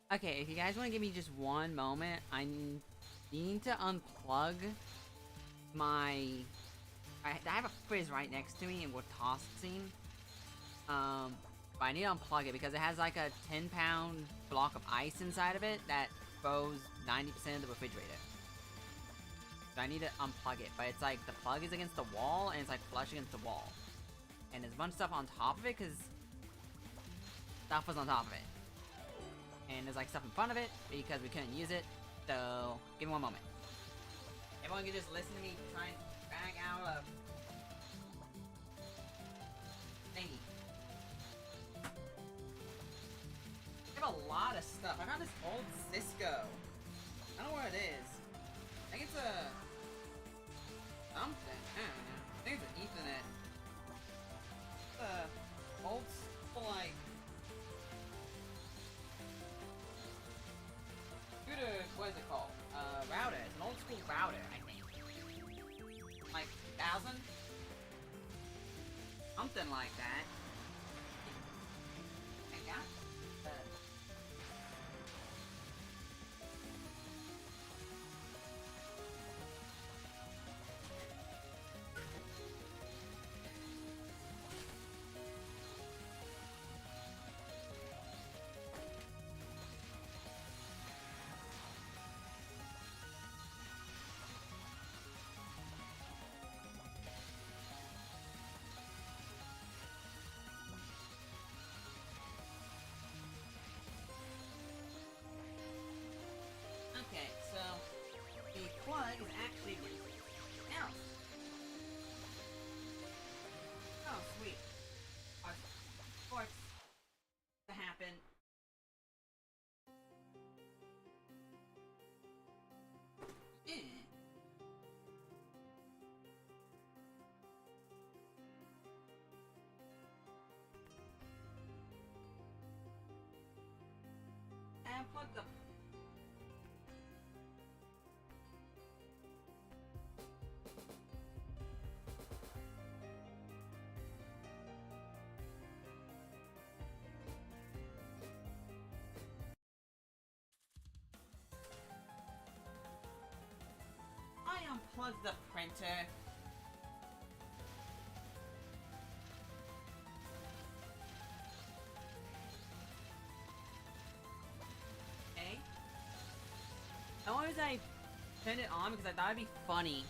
Okay, if you guys want to give me just one moment, I need to unplug my... I have a frizz right next to me and we're tossing. But I need to unplug it because it has like a 10-pound block of ice inside of it that froze 90% of the refrigerator. So I need to unplug it, but it's like the plug is against the wall and it's like flush against the wall. And there's a bunch of stuff on top of it because stuff was on top of it. And there's like stuff in front of it because we couldn't use it. So give me one moment. Everyone can just listen to me try and bang out a thingy. I have a lot of stuff. I found this old Cisco. I don't know what it is. I think it's a something. I don't know. I think it's an Ethernet. It's a old school, like computer. What is it called? Router. It's an old school router, I think. Like 2000, something like that. I got. Okay, so the plug is actually out. Oh, sweet. For it to happen. And plug the I unplugged the printer. Okay. The only reason I turned it on because I thought it'd be funny.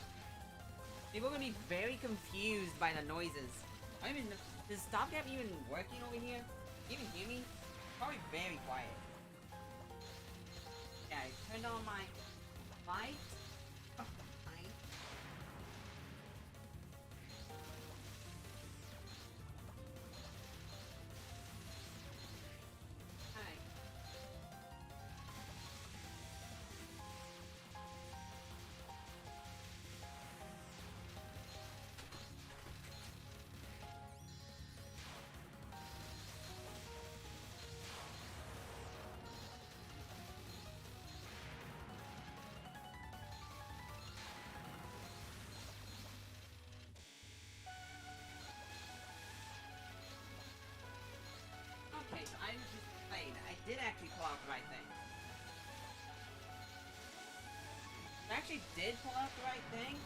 People are gonna be very confused by the noises. I don't even know. Does stopgap even working over here? Can you even hear me? Probably very quiet. Yeah, I turned on my light. Okay, so I was just playing. I did actually pull out the right thing. I actually did pull out the right thing.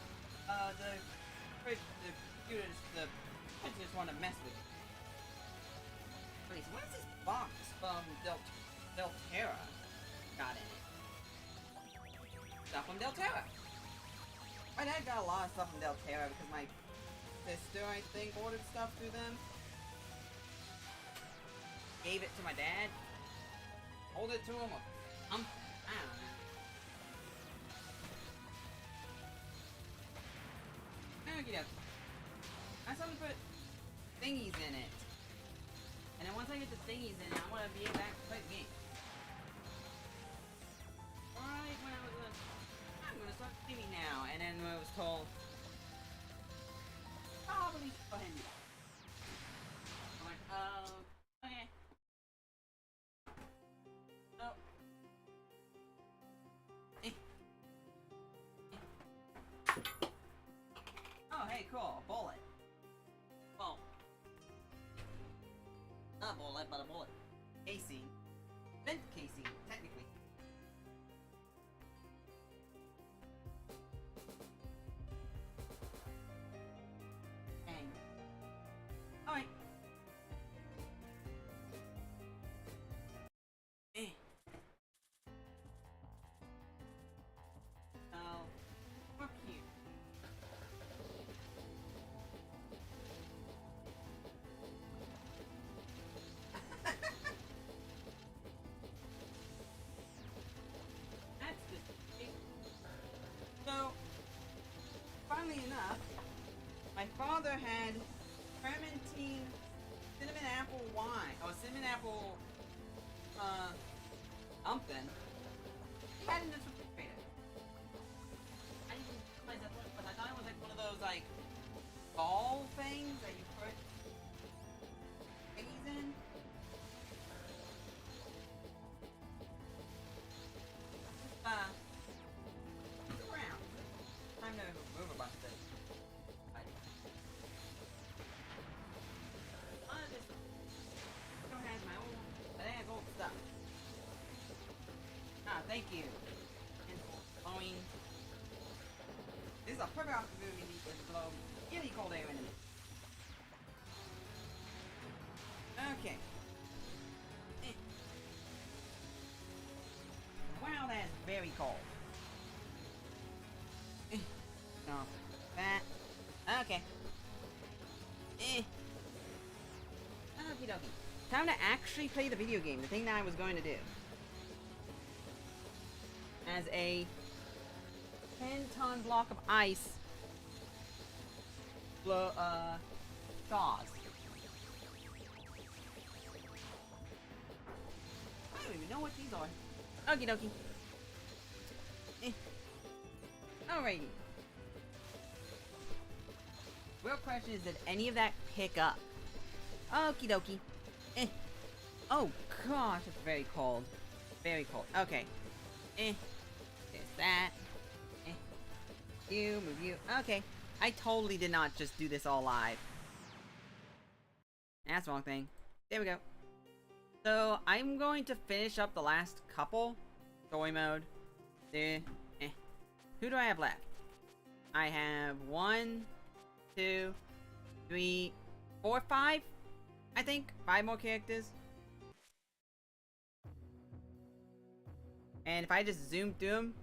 The computers, the kids just want to mess with it. Wait, so what is this box from Delterra got in it? Stuff from Delterra. My dad got a lot of stuff from Delterra because my sister, I think, ordered stuff through them. Gave it to my dad. Hold it to him. I don't know. Okay, I just want to put thingies in it. And then once I get the thingies in it, I want to be able to actually play the game. Alright, when I was I'm going to start streaming now. And then when I was told, probably go ahead and do that. I'm like, okay. So, oh, hey, cool, a bullet. Well, not a bullet, but a bullet. had fermenting cinnamon apple wine. Or cinnamon apple, something. He had in this refrigerator. I didn't realize that's what it was. I thought it was like one of those, like, ball things that you put things in. Look around. Time to move a bunch of this. This still has my old, I think I have old stuff. Ah, thank you. And blowing. This is a perfect opportunity to blow really cold air into it. Okay. Wow, that's very cold. No. That. Okay. Okie dokie. Time to actually play the video game, the thing that I was going to do. As a 10-ton block of ice thaws. I don't even know what these are. Okie dokie. Alrighty. Real question is, did any of that pick up? Okie dokie. Oh gosh, it's very cold. Very cold. Okay. There's that. You, move you. Okay. I totally did not just do this all live. That's the wrong thing. There we go. So, I'm going to finish up the last couple. Story mode. Who do I have left? I have 1, 2, 3, 4, 5. I think 5 more characters. And if I just zoom through them,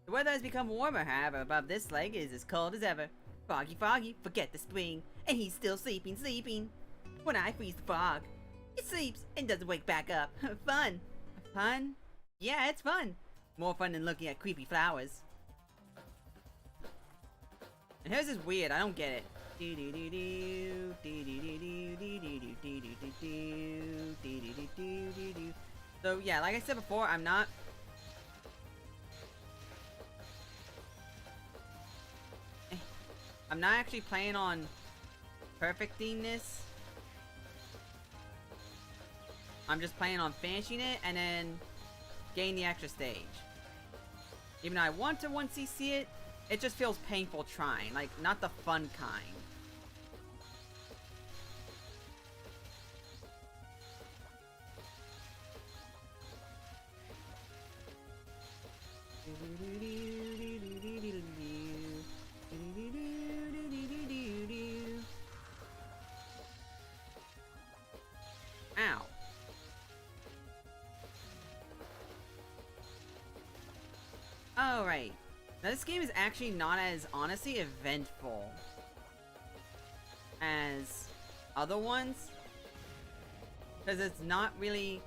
the weather has become warmer. However, above this lake is as cold as ever. Foggy, foggy, forget the spring, and he's still sleeping, sleeping. When I freeze the fog, he sleeps and doesn't wake back up. Fun. Fun? Yeah, it's fun. More fun than looking at creepy flowers. And hers is weird. I don't get it. So yeah, like I said before, I'm not actually planning on perfecting this. I'm just planning on finishing it and then getting the extra stage. Even though I want to once you see it, it just feels painful trying, like not the fun kind. Ow. Alright. Now this game is actually not as, honestly, eventful as other ones. Because it's not really...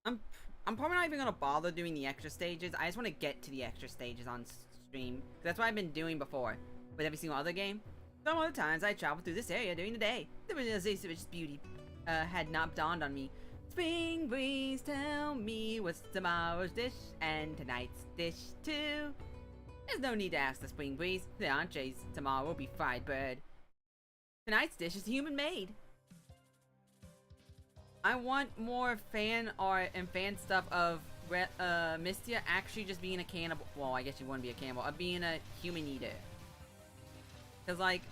I'm probably not even going to bother doing the extra stages. I just want to get to the extra stages on stream. That's what I've been doing before with every single other game. Some other times I travel through this area during the day. The realization of its beauty had not dawned on me. Spring breeze, tell me what's tomorrow's dish and tonight's dish too. There's no need to ask the spring breeze. The entrees tomorrow will be fried bird. Tonight's dish is human made. I want more fan art and fan stuff of Mystia actually just being a cannibal. Well, I guess she wouldn't be a cannibal. Of being a human eater. Because, like,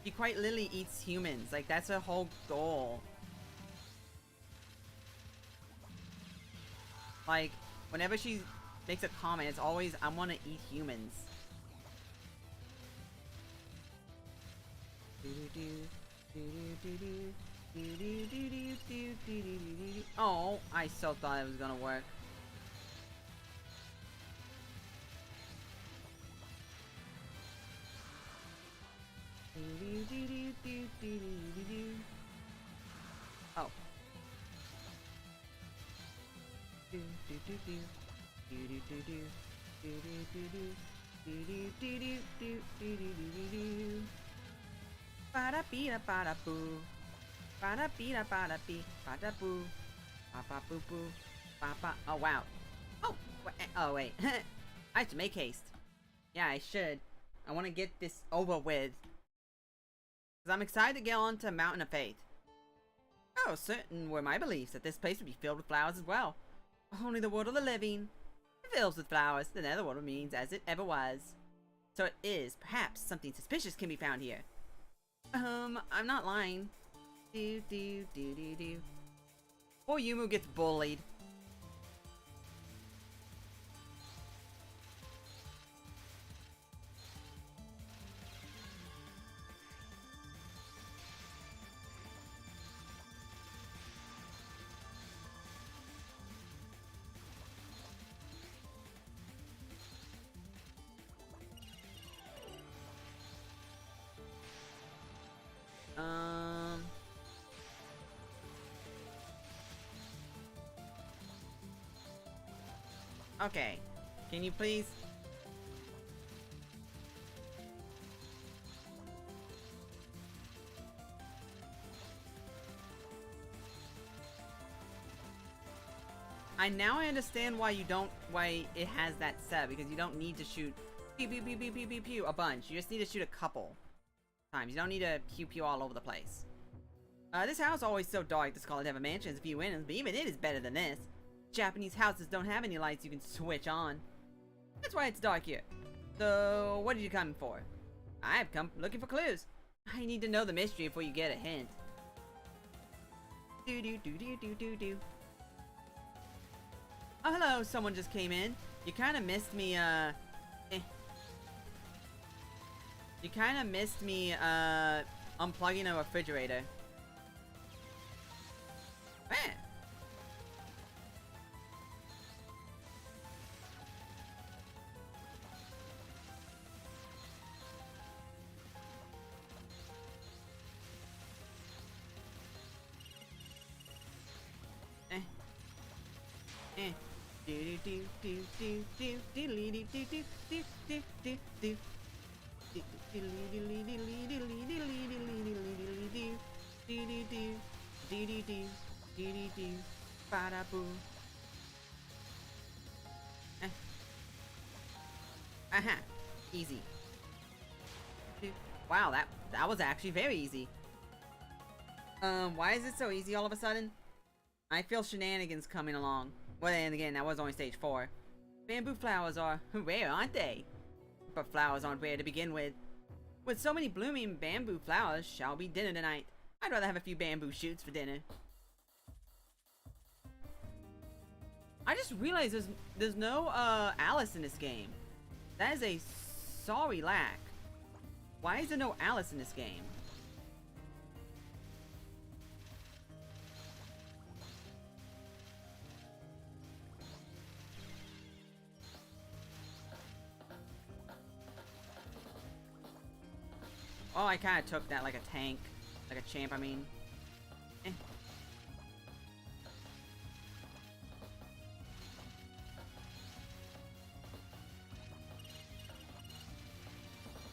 she quite literally eats humans. Like, that's her whole goal. Like, whenever she makes a comment, it's always, I want to eat humans. Oh, I so thought it was gonna work. Oh. Do do do do do do do do do. Bada bida bada boo. Bada bida bada bee. Bada boo. Ba ba boo boo. Ba ba. Oh wow. Oh wait. I have to make haste. Yeah, I should. I want to get this over with. Because I'm excited to get on to Mountain of Faith. Oh, certain were my beliefs that this place would be filled with flowers as well. Only the world of the living fills with flowers. The netherworld remains as it ever was. So it is. Perhaps something suspicious can be found here. I'm not lying. Do do do do do. Poor Yumu gets bullied. Okay. Can you please? I now understand why it has that set, because you don't need to shoot pew pew pew pew pew pew pew a bunch. You just need to shoot a couple times. You don't need to pew pew all over the place. This house is always so dark. The Scarlet Heaven Mansion has a few windows, but even it is better than this. Japanese houses don't have any lights you can switch on. That's why it's dark here. So, what did you come for? I have come looking for clues. I need to know the mystery before you get a hint. Do do do do do do do. Oh, hello, someone just came in. You kind of missed me, You kind of missed me, unplugging a refrigerator. Man. Do do do do do do do do do do do do do. Aha, easy. Wow, that was actually very easy. Why is it so easy all of a sudden? I feel shenanigans coming along. Well, and again, that was only stage 4. Bamboo flowers are rare, aren't they? But flowers aren't rare to begin with. With so many blooming bamboo flowers, shall be dinner tonight. I'd rather have a few bamboo shoots for dinner. I just realized there's no Alice in this game. That is a sorry lack. Why is there no Alice in this game? Oh, I kind of took that like a tank. Like a champ, I mean. Eh.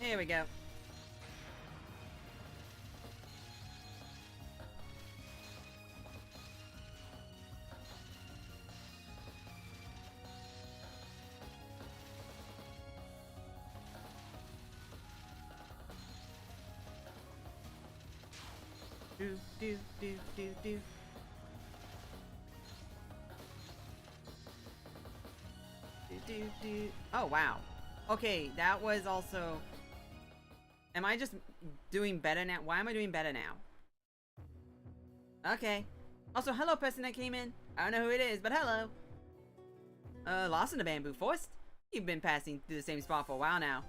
Here we go. Do do do do do. Do do do. Oh wow. Okay, that was also. Am I just doing better now? Why am I doing better now? Okay. Also, hello, person that came in. I don't know who it is, but hello. Lost in the bamboo forest? You've been passing through the same spot for a while now.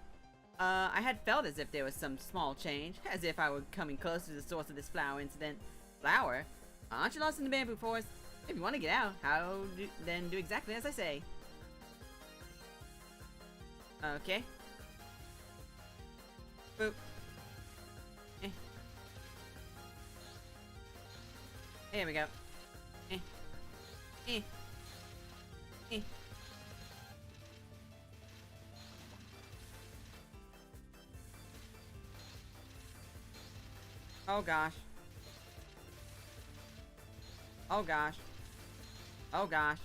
I had felt as if there was some small change, as if I were coming closer to the source of this flower incident. Flower? Aren't you lost in the bamboo forest? If you want to get out, then do exactly as I say. Okay. Boop. Eh. Here we go. Eh. Eh. Eh. Oh gosh. Oh gosh. Oh gosh.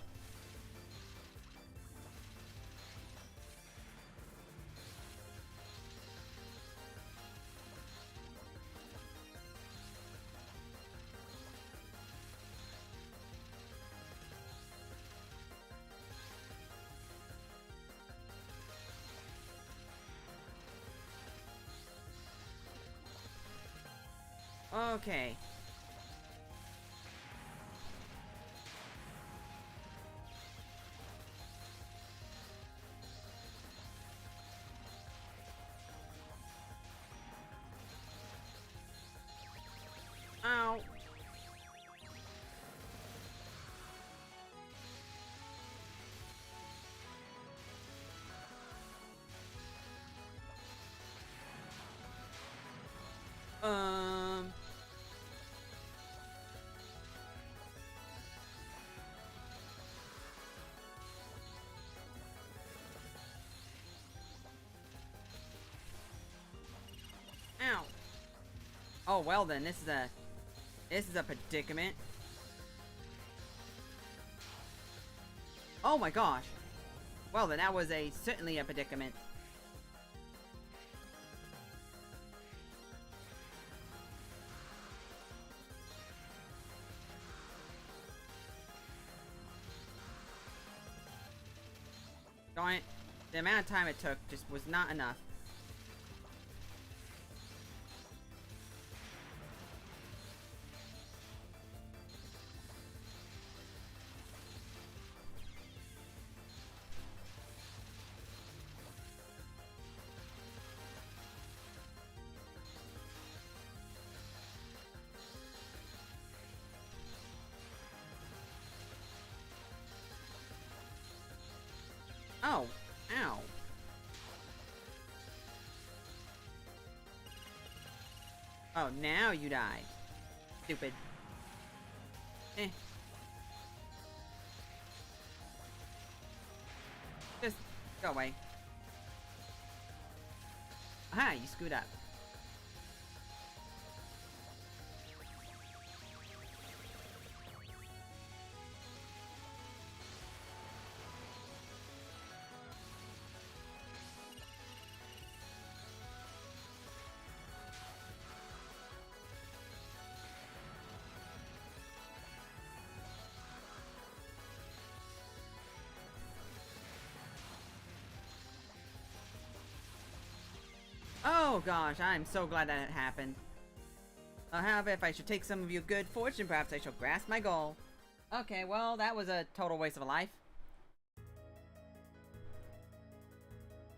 Okay. Ow. Um. Ow. Oh well then, this is a predicament. Oh my gosh. Well then, that was certainly a predicament. Darn it. The amount of time it took just was not enough. Oh, ow. Oh, now you die. Stupid. Eh. Just go away. Aha, you screwed up. Oh gosh, I'm so glad that it happened. However, if I should take some of your good fortune, perhaps I shall grasp my goal. Okay, well, that was a total waste of a life.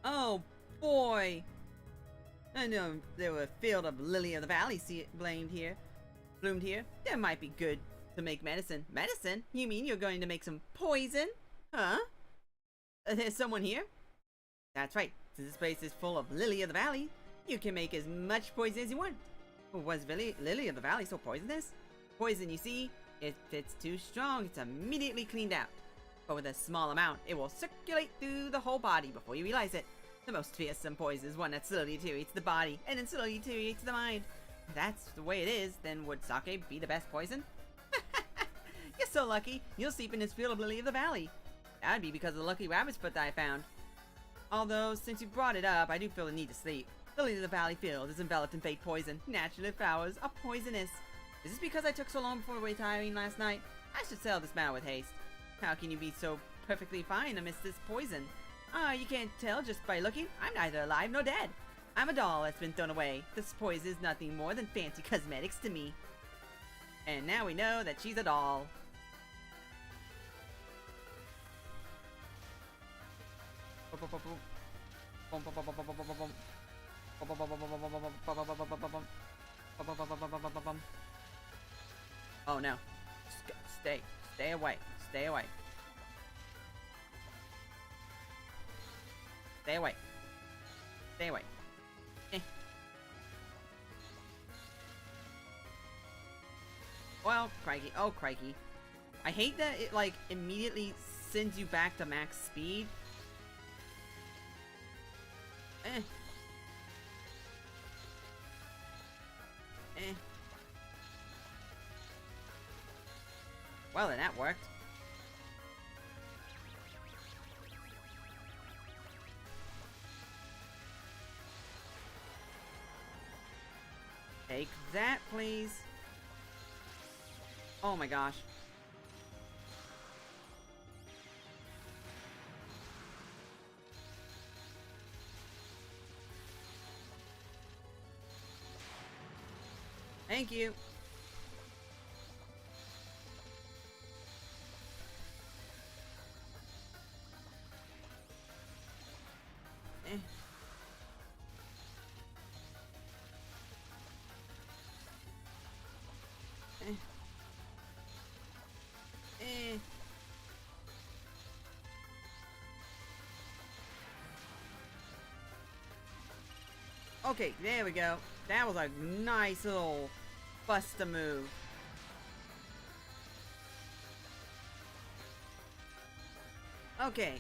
Oh boy! I know there were a field of lily of the valley bloomed here. That might be good to make medicine. Medicine? You mean you're going to make some poison? Huh? There's someone here? That's right. Since this place is full of lily of the valley, you can make as much poison as you want. Was lily of the valley so poisonous? Poison, you see, if it's too strong, it's immediately cleaned out. But with a small amount, it will circulate through the whole body before you realize it. The most fearsome poison is one that slowly deteriorates the body, and then slowly deteriorates the mind. If that's the way it is, then would sake be the best poison? You're so lucky, you'll sleep in this field of lily of the valley. That would be because of the lucky rabbit's foot that I found. Although, since you brought it up, I do feel the need to sleep. The lily of the valley field is enveloped in fake poison. Naturally, flowers are poisonous. Is this because I took so long before retiring last night? I should sell this matter with haste. How can you be so perfectly fine amidst this poison? You can't tell just by looking. I'm neither alive nor dead. I'm a doll that's been thrown away. This poison is nothing more than fancy cosmetics to me. And now we know that she's a doll. Oh no. Stay away. Stay away. Stay away. Stay away. Eh. Well, crikey. Oh, crikey. I hate that it, like, immediately sends you back to max speed. Eh. Eh. Well, then that worked. Take that, please. Oh my gosh. Thank you. Eh. Eh. Eh. Okay, there we go. That was a nice little buster move. Okay.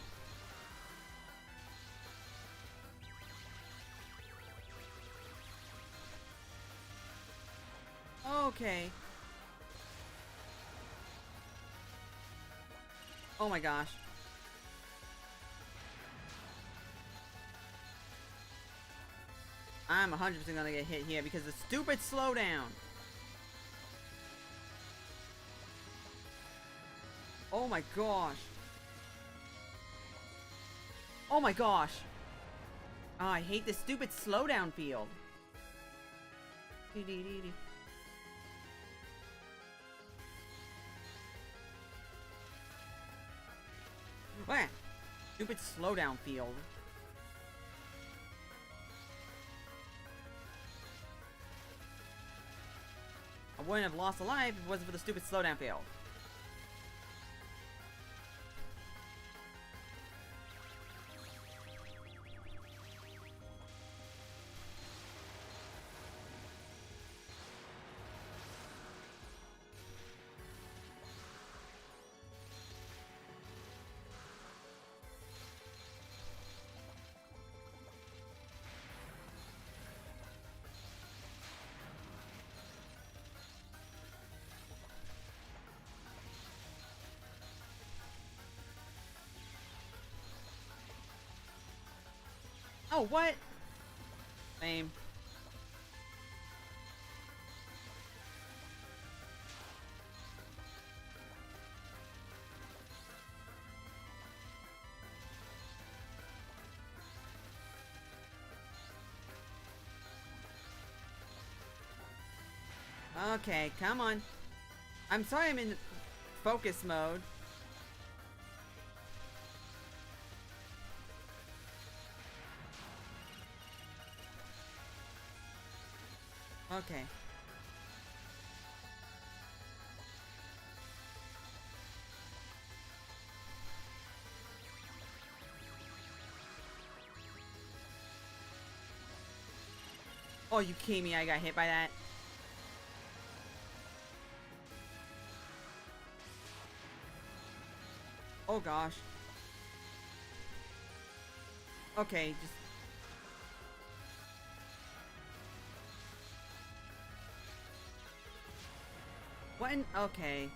Okay. Oh my gosh. I'm 100% gonna get hit here because of the stupid slowdown. Oh my gosh. Oh my gosh. Oh, I hate this stupid slowdown field. What? Stupid slowdown field. I wouldn't have lost a life if it wasn't for the stupid slowdown field. Oh, what? Same. Okay, come on. I'm sorry I'm in focus mode. Okay. Oh, you kidding me? I got hit by that. Oh gosh. Okay, just... What in... Okay.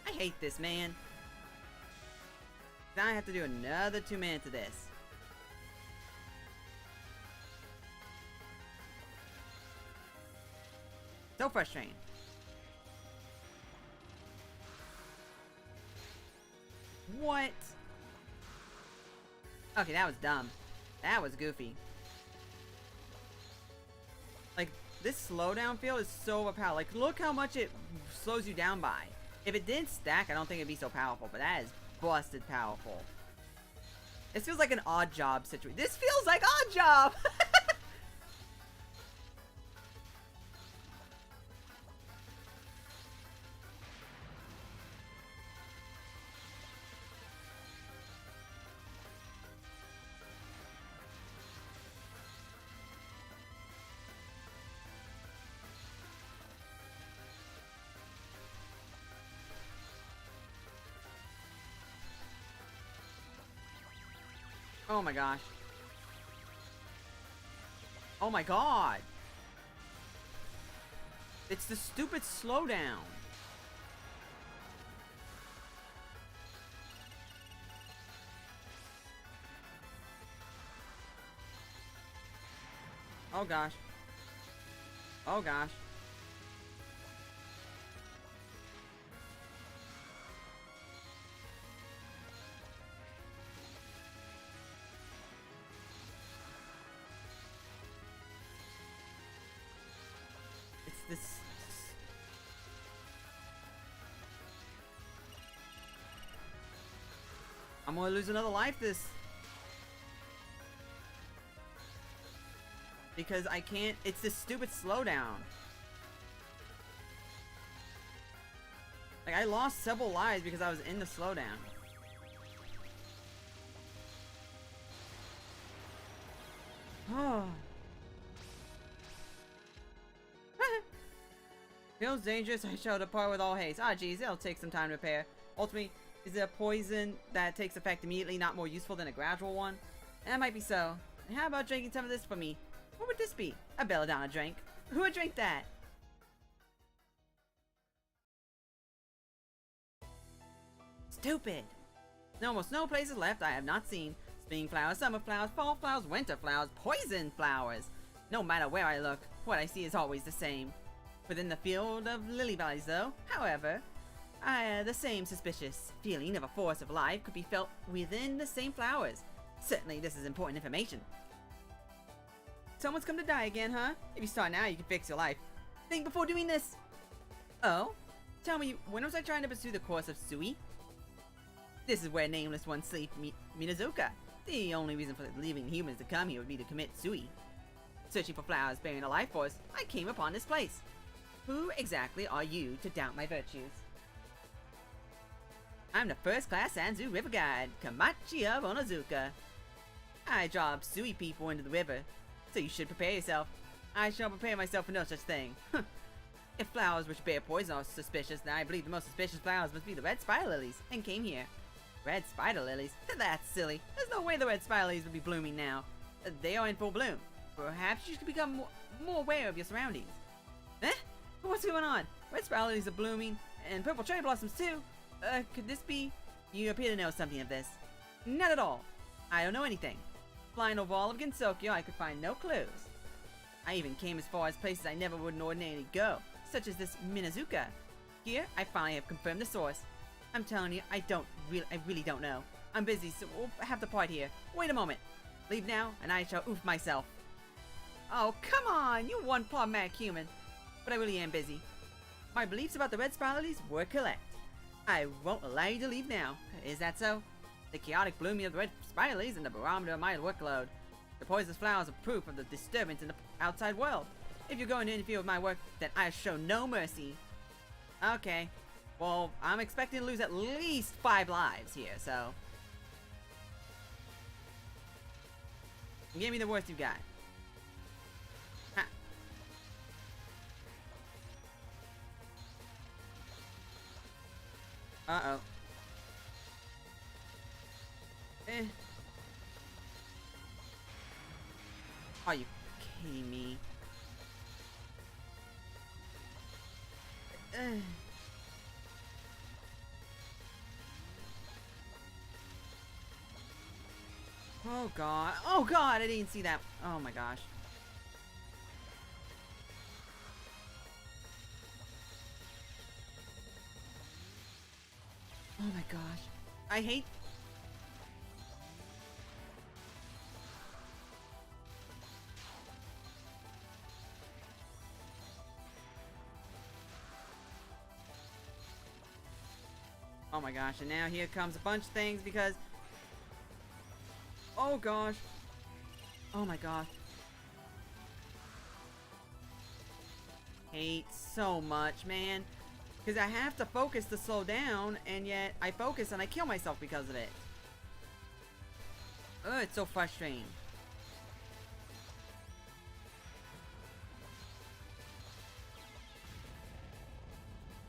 I hate this, man. Now I have to do another 2 minutes of this. So frustrating. What? Okay, that was dumb. That was goofy. Like, this slowdown field is so overpowered. Like, look how much it slows you down by. If it didn't stack, I don't think it'd be so powerful, but that is busted powerful. This feels like an odd job situation. This feels like odd job! Oh my gosh. Oh my god. It's the stupid slowdown. Oh gosh. Oh gosh. It's this. I'm gonna lose another life this. Because I can't, it's this stupid slowdown. Like, I lost several lives because I was in the slowdown. Oh. Feels dangerous, I shall depart with all haste. Ah, geez, it'll take some time to repair. Ultimately, is it a poison that takes effect immediately, not more useful than a gradual one? That might be so. And how about drinking some of this for me? What would this be? A belladonna drink. Who would drink that? Stupid! Almost no places left I have not seen. Spring flowers, summer flowers, fall flowers, winter flowers, poison flowers. No matter where I look, what I see is always the same. Within the field of lily valleys though, however, the same suspicious feeling of a force of life could be felt within the same flowers. Certainly this is important information. Someone's come to die again, huh? If you start now, you can fix your life. Think before doing this! Oh? Tell me, when was I trying to pursue the course of Sui? This is where nameless ones sleep, Minazuka. The only reason for leaving humans to come here would be to commit Sui. Searching for flowers bearing a life force, I came upon this place. Who exactly are you to doubt my virtues? I'm the first-class Sanzu river guide, Kamachi of Onozuka. I drop Sui people into the river, so you should prepare yourself. I shall prepare myself for no such thing. If flowers which bear poison are suspicious, then I believe the most suspicious flowers must be the red spider lilies, and came here. Red spider lilies? That's silly. There's no way the red spider lilies would be blooming now. They are in full bloom. Perhaps you should become more aware of your surroundings. Eh? What's going on? Red spider lilies are blooming, and purple cherry blossoms too. Could this be? You appear to know something of this. Not at all. I don't know anything. Flying over all of Gensokyo, I could find no clues. I even came as far as places I never would ordinarily go, such as this Minazuka. Here, I finally have confirmed the source. I'm telling you, I really don't know. I'm busy, so we'll have to part here. Wait a moment. Leave now, and I shall oof myself. Oh, come on! You one problematic human. But I really am busy. My beliefs about the red spider lilies were correct. I won't allow you to leave now. Is that so? The chaotic blooming of the red spider lilies and the barometer of my workload. The poisonous flowers are proof of the disturbance in the outside world. If you're going to interfere with my work, then I show no mercy. Okay. Well, I'm expecting to lose at least 5 lives here, so... Give me the worst you got. Ha. Uh-oh. Eh. Are you kidding me? Oh god. Oh god, I didn't see that. Oh my gosh. Oh my gosh. I hate... Oh my gosh, and now here comes a bunch of things because... Oh gosh. Oh my gosh. Hate so much, man. Because I have to focus to slow down, and yet I focus and I kill myself because of it. Oh, it's so frustrating.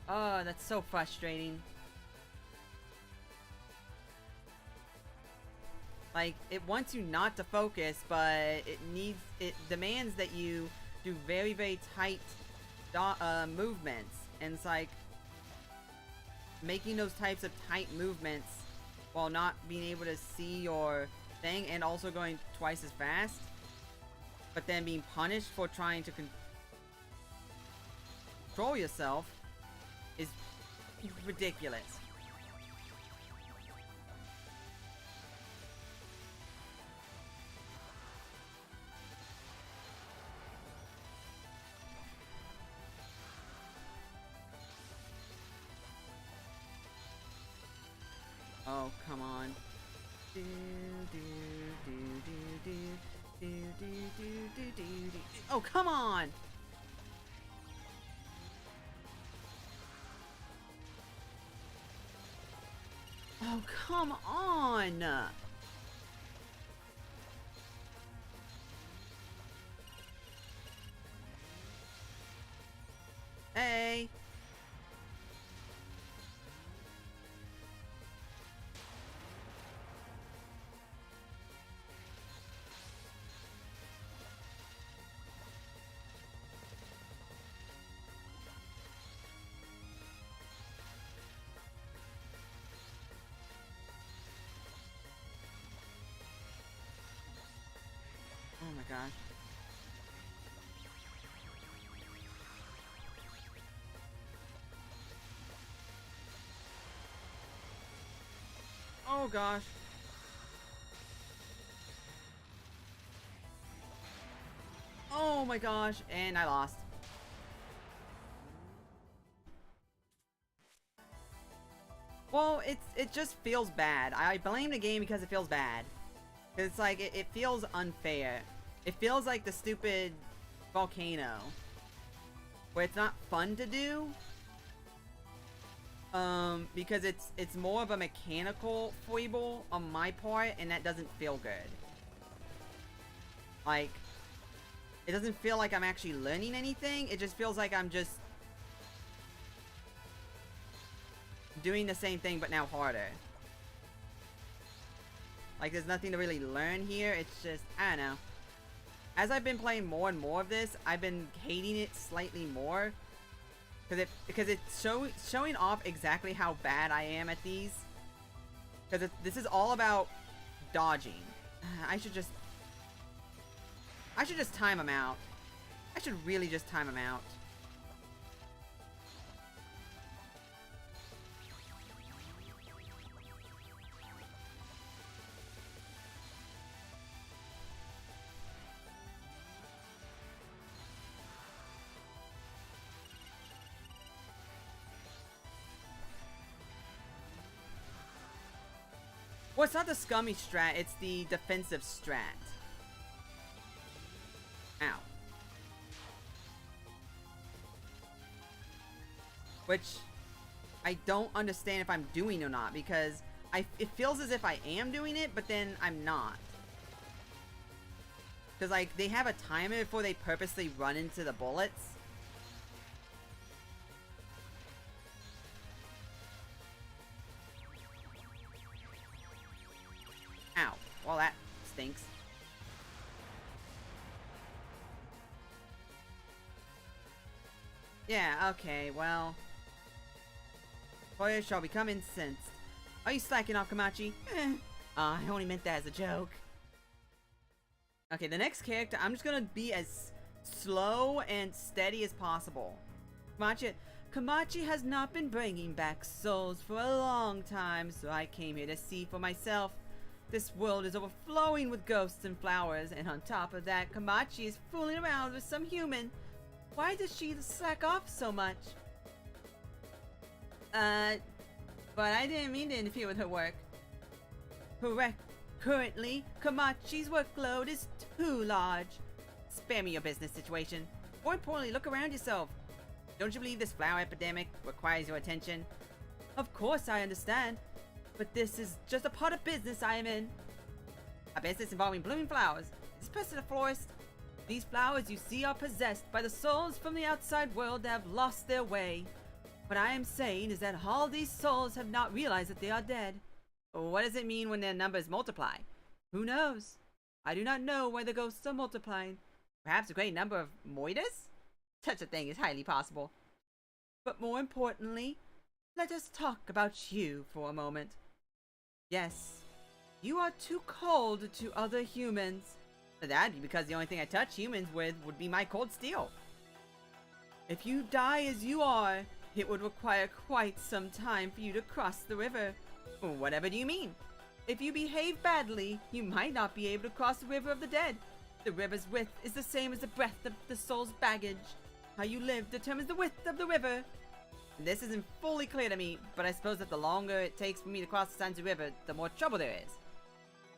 Oh, that's so frustrating. Like, it wants you not to focus, but it demands that you do very, very tight movements. And it's like, making those types of tight movements while not being able to see your thing and also going twice as fast. but then being punished for trying to control yourself is ridiculous. Oh, come on. Oh, come on! Oh, come on! Hey! Oh my gosh. Oh gosh. Oh my gosh, and I lost. Well, it just feels bad. I blame the game because it feels bad. It's like, it feels unfair. It feels like the stupid volcano. Where it's not fun to do. Because it's more of a mechanical foible on my part, and that doesn't feel good. Like, it doesn't feel like I'm actually learning anything. It just feels like I'm just doing the same thing, but now harder. Like, there's nothing to really learn here. It's just, I don't know. As I've been playing more and more of this, I've been hating it slightly more. Because it's showing off exactly how bad I am at these. Because this is all about dodging. I should just time them out. I should really just time them out. Well, it's not the scummy strat, it's the defensive strat. Ow. Which I don't understand if I'm doing or not, because it feels as if I am doing it, but then I'm not. Because, like, they have a timer before they purposely run into the bullets. Ow. Well, that stinks. Yeah, okay, well. Fire shall become incensed. Are you slacking off, Komachi? I only meant that as a joke. Okay, the next character, I'm just gonna be as slow and steady as possible. Komachi has not been bringing back souls for a long time, so I came here to see for myself. This world is overflowing with ghosts and flowers, and on top of that, Komachi is fooling around with some human. Why does she slack off so much? But I didn't mean to interfere with her work. Currently, Komachi's workload is too large. Spare me your business situation. More importantly, look around yourself. Don't you believe this flower epidemic requires your attention? Of course I understand. But this is just a part of business I am in. A business involving blooming flowers. Is this person a florist? These flowers you see are possessed by the souls from the outside world that have lost their way. What I am saying is that all these souls have not realized that they are dead. What does it mean when their numbers multiply? Who knows? I do not know why the ghosts are multiplying. Perhaps a great number of moitas? Such a thing is highly possible. But more importantly, let us talk about you for a moment. Yes, you are too cold to other humans. That'd be because the only thing I touch humans with would be my cold steel. If you die as you are, it would require quite some time for you to cross the river. Whatever do you mean? If you behave badly, you might not be able to cross the river of the dead. The river's width is the same as the breadth of the soul's baggage. How you live determines the width of the river. This isn't fully clear to me, but I suppose that the longer it takes for me to cross the Sanzu River, the more trouble there is.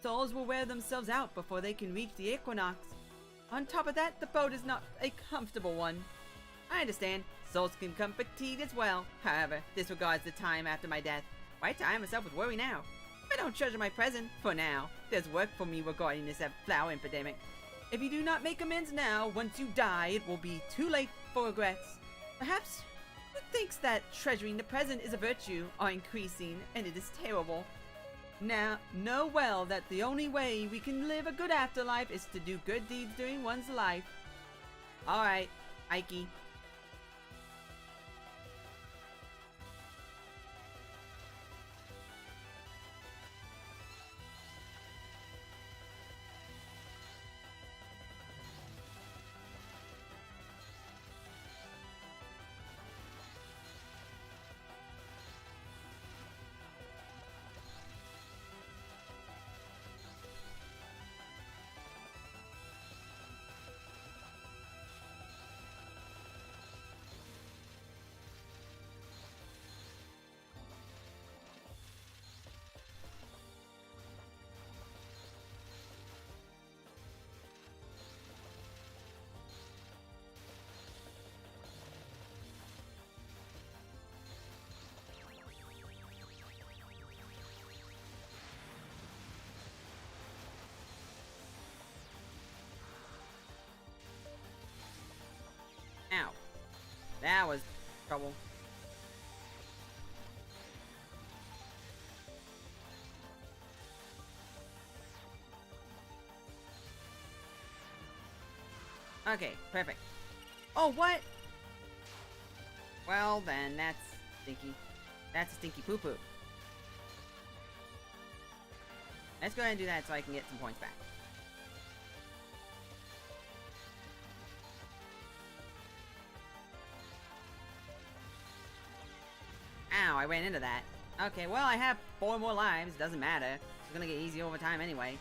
Souls will wear themselves out before they can reach the equinox. On top of that, the boat is not a comfortable one. I understand, souls can become fatigued as well. However, disregards the time after my death. Why tire myself with worry now? I don't treasure my present, for now. There's work for me regarding this flower epidemic. If you do not make amends now, once you die, it will be too late for regrets. Perhaps who thinks that treasuring the present is a virtue are increasing, and it is terrible. Now, know well that the only way we can live a good afterlife is to do good deeds during one's life. Alright, Ike. Ow. That was trouble. Okay, perfect. Oh, what? Well, then, that's stinky. That's a stinky poo-poo. Let's go ahead and do that so I can get some points back. Ow, I ran into that. Okay, well, I have 4 more lives. Doesn't matter. It's gonna get easy over time anyway.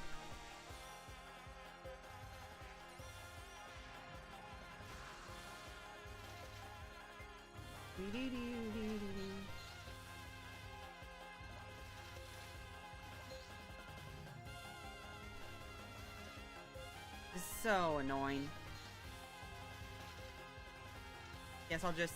This is so annoying. Guess I'll just...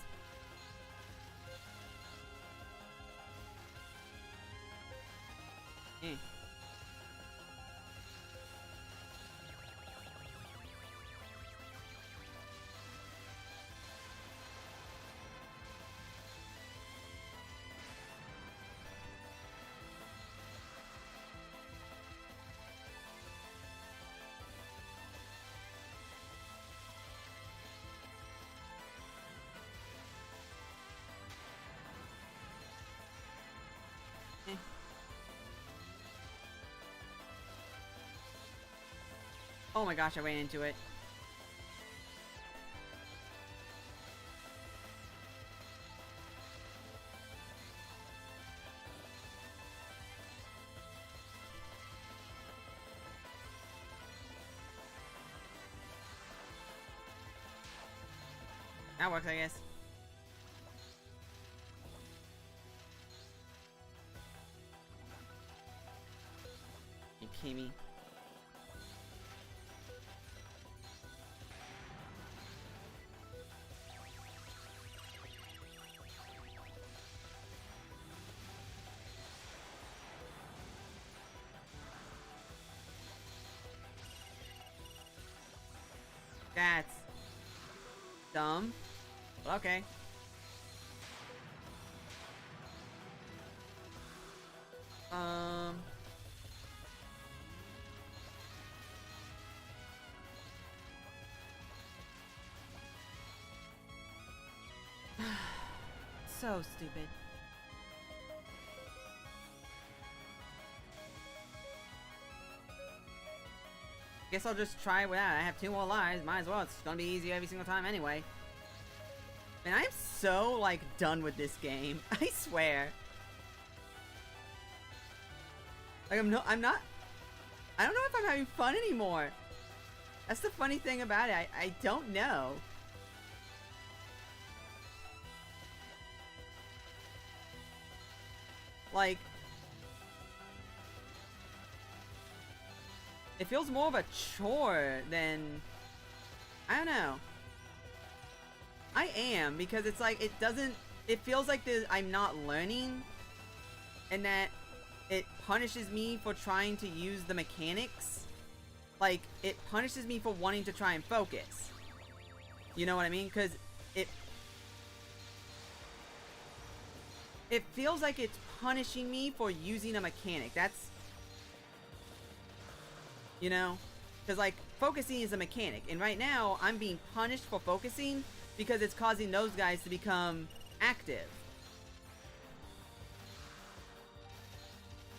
Oh my gosh, I ran into it. That works, I guess. You kidding me? That's dumb. Well, okay. So stupid. Guess I'll just try it without. I have 2 more lives. Might as well. It's gonna be easier every single time anyway. Man, I'm so, like, done with this game. I swear. Like, I'm not... I don't know if I'm having fun anymore. That's the funny thing about it. I don't know. Like... It feels more of a chore than... I don't know. I am, because it's like, it doesn't... It feels like I'm not learning. And that it punishes me for trying to use the mechanics. Like, it punishes me for wanting to try and focus. You know what I mean? Because it feels like it's punishing me for using a mechanic. That's... You know? Because, like, focusing is a mechanic. And right now, I'm being punished for focusing because it's causing those guys to become active.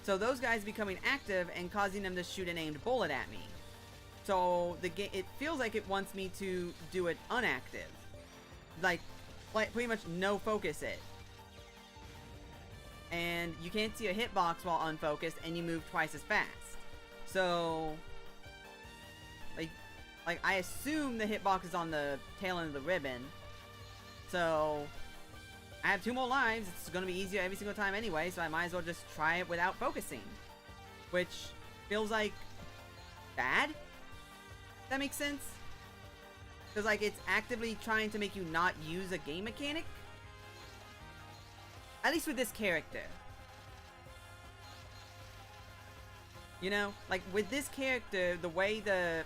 So those guys becoming active and causing them to shoot an aimed bullet at me. So the game, it feels like it wants me to do it unactive. Like pretty much no focus it. And you can't see a hitbox while unfocused, and you move twice as fast. So, like I assume the hitbox is on the tail end of the ribbon. So, I have 2 more lives. It's gonna be easier every single time anyway, so I might as well just try it without focusing. Which feels like bad? That makes sense? Because, like, it's actively trying to make you not use a game mechanic. At least with this character. You know? Like, with this character, the way the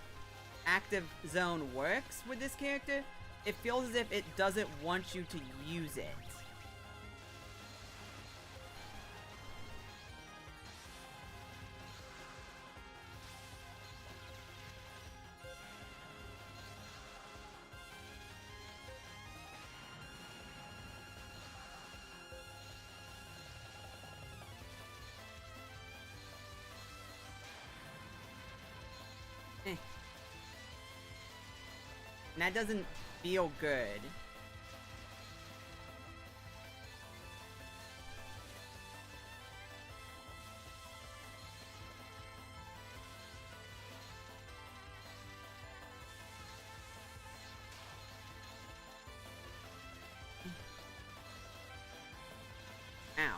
active zone works with this character, it feels as if it doesn't want you to use it. And that doesn't feel good. Ow.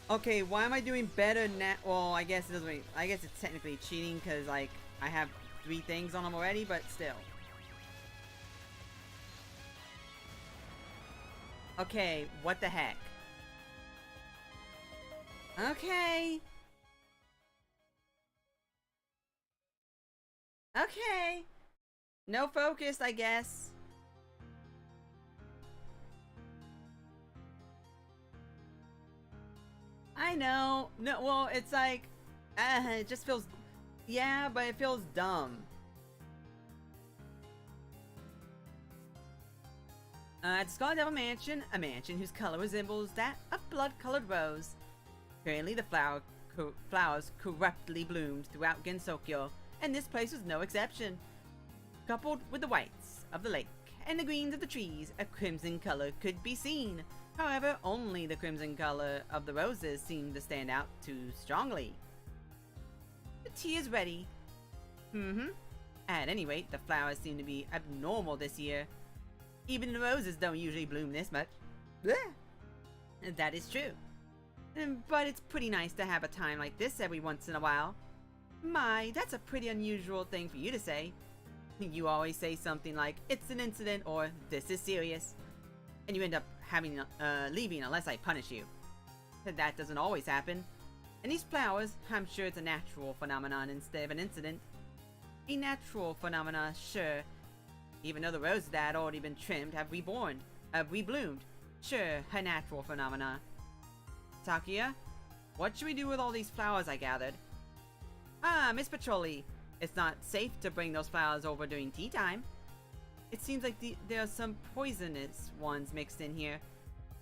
Okay, why am I doing better now? Well, I guess it doesn't really, I guess it's technically cheating because, like, I have 3 things on them already, but still. Okay, what the heck? Okay. Okay. No focus, I guess. I know. No, well, it's like, it just feels, yeah, but it feels dumb. At Scarlet Devil Mansion, a mansion whose color resembles that of blood-colored rose. Currently, the flowers corruptly bloomed throughout Gensokyo, and this place was no exception. Coupled with the whites of the lake and the greens of the trees, a crimson color could be seen. However, only the crimson color of the roses seemed to stand out too strongly. The tea is ready. At any rate, the flowers seem to be abnormal this year. Even the roses don't usually bloom this much. Blech. That is true. But it's pretty nice to have a time like this every once in a while. My, that's a pretty unusual thing for you to say. You always say something like, it's an incident, or this is serious. And you end up having leaving unless I punish you. That doesn't always happen. And these flowers, I'm sure it's a natural phenomenon instead of an incident. A natural phenomena, sure. Even though the roses that had already been trimmed have rebloomed. Sure, a natural phenomena. Takia, what should we do with all these flowers I gathered? Ah, Miss Petroli, it's not safe to bring those flowers over during tea time. It seems like there are some poisonous ones mixed in here.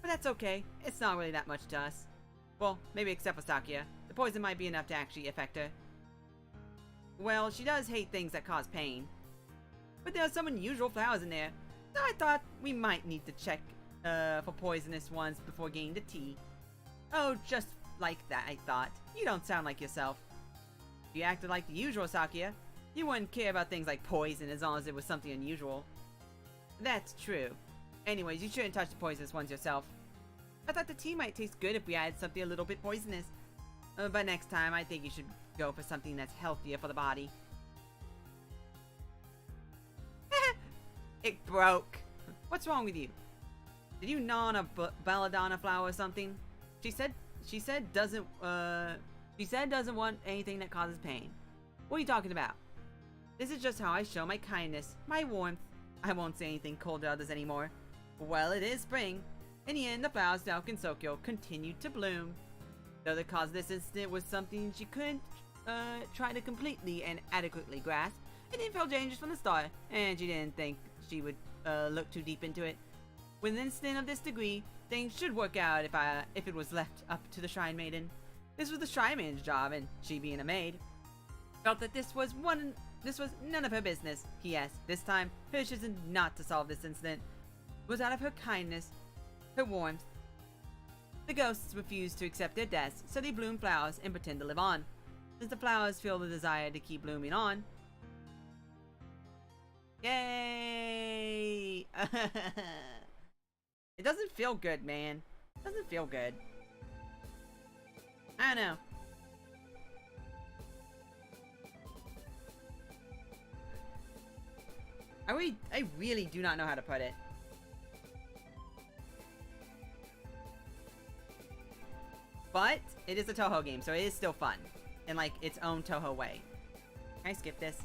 But that's okay, it's not really that much to us. Well, maybe except for Takia. The poison might be enough to actually affect her. Well, she does hate things that cause pain. But there are some unusual flowers in there, so I thought we might need to check for poisonous ones before getting the tea. Oh, just like that, I thought. You don't sound like yourself. If you acted like the usual, Sakia, you wouldn't care about things like poison as long as it was something unusual. That's true. Anyways, you shouldn't touch the poisonous ones yourself. I thought the tea might taste good if we added something a little bit poisonous. But next time, I think you should go for something that's healthier for the body. It broke. What's wrong with you? Did you gnaw on a belladonna flower or something? She said doesn't want anything that causes pain. What are you talking about? This is just how I show my kindness, my warmth. I won't say anything cold to others anymore. Well, it is spring. In the end, the flowers of Sokyo continued to bloom. Though the cause of this incident was something she couldn't try to completely and adequately grasp, it didn't feel dangerous from the start, and she didn't think she would look too deep into it. With an incident of this degree, things should work out if it was left up to the Shrine Maiden. This was the Shrine Maiden's job, and she being a maid, felt that this was none of her business. Yes, this time, her decision not to solve this incident was out of her kindness, her warmth. The ghosts refused to accept their deaths, so they bloom flowers and pretend to live on. Since the flowers feel the desire to keep blooming on. Yay! It doesn't feel good, man. It doesn't feel good. I don't know. I really do not know how to put it. But it is a Touhou game, so it is still fun in like its own Touhou way. Can I skip this?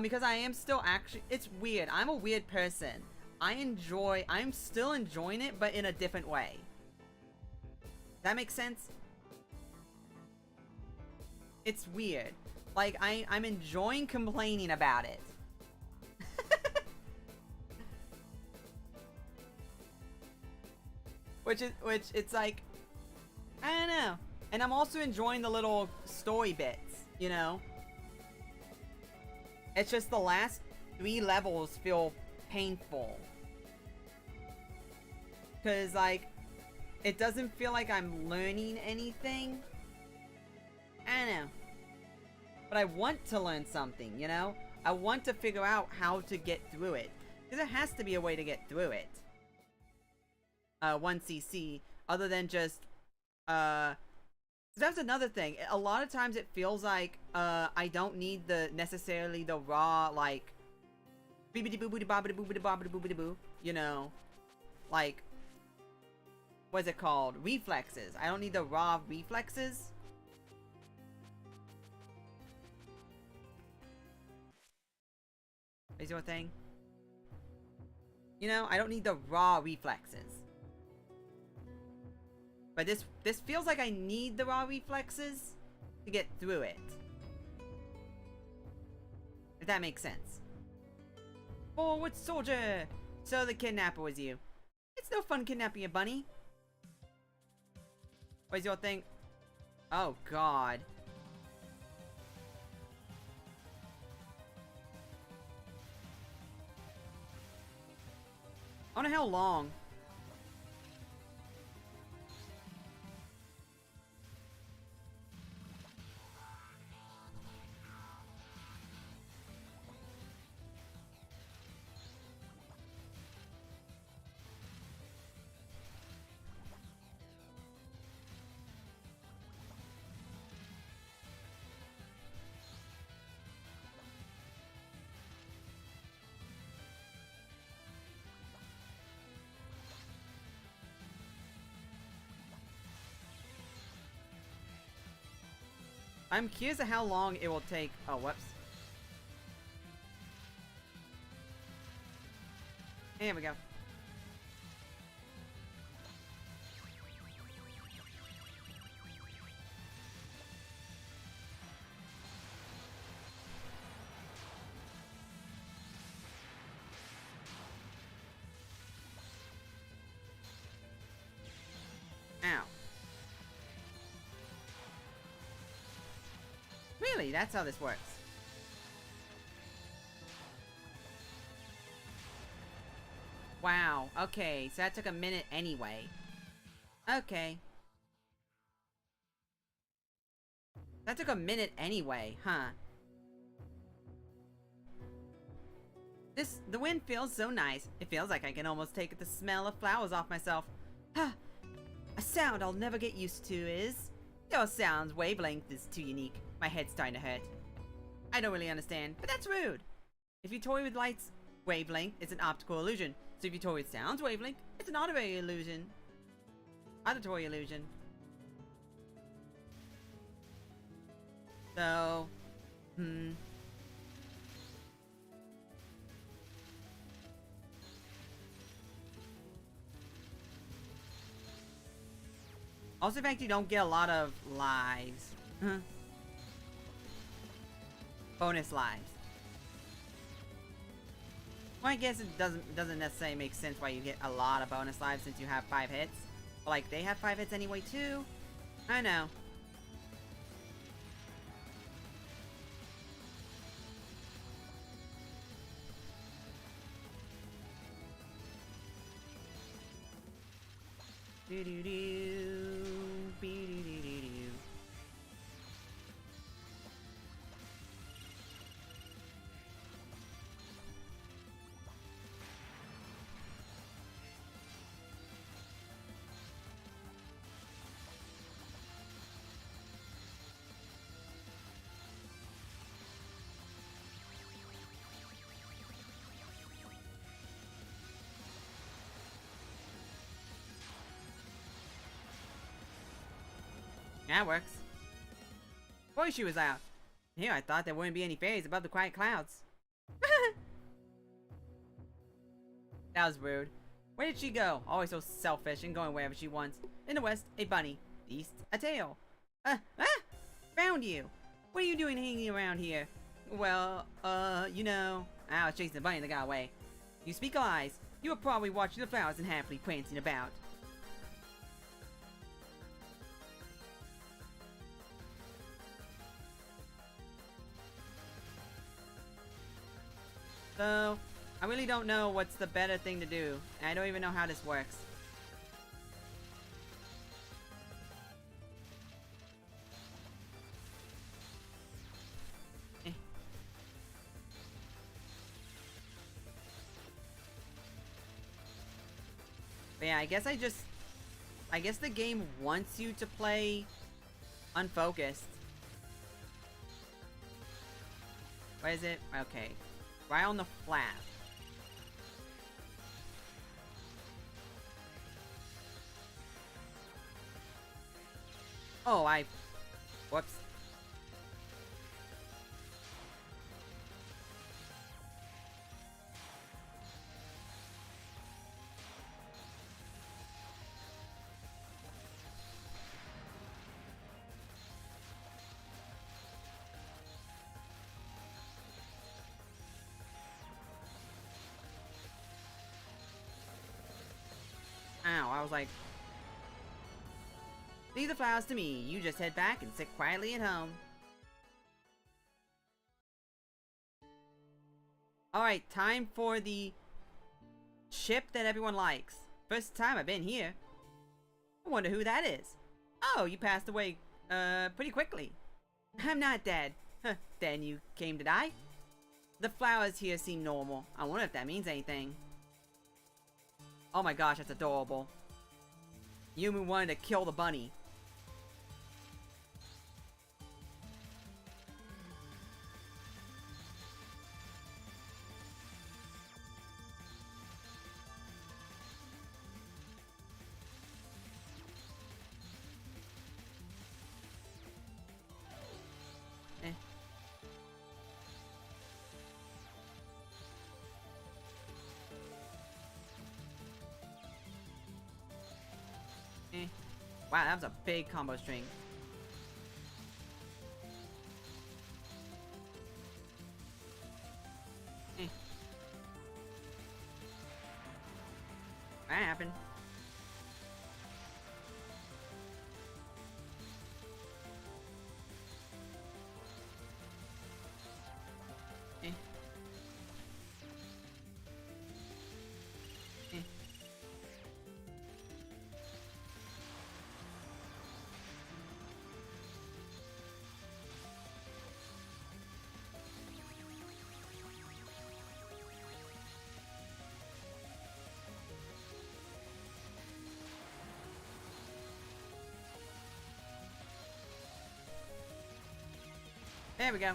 Because I am still actually, it's weird. I'm a weird person. I'm still enjoying it, but in a different way. That makes sense? It's weird. Like, I'm enjoying complaining about it. Which it's like, I don't know. And I'm also enjoying the little story bits, you know? It's just the last 3 levels feel painful. Cause like, it doesn't feel like I'm learning anything. I don't know. But I want to learn something, you know? I want to figure out how to get through it. Because there has to be a way to get through it. 1cc, other than just, that's another thing. A lot of times it feels like, I don't need necessarily the raw, like, you know, like, what's it called? Reflexes. I don't need the raw reflexes. Is your thing? You know, I don't need the raw reflexes. But this feels like I need the raw reflexes to get through it. If that makes sense. Forward soldier! So the kidnapper was you. It's no fun kidnapping a bunny. What is your thing? Oh god. I wonder how long. I'm curious of how long it will take. Oh, whoops. Here we go. Ow. Really? That's how this works. Wow. Okay, so that took a minute anyway. Okay. That took a minute anyway, huh? The wind feels so nice. It feels like I can almost take the smell of flowers off myself. Huh. A sound I'll never get used to is... Your sound's wavelength is too unique. My head's starting to hurt. I don't really understand, but that's rude. If you toy with light's wavelength, it's an optical illusion. So if you toy with sound's wavelength, it's an auditory illusion. Auditory illusion. So... Also, in fact, you don't get a lot of lives. Bonus lives. Well, I guess it doesn't necessarily make sense why you get a lot of bonus lives since you have 5 hits. But, like, they have 5 hits anyway, too. I know. That works. Before she was out. Here, I thought there wouldn't be any fairies above the quiet clouds. That was rude. Where did she go? Always so selfish and going wherever she wants. In the west, a bunny. The east, a tail. Found you. What are you doing hanging around here? Well, you know. I was chasing the bunny that got away. You speak lies. You were probably watching the flowers and happily prancing about. So, I really don't know what's the better thing to do. And I don't even know how this works. But yeah, I guess the game wants you to play unfocused. What is it? Okay. Right on the flap. Oh, whoops. Ow, I was like... Leave the flowers to me. You just head back and sit quietly at home. Alright, time for the ship that everyone likes. First time I've been here. I wonder who that is. Oh, you passed away, pretty quickly. I'm not dead. Then you came to die? The flowers here seem normal. I wonder if that means anything. Oh my gosh, that's adorable. Yumi wanted to kill the bunny. Wow, that was a big combo string. That happened. There we go.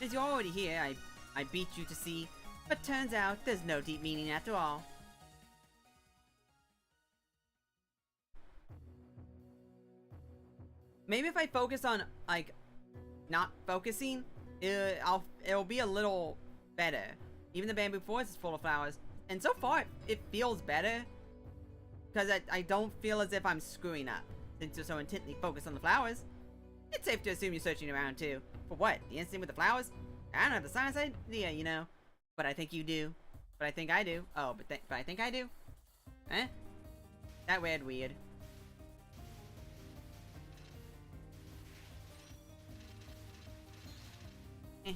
As you're already here, I beat you to see, but turns out there's no deep meaning after all. Maybe if I focus on, like, not focusing, it'll be a little better. Even the bamboo forest is full of flowers. And so far, it feels better. Because I don't feel as if I'm screwing up. Since you're so intently focused on the flowers. It's safe to assume you're searching around too. For what? The instant with the flowers? I don't have the science idea, you know. But I think you do. But I think I do. Oh, but I think I do? Eh? That read weird. Eh.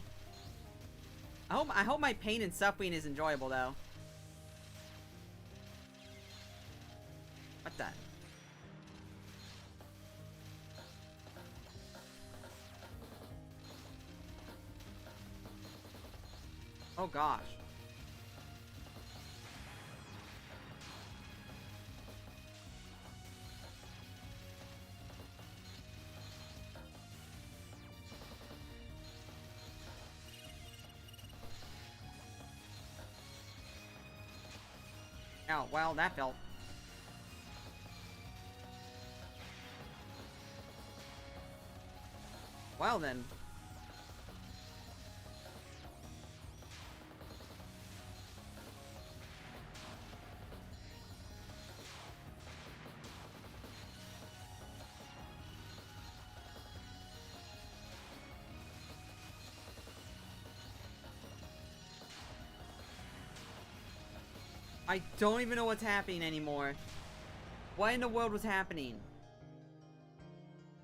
I hope my pain and suffering is enjoyable though. What the? Oh gosh. Oh, well, that felt... Well then. I don't even know what's happening anymore. What in the world was happening?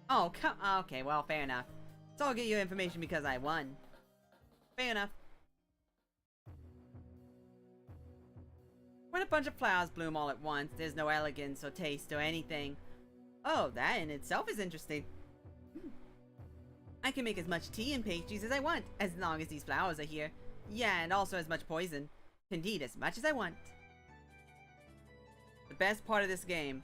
Oh, okay, well, fair enough. So I'll get you information because I won. Fair enough. When a bunch of flowers bloom all at once, there's no elegance or taste or anything. Oh, that in itself is interesting. I can make as much tea and pastries as I want, as long as these flowers are here. Yeah, and also as much poison. Indeed, as much as I want. The best part of this game.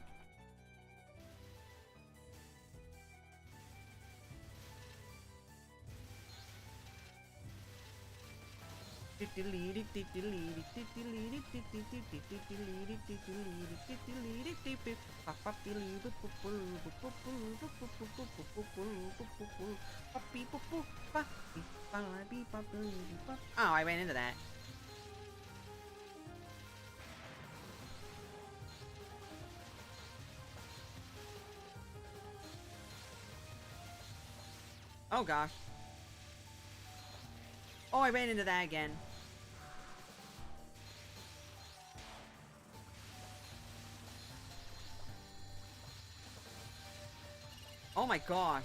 Oh, I ran into that. Oh gosh. Oh, I ran into that again. Oh my gosh.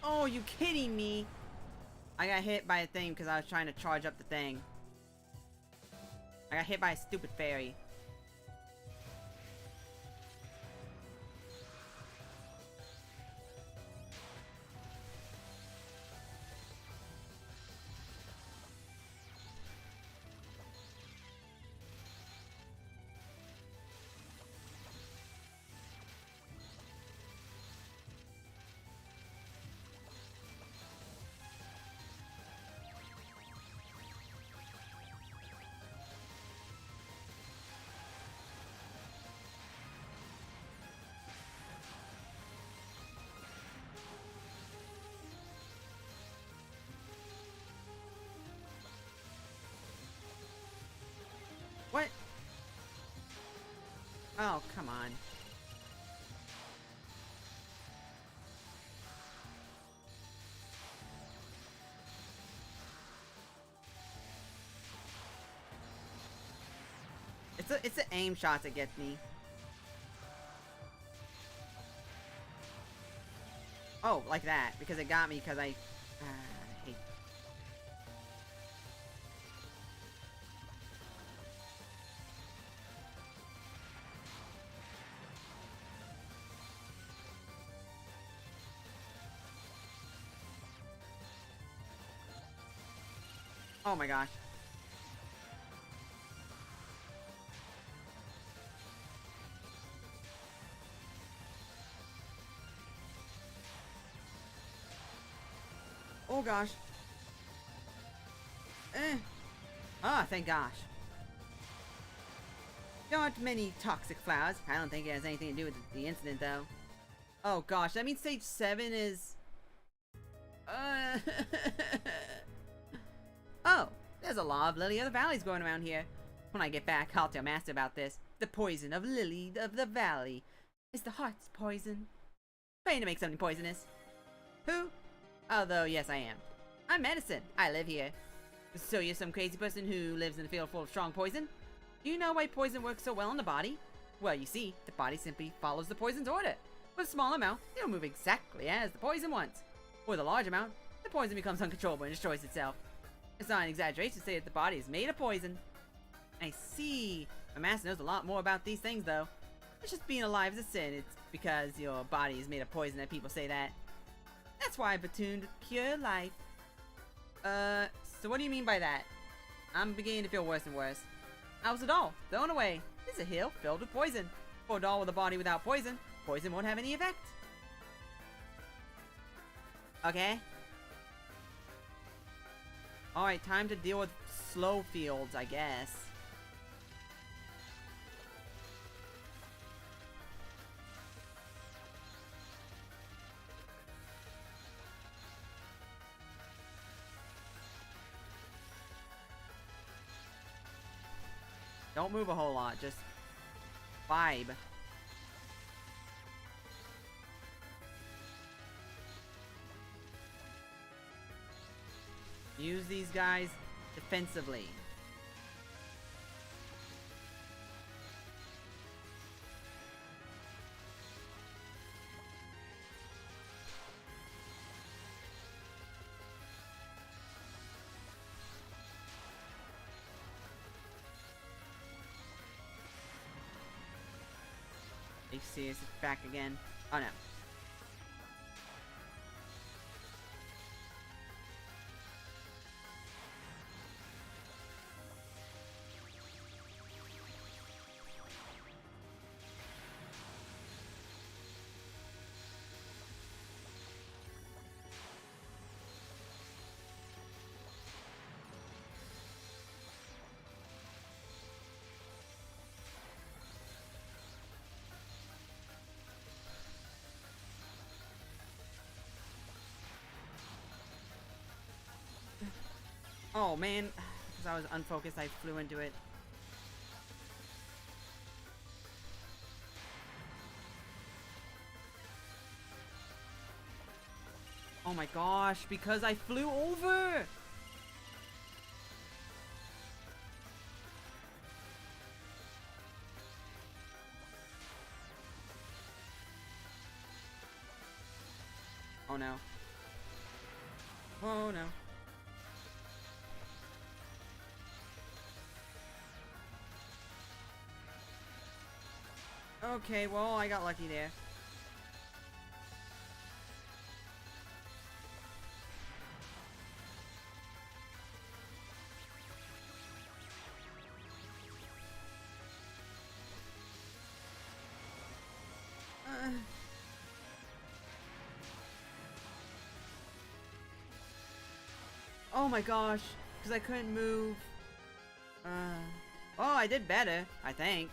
Oh, you kidding me? I got hit by a thing because I was trying to charge up the thing. I got hit by a stupid fairy. What? Oh, come on. It's the aim shots that gets me. Oh, like that, because it got me because I hate. Oh my gosh. Oh gosh. Ah, thank gosh. There aren't many toxic flowers. I don't think it has anything to do with the incident, though. Oh gosh, that means stage 7 is... Oh, there's a lot of Lily of the Valleys going around here. When I get back, I'll tell Master about this. The poison of Lily of the Valley is the heart's poison. Trying to make something poisonous. Who? Although, yes, I am. I'm medicine. I live here. So you're some crazy person who lives in a field full of strong poison? Do you know why poison works so well in the body? Well, you see, the body simply follows the poison's order. With a small amount, it'll move exactly as the poison wants. With a large amount, the poison becomes uncontrollable and destroys itself. It's not an exaggeration to say that the body is made of poison. I see. My master knows a lot more about these things, though. It's just being alive is a sin. It's because your body is made of poison that people say that. That's why I've attuned pure life. So what do you mean by that? I'm beginning to feel worse and worse. I was a doll, thrown away. This is a hill filled with poison. For a doll with a body without poison, poison won't have any effect. Okay. Alright, time to deal with slow fields, I guess. Don't move a whole lot, just vibe. Use these guys defensively. HCS is back again. Oh no. Oh man, because I was unfocused, I flew into it. Oh my gosh, because I flew over! Oh no. Oh no. Okay, well, I got lucky there. Oh my gosh, because I couldn't move. Oh, I did better, I think.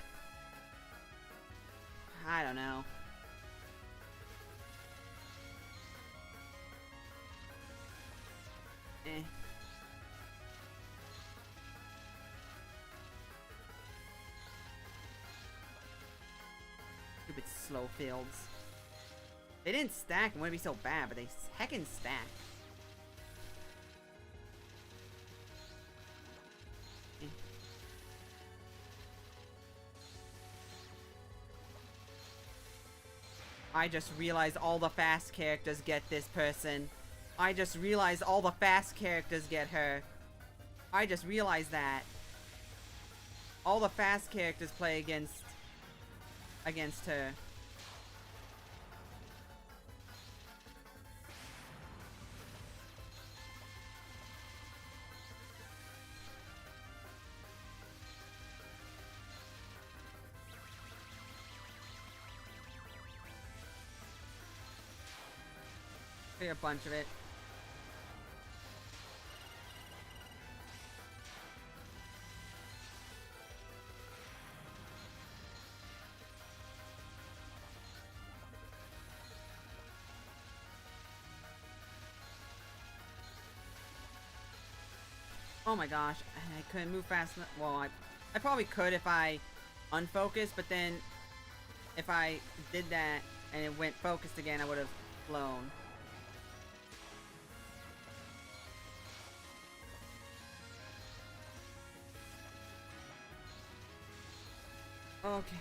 I don't know. Eh. Stupid slow fields. They didn't stack and wouldn't be so bad, but they heckin' stack. I just realized all the fast characters get this person. I just realized all the fast characters get her. I just realized that. All the fast characters play against her. A bunch of it. Oh my gosh, I couldn't move fast enough. Well, I probably could if I unfocused, but then if I did that and it went focused again, I would have flown. Okay.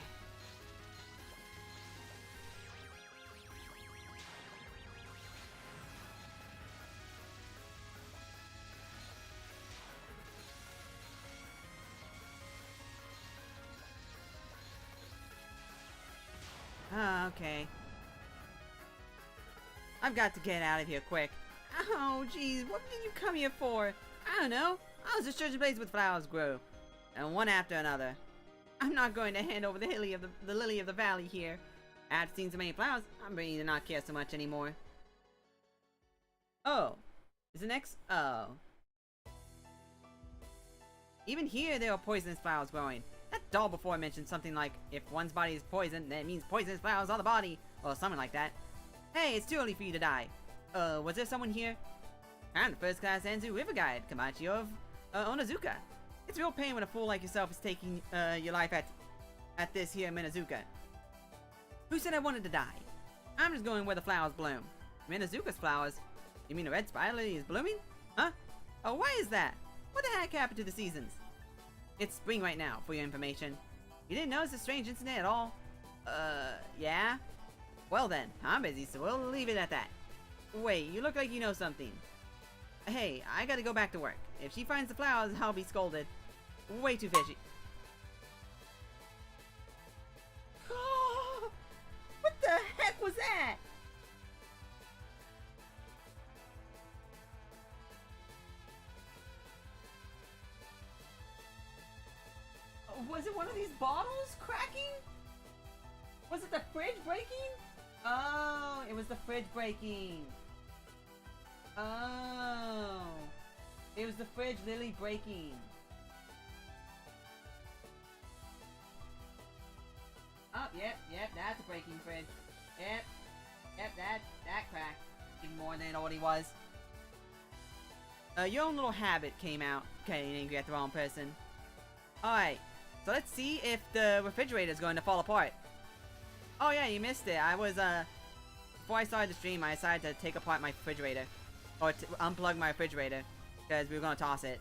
Okay. I've got to get out of here quick. Oh, jeez, what did you come here for? I don't know. I was just searching places with flowers grow, and one after another. I'm not going to hand over the lily of the valley here. After seeing so many flowers, I'm beginning to not care so much anymore. Oh, is the next? Oh. Even here, there are poisonous flowers growing. That doll before mentioned something like, if one's body is poisoned, then it means poisonous flowers on the body, or something like that. Hey, it's too early for you to die. Was there someone here? I'm the first class Anzu river guide, Kamachi of Onazuka. It's a real pain when a fool like yourself is taking your life at this here Minazuka. Who said I wanted to die? I'm just going where the flowers bloom. Minazuka's flowers? You mean the red spider lily is blooming? Huh? Oh, why is that? What the heck happened to the seasons? It's spring right now, for your information. You didn't notice a strange incident at all? Yeah? Well then, I'm busy, so we'll leave it at that. Wait, you look like you know something. Hey, I gotta go back to work. If she finds the flowers, I'll be scolded. Way too fishy. What the heck was that? Was it one of these bottles cracking? Was it the fridge breaking? Oh, it was the fridge breaking. Oh. It was the fridge literally breaking. Oh, yep, that's a breaking fridge. Yep, that cracked. Even more than it already was. Your own little habit came out. Okay, you didn't get the wrong person. Alright, so let's see if the refrigerator is going to fall apart. Oh yeah, you missed it. I was, before I started the stream, I decided to take apart my refrigerator. Or to unplug my refrigerator. Because we were going to toss it.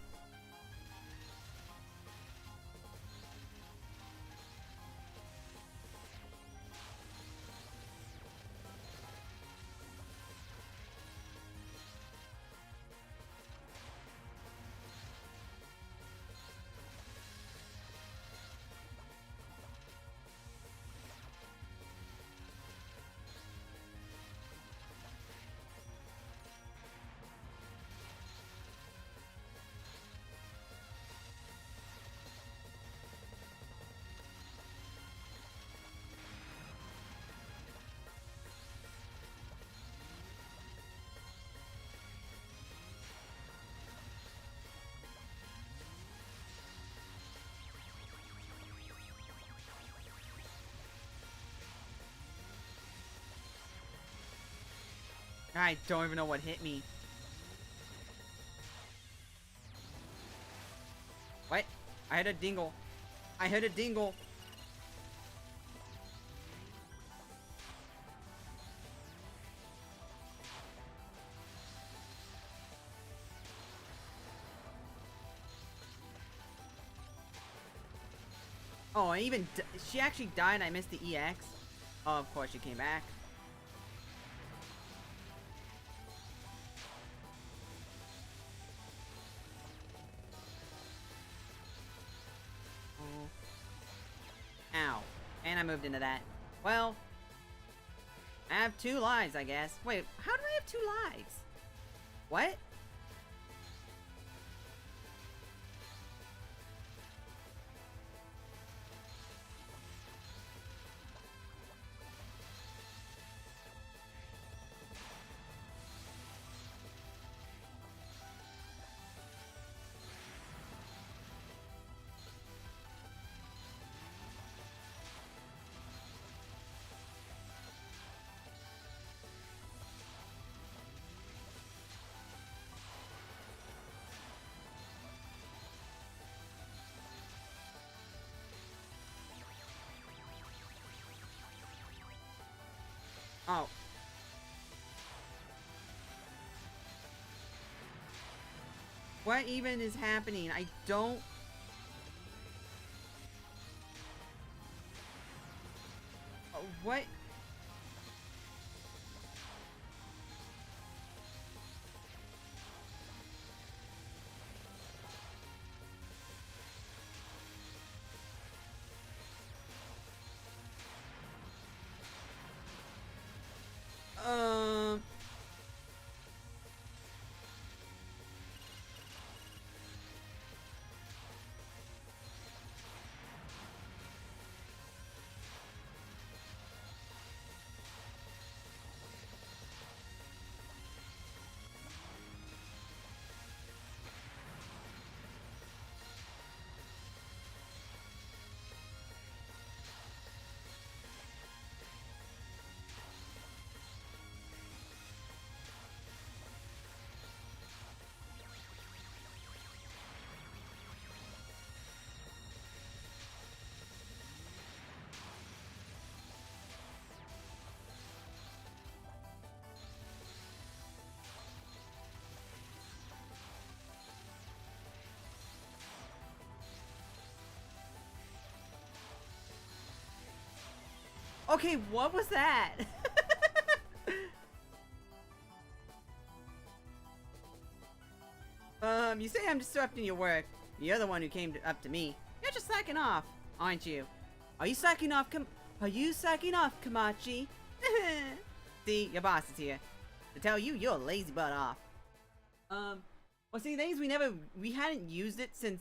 I don't even know what hit me. What? I had a dingle. I had a dingle. Oh, and even she actually died. I missed the EX. Oh, of course she came back. Oh. Ow. And I moved into that. Well, I have 2 lives, I guess. Wait, how do I have 2 lives? What? Oh. What even is happening? I don't... What? Um... Okay, what was that? You say I'm disrupting your work. You're the one who came up to me. You're just slacking off, aren't you? Are you slacking off, Kamachi? See, your boss is here. To tell you, you're a lazy butt off. Well, see, things we hadn't used it since,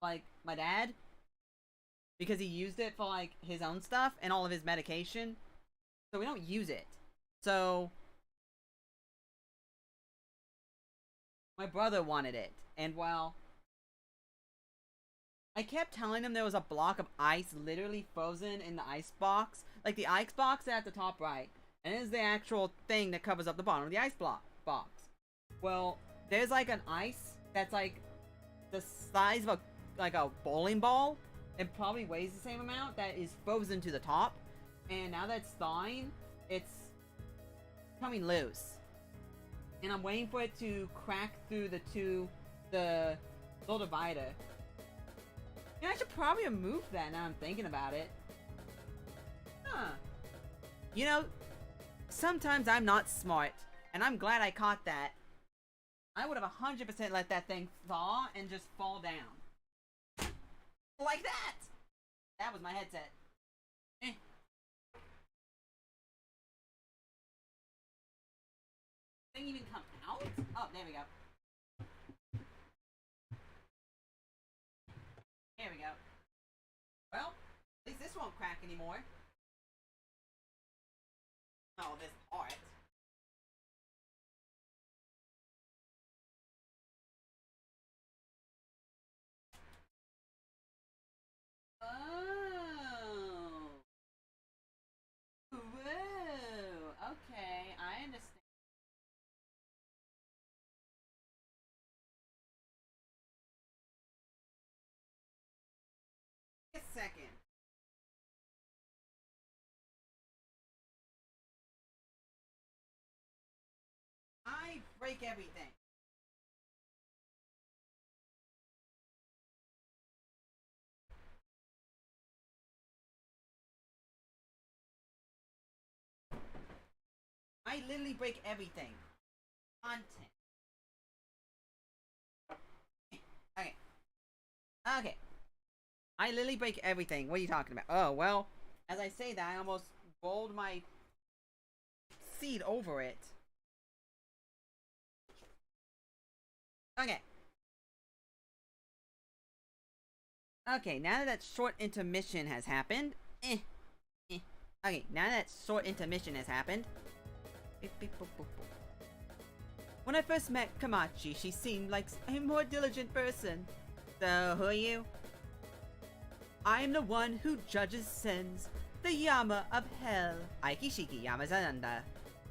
like, my dad. Because he used it for, like, his own stuff and all of his medication. So we don't use it. So my brother wanted it. And, well, I kept telling him there was a block of ice literally frozen in the ice box. Like, the ice box at the top right. And it is the actual thing that covers up the bottom of the ice box. Well, there's, like, an ice that's, like, the size of a bowling ball. It probably weighs the same amount that is frozen to the top. And now that it's thawing, it's coming loose. And I'm waiting for it to crack through the little divider. Yeah, I should probably have moved that now I'm thinking about it. Huh. You know, sometimes I'm not smart. And I'm glad I caught that. I would have 100% let that thing thaw and just fall down. Like that! That was my headset. Eh. Thing even come out? Oh, there we go. There we go. Well, at least this won't crack anymore. Oh, this part. Oh. Whoa. Okay, I understand. break everything. I literally break everything. Content. Okay. Okay. I literally break everything. What are you talking about? Oh, well, as I say that, I almost rolled my seed over it. Okay. Okay, now that short intermission has happened. Okay, now that short intermission has happened. When I first met Kamachi, she seemed like a more diligent person. So, who are you? I am the one who judges sins. The Yama of Hell. Aikishiki Yamazananda.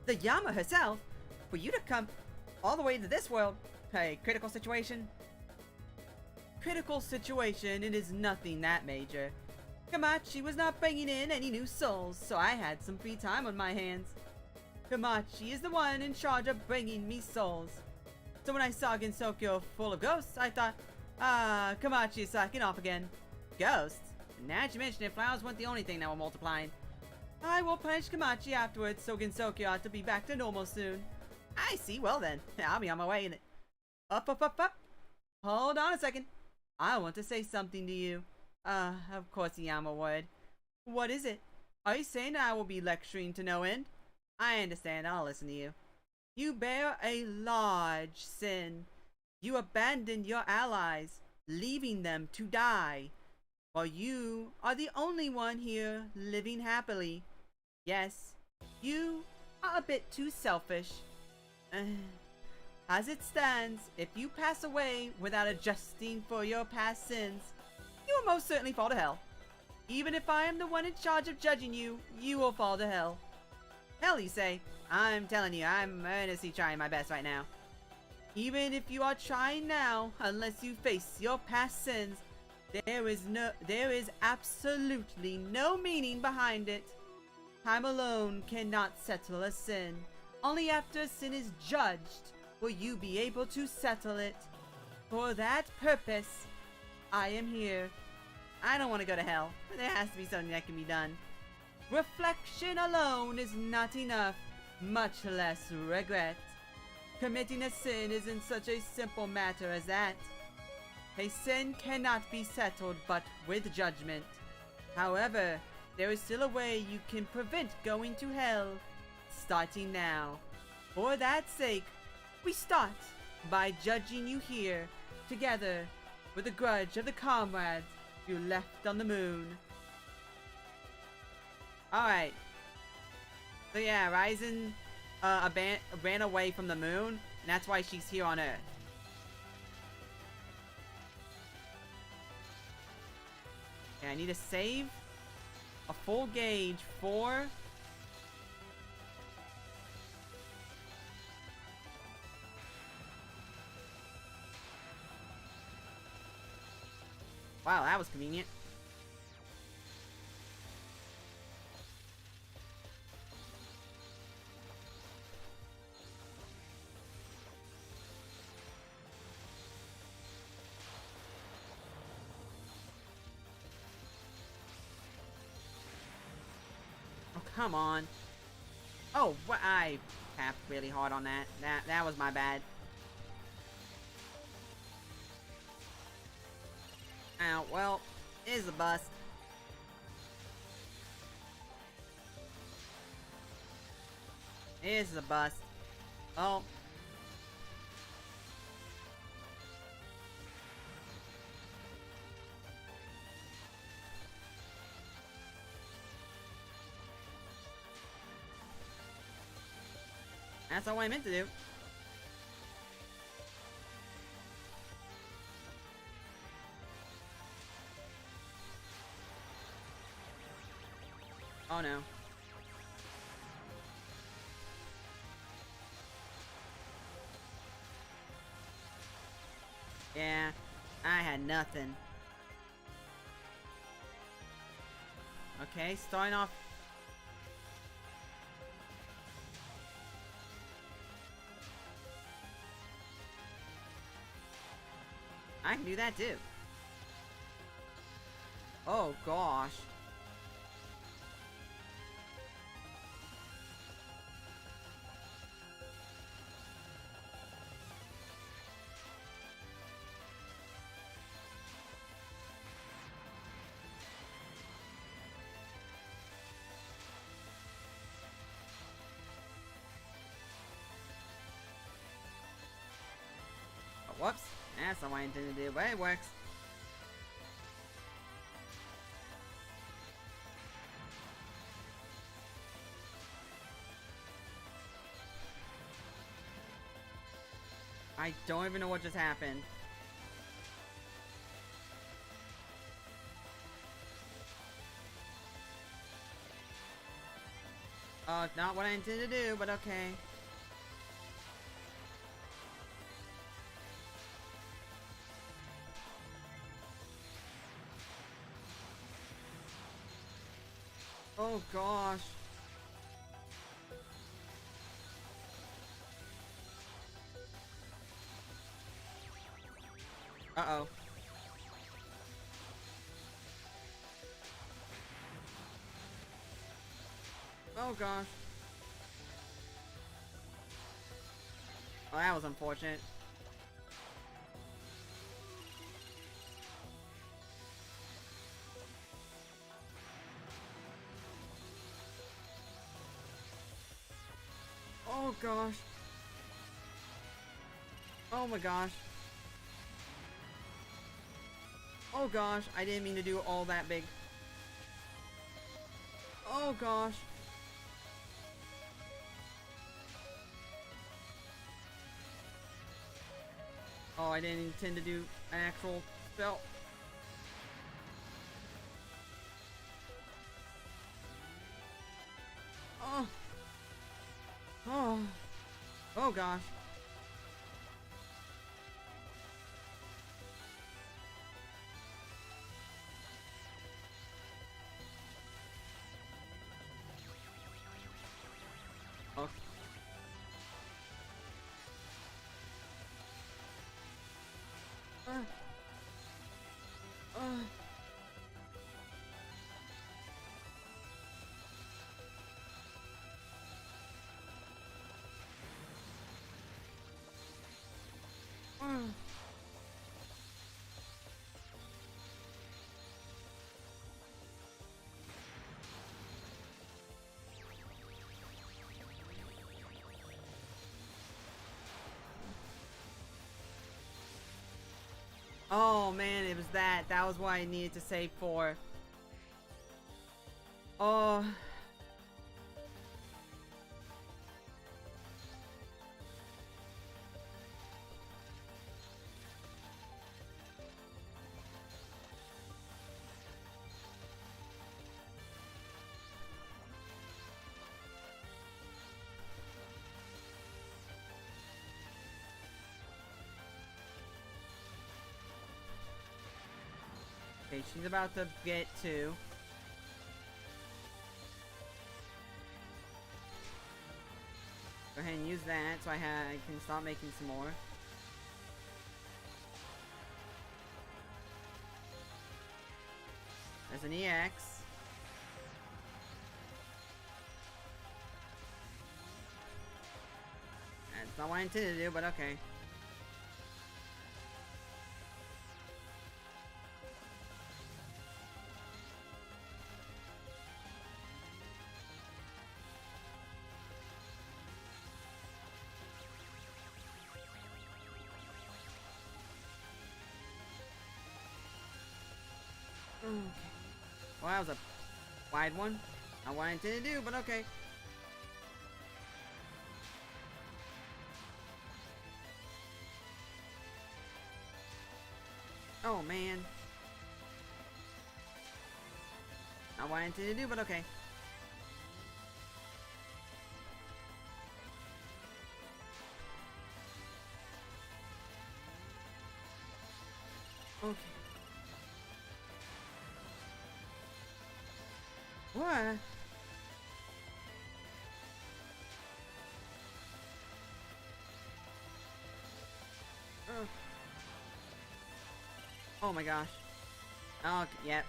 The Yama herself? For you to come all the way to this world. Hey, critical situation? Critical situation, it is nothing that major. Kamachi was not bringing in any new souls, so I had some free time on my hands. Kamachi is the one in charge of bringing me souls. So when I saw Gensokyo full of ghosts, I thought, Kamachi is slacking off again. Ghosts? Now that you mention it, flowers weren't the only thing that were multiplying. I will punish Kamachi afterwards, so Gensokyo ought to be back to normal soon. I see, well then, I'll be on my way in it. Up. Hold on a second. I want to say something to you. Of course Yama would. What is it? Are you saying I will be lecturing to no end? I understand, I'll listen to you. You bear a large sin. You abandoned your allies, leaving them to die. While you are the only one here living happily. Yes, you are a bit too selfish. As it stands, if you pass away without adjusting for your past sins, you will most certainly fall to hell. Even if I am the one in charge of judging you, you will fall to hell. Hell, you say? I'm telling you, I'm earnestly trying my best right now. Even if you are trying now, unless you face your past sins, there is absolutely no meaning behind it. Time alone cannot settle a sin. Only after a sin is judged will you be able to settle it. For that purpose, I am here. I don't want to go to hell. There has to be something that can be done. Reflection alone is not enough, much less regret. Committing a sin isn't such a simple matter as that. A sin cannot be settled but with judgment. However, there is still a way you can prevent going to hell, starting now. For that sake, we start by judging you here, together, with the grudge of the comrades you left on the moon. Alright. So yeah, Ryzen ran away from the moon, and that's why she's here on Earth. Okay, I need to save a full gauge for... Wow, that was convenient. Oh, come on. Oh, I tapped really hard on that. That was my bad. Ow, well, here's a bust. Here's a bust. Oh. That's all I meant to do. Oh no. Yeah, I had nothing. Okay, starting off. can do that too. Oh gosh. Oh, whoops. That's not what I intended to do, but it works. I don't even know what just happened. Not what I intended to do, but okay. Oh gosh. Uh-oh. Oh gosh. Oh, that was unfortunate. Oh gosh. Oh my gosh. Oh gosh, I didn't mean to do all that big. Oh gosh. Oh, I didn't intend to do an actual spell. Oh. Oh. Oh gosh. Oh. Oh man, it was that. That was what I needed to save for. Oh. Okay, she's about to get to. Go ahead and use that so I can stop making some more. There's an EX. That's not what I intended to do, but okay. Okay. Well, that was a wide one. Not what I intended to do, but okay. Oh, man. Not what I intended to do, but okay. Okay. What? Oh my gosh. Oh, yep.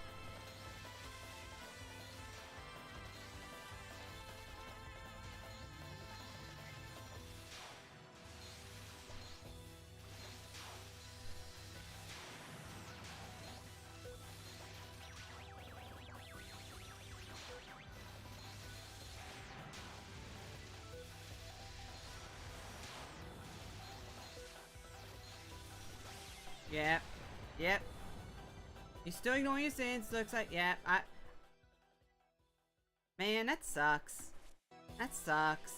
Yep. Yep. He's still ignoring your sins, looks like. Yep. Man, that sucks. That sucks.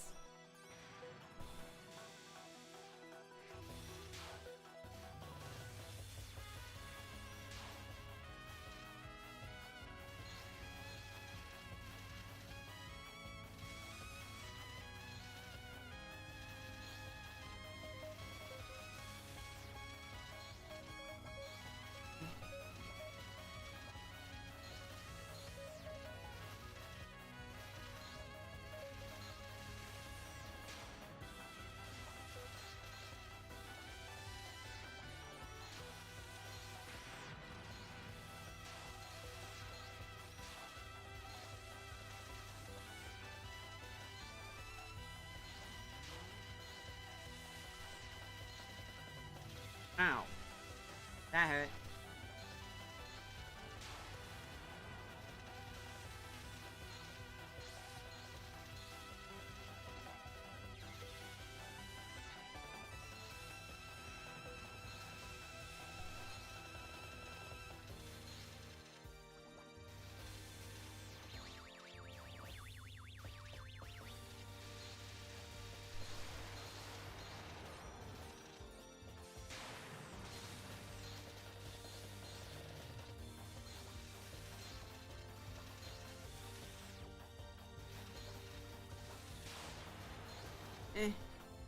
Ow. That hurt.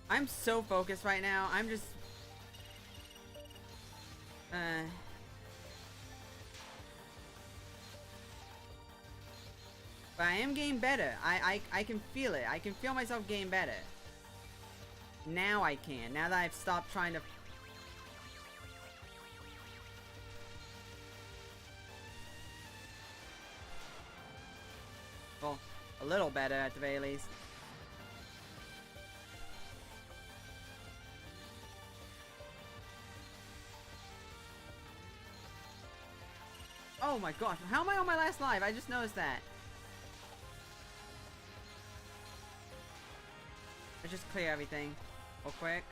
I'm so focused right now. I'm just... But I am getting better. I can feel it. I can feel myself getting better. Now I can. Now that I've stopped trying to... Well, a little better at the very least. Oh my gosh, how am I on my last live? I just noticed that. Let's just clear everything real quick.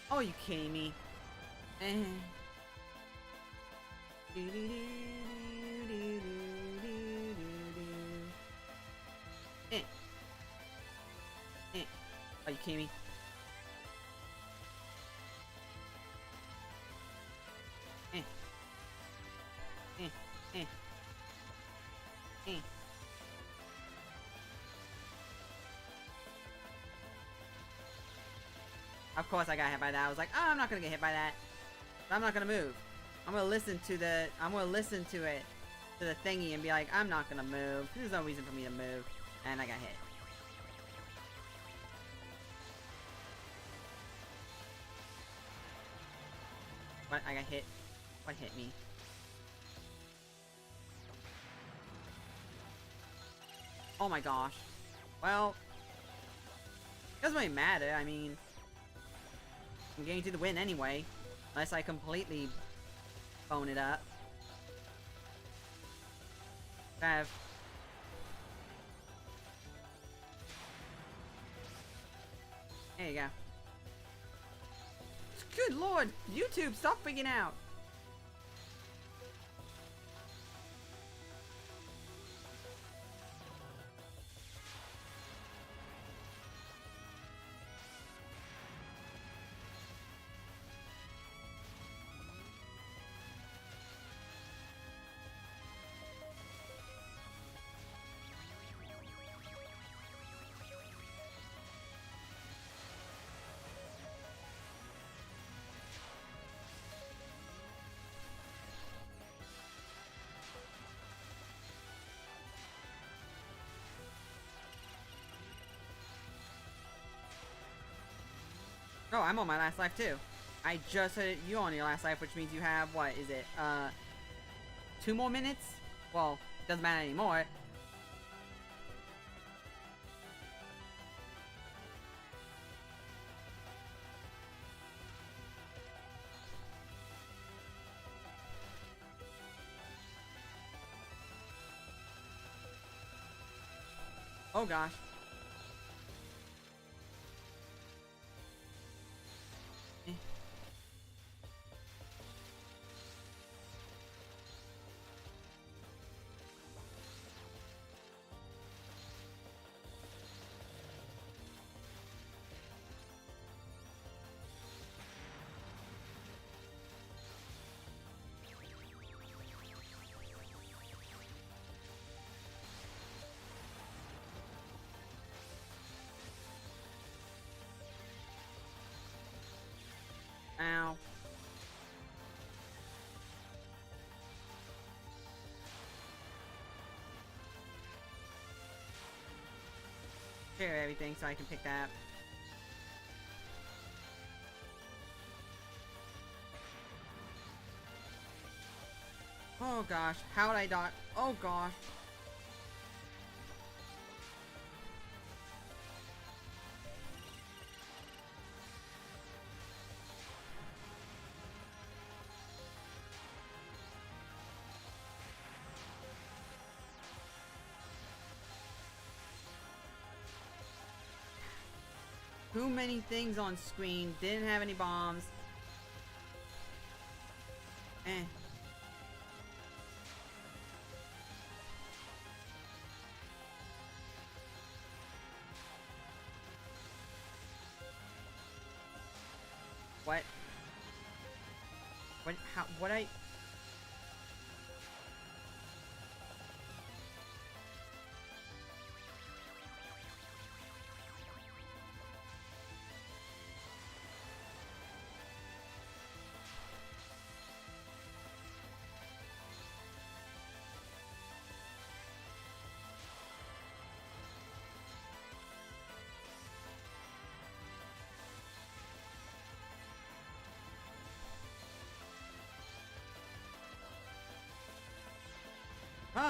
Oh, you kidding me? Are you kidding me? Of course I got hit by that. I was like, oh, I'm not gonna get hit by that. But I'm not gonna move. I'm gonna listen to the, to the thingy and be like, I'm not gonna move. There's no reason for me to move. And I got hit. What? I got hit. What hit me? Oh my gosh. Well, doesn't really matter. I mean, I'm getting to the win anyway. Unless I completely phone it up. There you go. Good lord! YouTube, stop freaking out! Oh, I'm on my last life too. I just hit you on your last life, which means you have, what is it, 2 more minutes? Well, doesn't matter anymore. Oh gosh. Ow. Share everything so I can pick that up. Oh gosh, how would I dodge? Oh gosh. Too many things on screen, didn't have any bombs. Eh. What? What? How? What I?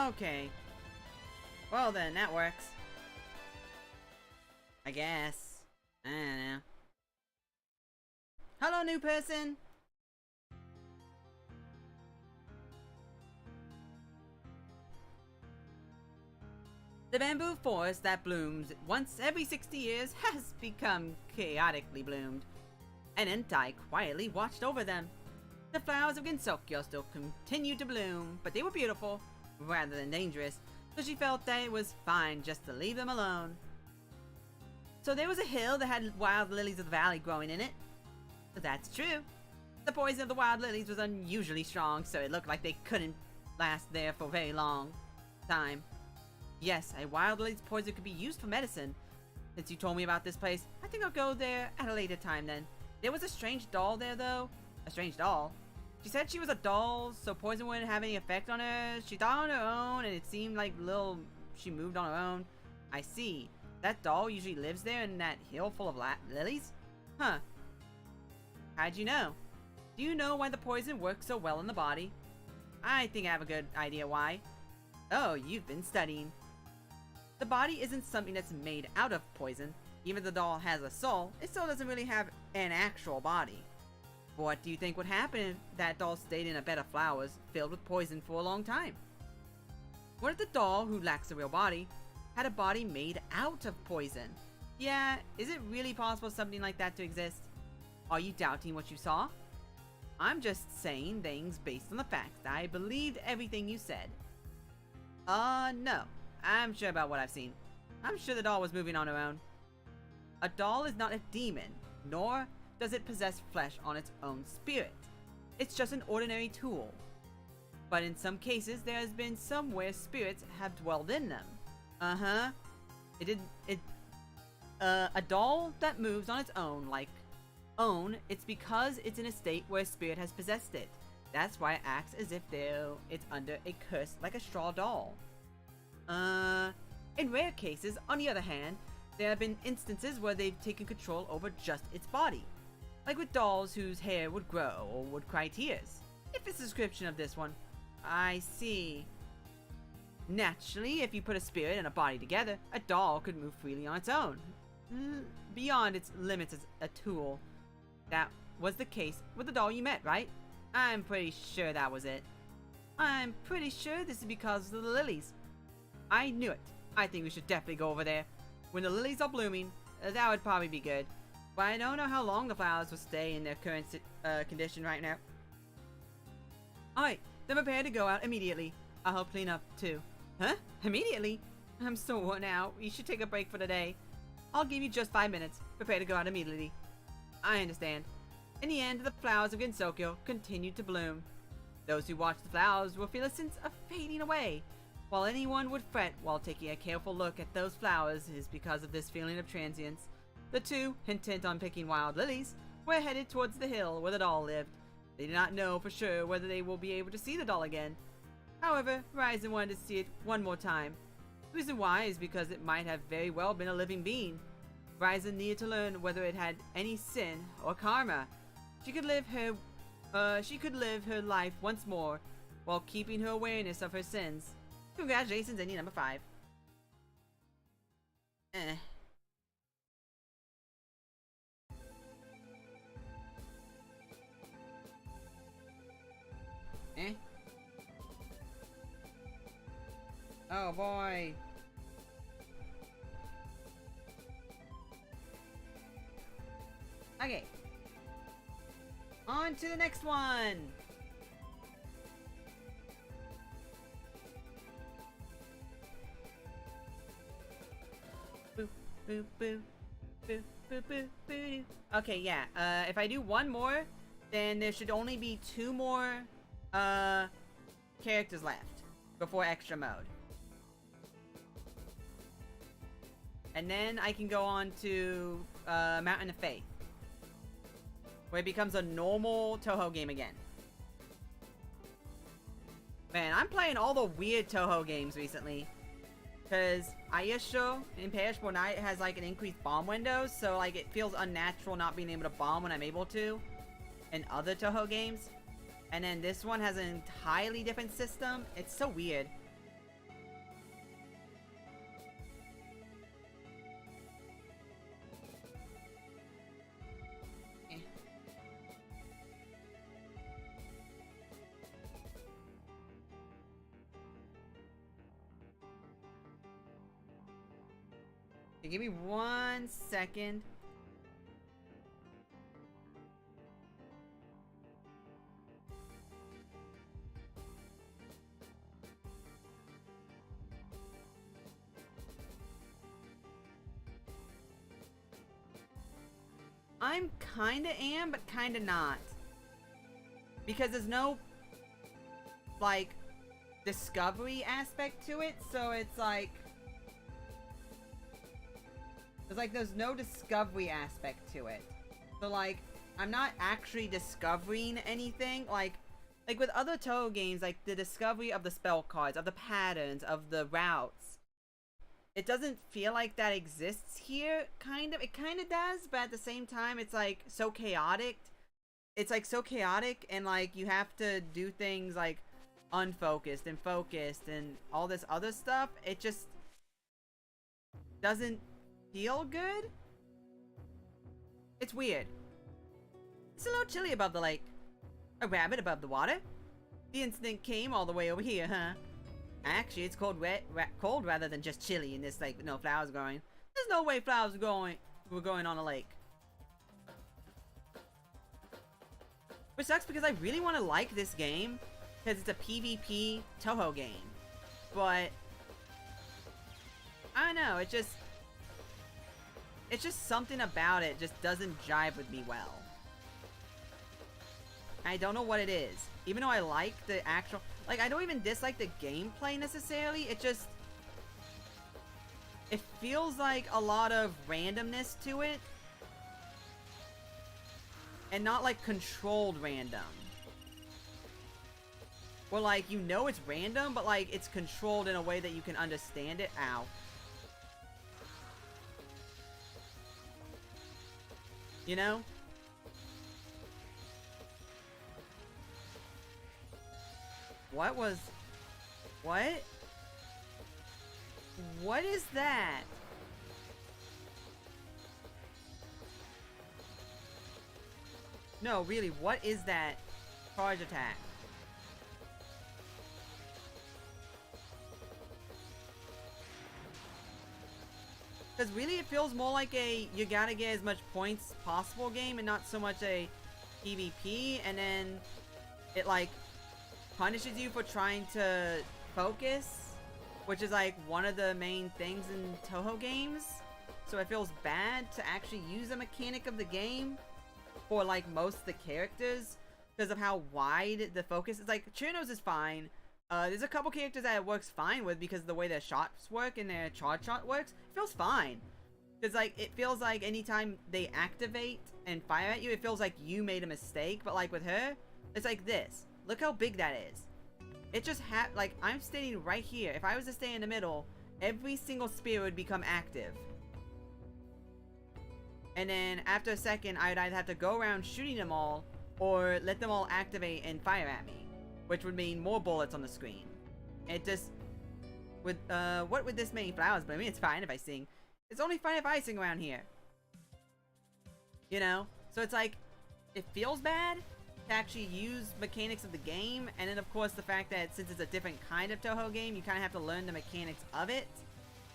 Okay. Well then, that works. I guess. I don't know. Hello, new person! The bamboo forest that blooms once every 60 years has become chaotically bloomed. And Entai quietly watched over them. The flowers of Gensokyo still continued to bloom, but they were beautiful, rather than dangerous, so she felt that it was fine just to leave them alone. So there was a hill that had wild lilies of the valley growing in it. That's true. The poison of the wild lilies was unusually strong, so it looked like they couldn't last there for a very long time. Yes, a wild lily's poison could be used for medicine. Since you told me about this place, I think I'll go there at a later time then. There was a strange doll there though. A strange doll? She said she was a doll, so poison wouldn't have any effect on her. She thought on her own, and it seemed like she moved on her own. I see. That doll usually lives there in that hill full of lilies? Huh. How'd you know? Do you know why the poison works so well in the body? I think I have a good idea why. Oh, you've been studying. The body isn't something that's made out of poison. Even if the doll has a soul, it still doesn't really have an actual body. What do you think would happen if that doll stayed in a bed of flowers filled with poison for a long time? What if the doll, who lacks a real body, had a body made out of poison? Yeah, is it really possible something like that to exist? Are you doubting what you saw? I'm just saying things based on the facts. I believed everything you said. No. I'm sure about what I've seen. I'm sure the doll was moving on her own. A doll is not a demon, nor does it possess flesh on its own spirit. It's just an ordinary tool. But in some cases, there has been some where spirits have dwelled in them. Uh-huh. A doll that moves on its own, it's because it's in a state where a spirit has possessed it. That's why it acts as if it's under a curse like a straw doll. In rare cases, on the other hand, there have been instances where they've taken control over just its body. Like with dolls whose hair would grow or would cry tears. If it's a description of this one. I see. Naturally, if you put a spirit and a body together, a doll could move freely on its own, beyond its limits as a tool. That was the case with the doll you met, right? I'm pretty sure that was it. I'm pretty sure this is because of the lilies. I knew it. I think we should definitely go over there. When the lilies are blooming, that would probably be good. But I don't know how long the flowers will stay in their current condition right now. Alright, then prepare to go out immediately. I'll help clean up too. Huh? Immediately? I'm so worn out. You should take a break for the day. I'll give you just 5 minutes. Prepare to go out immediately. I understand. In the end, the flowers of Gensokyo continued to bloom. Those who watched the flowers will feel a sense of fading away, while anyone would fret while taking a careful look at those flowers is because of this feeling of transience. The two, intent on picking wild lilies, were headed towards the hill where the doll lived. They did not know for sure whether they will be able to see the doll again. However, Ryzen wanted to see it one more time. The reason why is because it might have very well been a living being. Ryzen needed to learn whether it had any sin or karma. She could live her life once more while keeping her awareness of her sins. Congratulations, ending number 5. Oh boy. Okay. On to the next one. Boo, boo, boo, boo, boo, boo, boo. Okay, yeah. If I do one more, then there should only be 2 more characters left before extra mode. And then I can go on to Mountain of Faith, where it becomes a normal Touhou game again. Man, I'm playing all the weird Touhou games recently. Because Ayesho in Perishable Night has like an increased bomb window, so like it feels unnatural not being able to bomb when I'm able to in other Touhou games. And then this one has an entirely different system. It's so weird. Give me 1 second. I'm kinda am, but kinda not. Because there's no, like, discovery aspect to it, so it's like... there's no discovery aspect to it. So, like, I'm not actually discovering anything. Like with other Touhou games, like, the discovery of the spell cards, of the patterns, of the routes. It doesn't feel like that exists here, kind of. It kind of does, but at the same time, it's, like, so chaotic. It's, like, so chaotic, and, like, you have to do things, like, unfocused and focused and all this other stuff. It just doesn't feel good? It's weird. It's a little chilly above the lake. A rabbit above the water? The incident came all the way over here, huh? Actually, it's cold rather than just chilly in this lake with no flowers growing. There's no way flowers were growing on a lake. Which sucks because I really want to like this game because it's a PvP Touhou game. But I don't know, it's just something about it just doesn't jive with me well. I don't know what it is. Even though I like the actual... Like, I don't even dislike the gameplay necessarily. It just... It feels like a lot of randomness to it. And not, like, controlled random. Or, like, you know it's random, but, like, it's controlled in a way that you can understand it. Ow. You know? What was... What? What is that? No, really, what is that charge attack? Because really it feels more like a you gotta get as much points possible game and not so much a PvP, and then it like punishes you for trying to focus, which is like one of the main things in Touhou games. So it feels bad to actually use a mechanic of the game for like most of the characters because of how wide the focus is. Like Churnos is fine. There's a couple characters that it works fine with because of the way their shots work and their charge shot works. It feels fine. Because, like, it feels like anytime they activate and fire at you, it feels like you made a mistake. But, like, with her, it's like this. Look how big that is. It just like, I'm standing right here. If I was to stay in the middle, every single spear would become active. And then, after a second, I would either have to go around shooting them all, or let them all activate and fire at me. Which would mean more bullets on the screen. It just... With, what would this mean flowers? But I mean, it's fine if I sing. It's only fine if I sing around here. You know? So it's like, it feels bad to actually use mechanics of the game. And then, of course, the fact that since it's a different kind of Touhou game, you kind of have to learn the mechanics of it.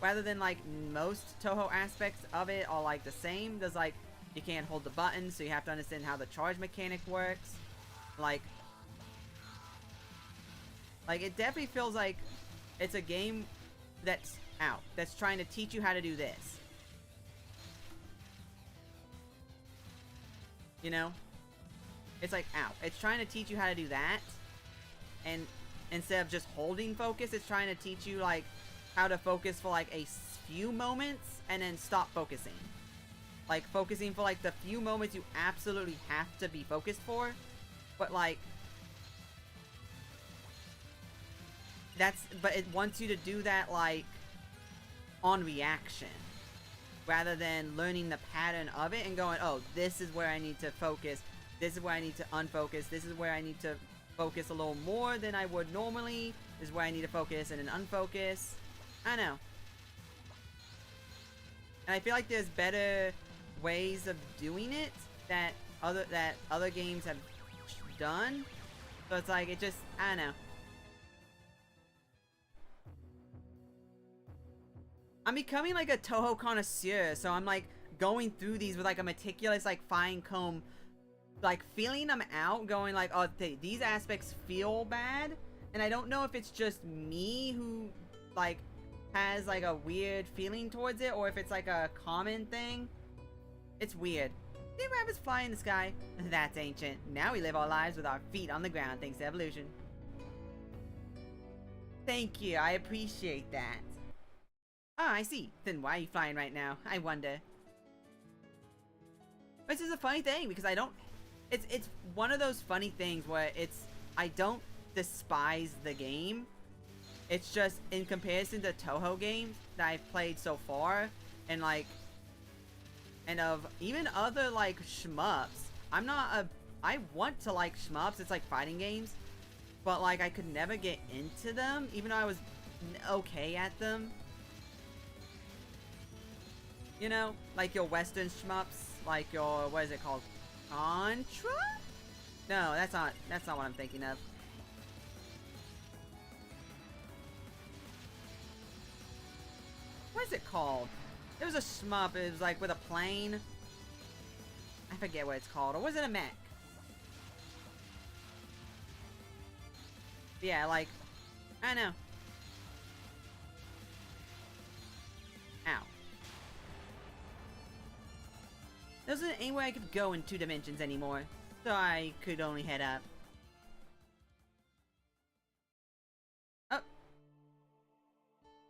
Rather than, like, most Touhou aspects of it are, like, the same. There's, like, you can't hold the button, so you have to understand how the charge mechanic works. Like, it definitely feels like it's a game that's out. That's trying to teach you how to do this. You know? It's like out. It's trying to teach you how to do that. And instead of just holding focus, it's trying to teach you, like, how to focus for, like, a few moments and then stop focusing. Like, focusing for, like, the few moments you absolutely have to be focused for. But, like... But it wants you to do that, like, on reaction. Rather than learning the pattern of it and going, oh, this is where I need to focus. This is where I need to unfocus. This is where I need to focus a little more than I would normally. This is where I need to focus and then unfocus. I know. And I feel like there's better ways of doing it that other games have done. So it's like, it just, I don't know. I'm becoming like a Touhou connoisseur, so I'm like going through these with like a meticulous like fine comb, like feeling them out, going like, oh, these aspects feel bad, and I don't know if it's just me who like has like a weird feeling towards it, or if it's like a common thing. It's weird. Did rabbits fly in the sky? That's ancient. Now we live our lives with our feet on the ground thanks to evolution. Thank you, I appreciate that. Ah, I see. Then why are you flying right now? I wonder. This is a funny thing because I don't... It's one of those funny things where I don't despise the game. It's just in comparison to Touhou games that I've played so far, and like... And of even other like shmups. I want to like shmups. It's like fighting games. But like I could never get into them even though I was okay at them. You know, like your Western shmups, like your, what is it called? Contra? No, that's not what I'm thinking of. What is it called? It was a shmup, it was like with a plane. I forget what it's called, or was it a mech? Yeah, like, I don't know. Ow. There wasn't anywhere I could go in 2 dimensions anymore, so I could only head up. Oh.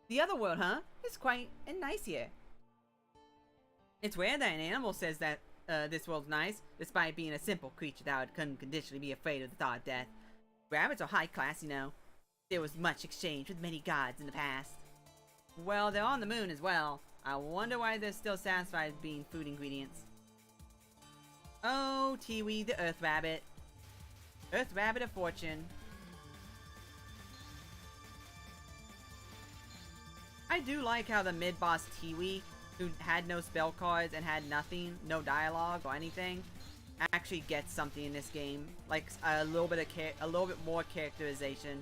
The other world, huh? It's quite nice here. It's weird that an animal says that this world's nice, despite being a simple creature that would unconditionally be afraid of the thought of death. Rabbits are high class, you know. There was much exchange with many gods in the past. Well, they're on the moon as well. I wonder why they're still satisfied with being food ingredients. Oh, Tiwi, the Earth Rabbit. Earth Rabbit of Fortune. I do like how the mid-boss Tiwi, who had no spell cards and had nothing, no dialogue or anything, actually gets something in this game, like a little bit more characterization.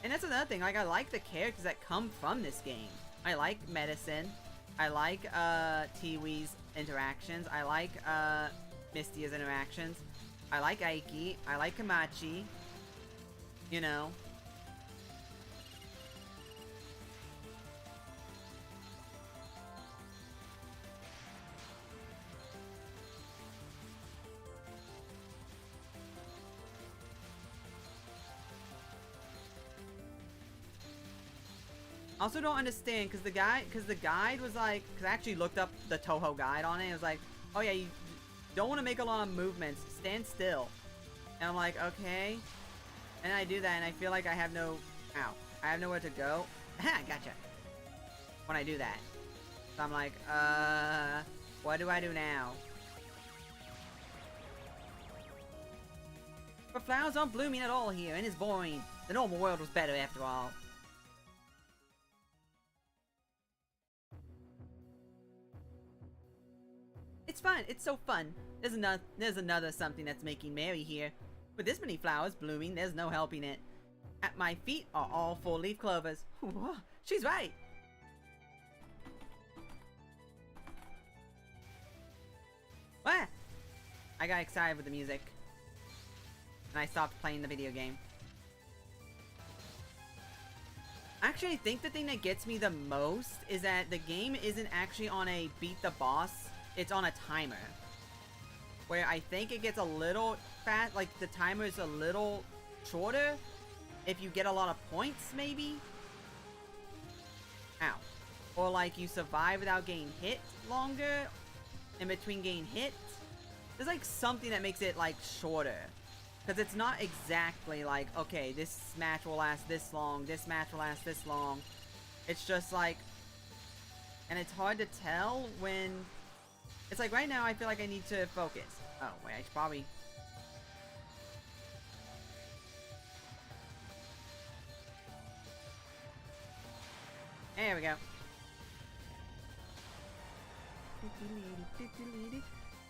And that's another thing, like I like the characters that come from this game. I like Medicine, I like Tiwi's interactions, I like Mistia's interactions, I like Aiki, I like Kamachi, you know. I also don't understand because the guide was like, because I actually looked up the Touhou guide on it. It was like, oh yeah, you don't want to make a lot of movements. Stand still. And I'm like, okay. And I do that, and I feel like I have no, I have nowhere to go. Gotcha. When I do that, so I'm like, what do I do now? But flowers aren't blooming at all here, and it's boring. The normal world was better after all. It's fun. It's so fun. There's another something that's making merry here. With this many flowers blooming, there's no helping it. At my feet are all four-leaf clovers. She's right. What? I got excited with the music. And I stopped playing the video game. Actually, I think the thing that gets me the most is that the game isn't actually on a beat the boss. It's on a timer. Where I think it gets a little fast, like the timer is a little shorter if you get a lot of points, maybe? Ow. Or like you survive without getting hit longer in between getting hit. There's like something that makes it like shorter. Because it's not exactly like, okay, this match will last this long, this match will last this long. It's just like, and it's hard to tell when, it's like right now I feel like I need to focus. Oh, wait, I should probably, there we go.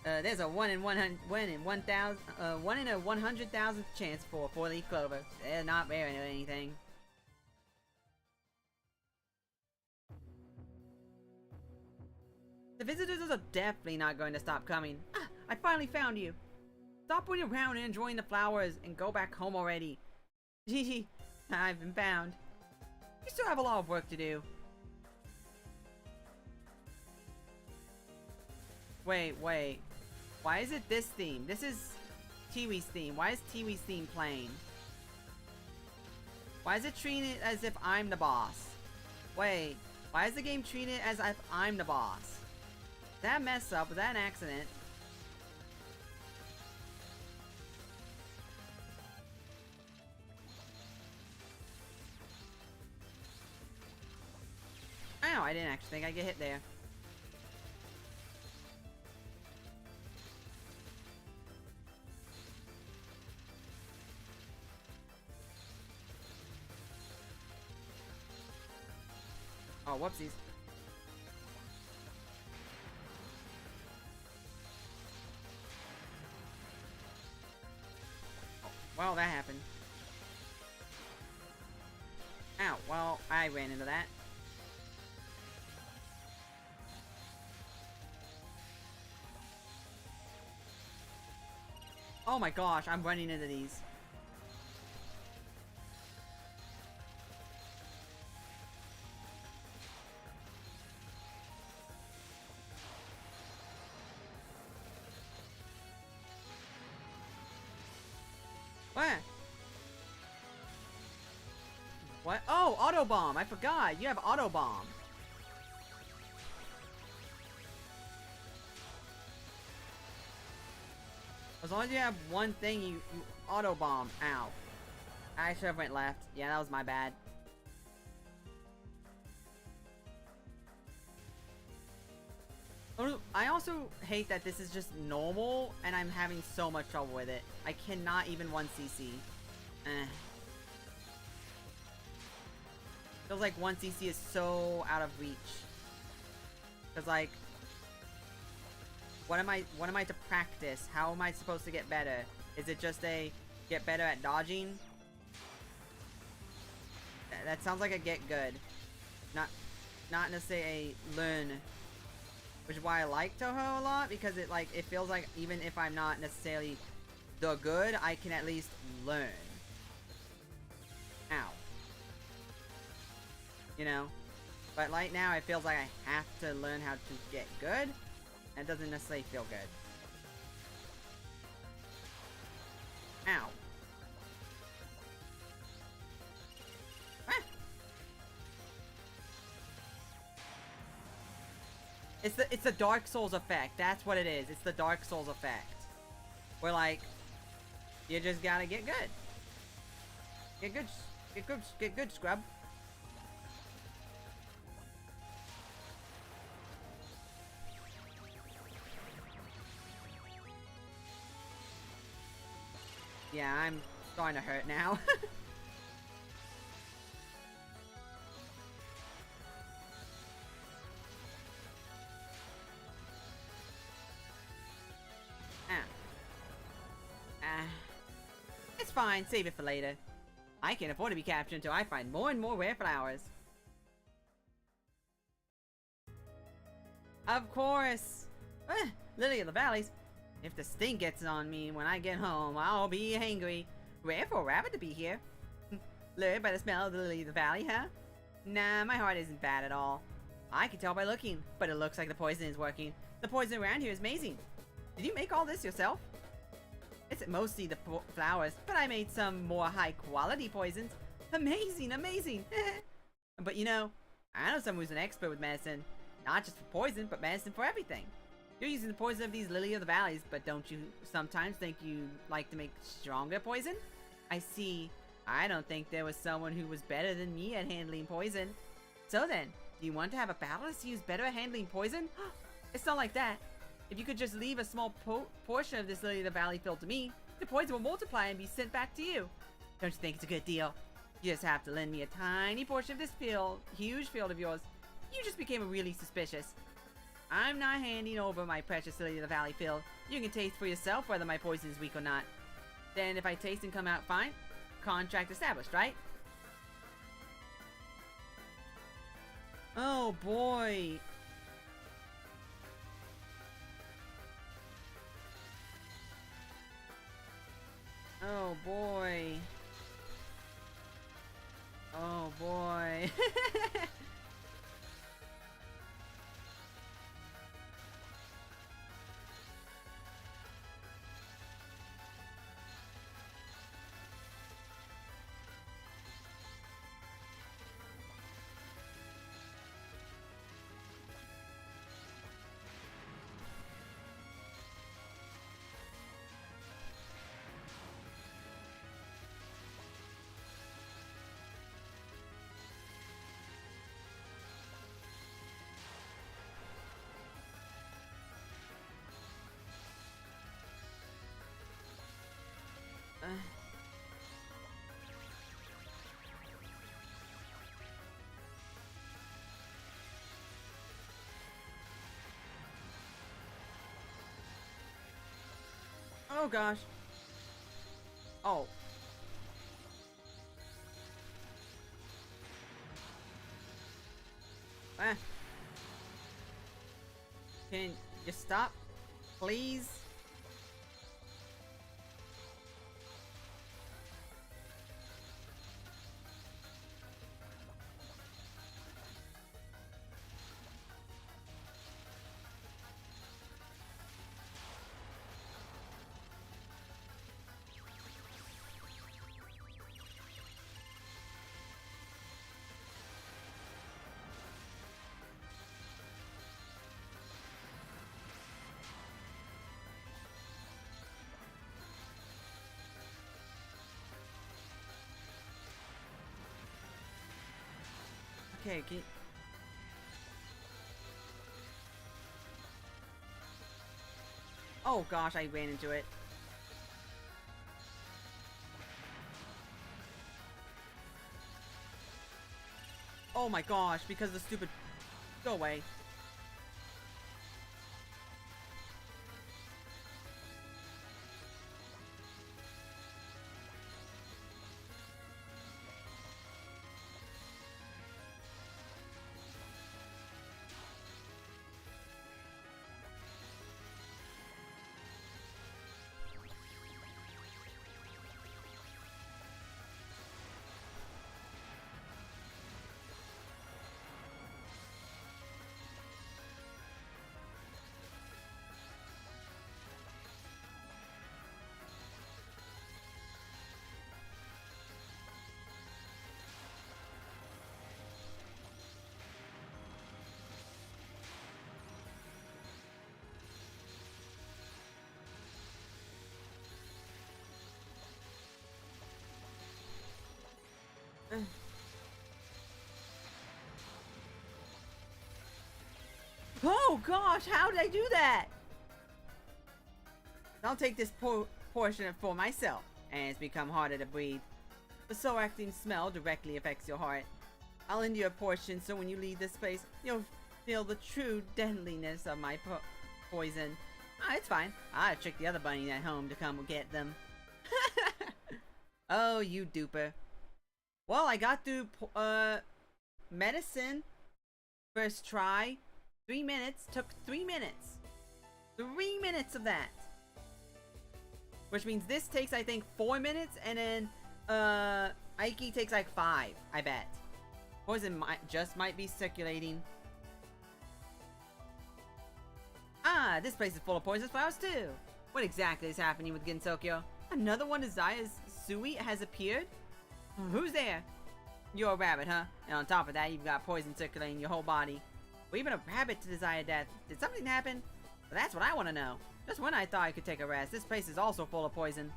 There's a 1 in a 100,000th chance for a four-leaf clover. They're not rare or anything. The visitors are definitely not going to stop coming. Ah, I finally found you. Stop waiting around and enjoying the flowers and go back home already. Gee, I've been found. You still have a lot of work to do. Wait. Why is it this theme? This is Tiwi's theme. Why is Tiwi's theme playing? Why is it treating it as if I'm the boss? Wait, why is the game treating it as if I'm the boss? Is that a mess up? Was that an accident? Ow, I didn't actually think I'd get hit there. Oh, whoopsies. Oh, well, that happened. Ow, well, I ran into that. Oh my gosh, I'm running into these. What? Oh, auto bomb! I forgot. You have auto bomb. As long as you have one thing, you auto bomb. Ow! I should have went left. Yeah, that was my bad. I also hate that this is just normal, and I'm having so much trouble with it. I cannot even 1cc. Feels feels like 1cc is so out of reach. Cause like, what am I to practice? How am I supposed to get better? Is it just a get better at dodging? That sounds like a get good. Not necessarily a learn. Which is why I like TOUHOU a lot, because it feels like even if I'm not necessarily the good, I can at least learn. Ow. You know? But right now it feels like I have to learn how to get good. And it doesn't necessarily feel good. Ow. Ah. It's the Dark Souls effect. That's what it is. It's the Dark Souls effect. Where like, you just gotta get good. Get good. Get good. Get good, scrub. Yeah, I'm starting to hurt now. It's fine, save it for later. I can't afford to be captured until I find more and more rare flowers. Of course! Lily of the Valleys. If the stink gets on me when I get home, I'll be hangry. Rare for a rabbit to be here. Lured by the smell of the Lily of the Valley, huh? Nah, my heart isn't bad at all. I can tell by looking, but it looks like the poison is working. The poison around here is amazing. Did you make all this yourself? It's mostly the flowers, but I made some more high quality poisons. Amazing, amazing. But you know, I know someone who's an expert with medicine. Not just for poison, but medicine for everything. You're using the poison of these Lily of the Valleys, but don't you sometimes think you like to make stronger poison? I see. I don't think there was someone who was better than me at handling poison. So then, do you want to have a battle to see who's better at handling poison? It's not like that. If you could just leave a small portion of this Lily of the Valley field to me, the poison will multiply and be sent back to you. Don't you think it's a good deal? You just have to lend me a tiny portion of this huge field of yours. You just became really suspicious. I'm not handing over my precious Lily of the Valley field. You can taste for yourself whether my poison is weak or not. Then if I taste and come out fine, contract established, right? Oh boy. Oh boy. Oh boy. Oh gosh. Oh. Can you stop, please? Okay, can you... Oh gosh, I ran into it. Oh my gosh, because of the stupid... Go away. Oh gosh, how did I do that? I'll take this portion for myself, and it's become harder to breathe. The so-acting smell directly affects your heart. I'll end your portion so when you leave this place, you'll feel the true deadliness of my poison. Ah, it's fine. I'll trick the other bunny at home to come get them. Oh, you duper. Well, I got through medicine first try. 3 minutes. Took 3 minutes. 3 minutes of that. Which means this takes, I think, 4 minutes, and then Aiki takes like 5, I bet. Poison might be circulating. Ah, this place is full of poisonous flowers too. What exactly is happening with Gensokyo? Another one of Zaya's Sui has appeared? Who's there? You're a rabbit, huh? And on top of that, you've got poison circulating your whole body. Or even a rabbit to desire death. Did something happen? Well, that's what I want to know. Just when I thought I could take a rest, this place is also full of poison.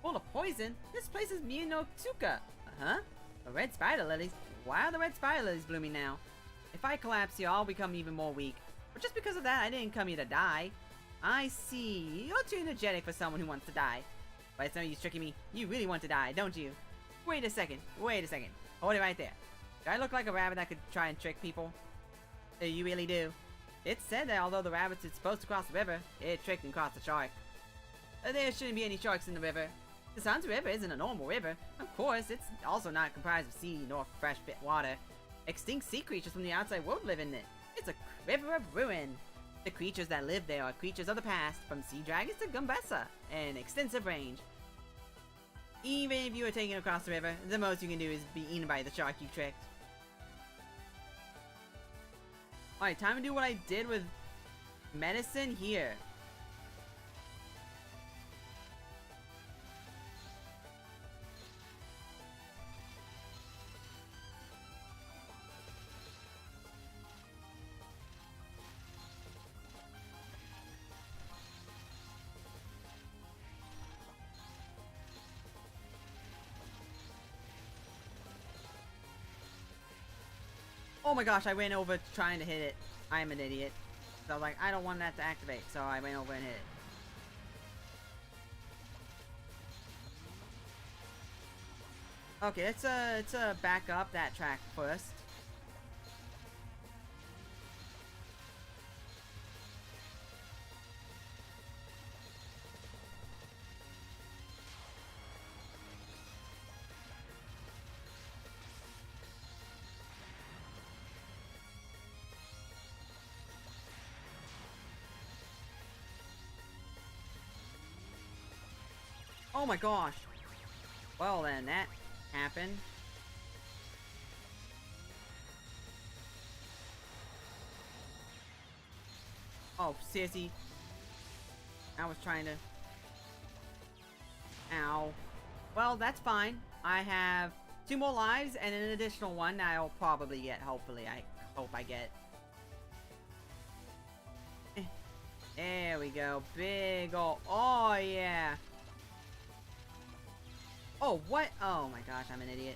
Full of poison? This place is Miyonotsuka. Uh-huh. The red spider lilies? Why are the red spider lilies blooming now? If I collapse here, I'll become even more weak. But just because of that, I didn't come here to die. I see. You're too energetic for someone who wants to die. But it's no use tricking me. You really want to die, don't you? Wait a second. Wait a second. Hold it right there. Do I look like a rabbit that could try and trick people? You really do. It's said that although the rabbits are supposed to cross the river, it tricked and crossed the shark. There shouldn't be any sharks in the river. The Sans River isn't a normal river. Of course, it's also not comprised of sea nor fresh fit water. Extinct sea creatures from the outside world live in it. It's a river of ruin. The creatures that live there are creatures of the past, from sea dragons to Gumbessa, an extensive range. Even if you were taken across the river, the most you can do is be eaten by the shark you tricked. Alright, time to do what I did with medicine here. Oh my gosh, I went over trying to hit it. I'm an idiot. So I was like, I don't want that to activate, so I went over and hit it. Okay, let's back up that track first. Oh my gosh. Well then, that happened. Oh, seriously. I was trying to... Ow. Well, that's fine. I have 2 more lives and an additional one that I'll probably get, hopefully. I hope I get. There we go. Big ol'... Oh, yeah. Oh, what? Oh my gosh, I'm an idiot.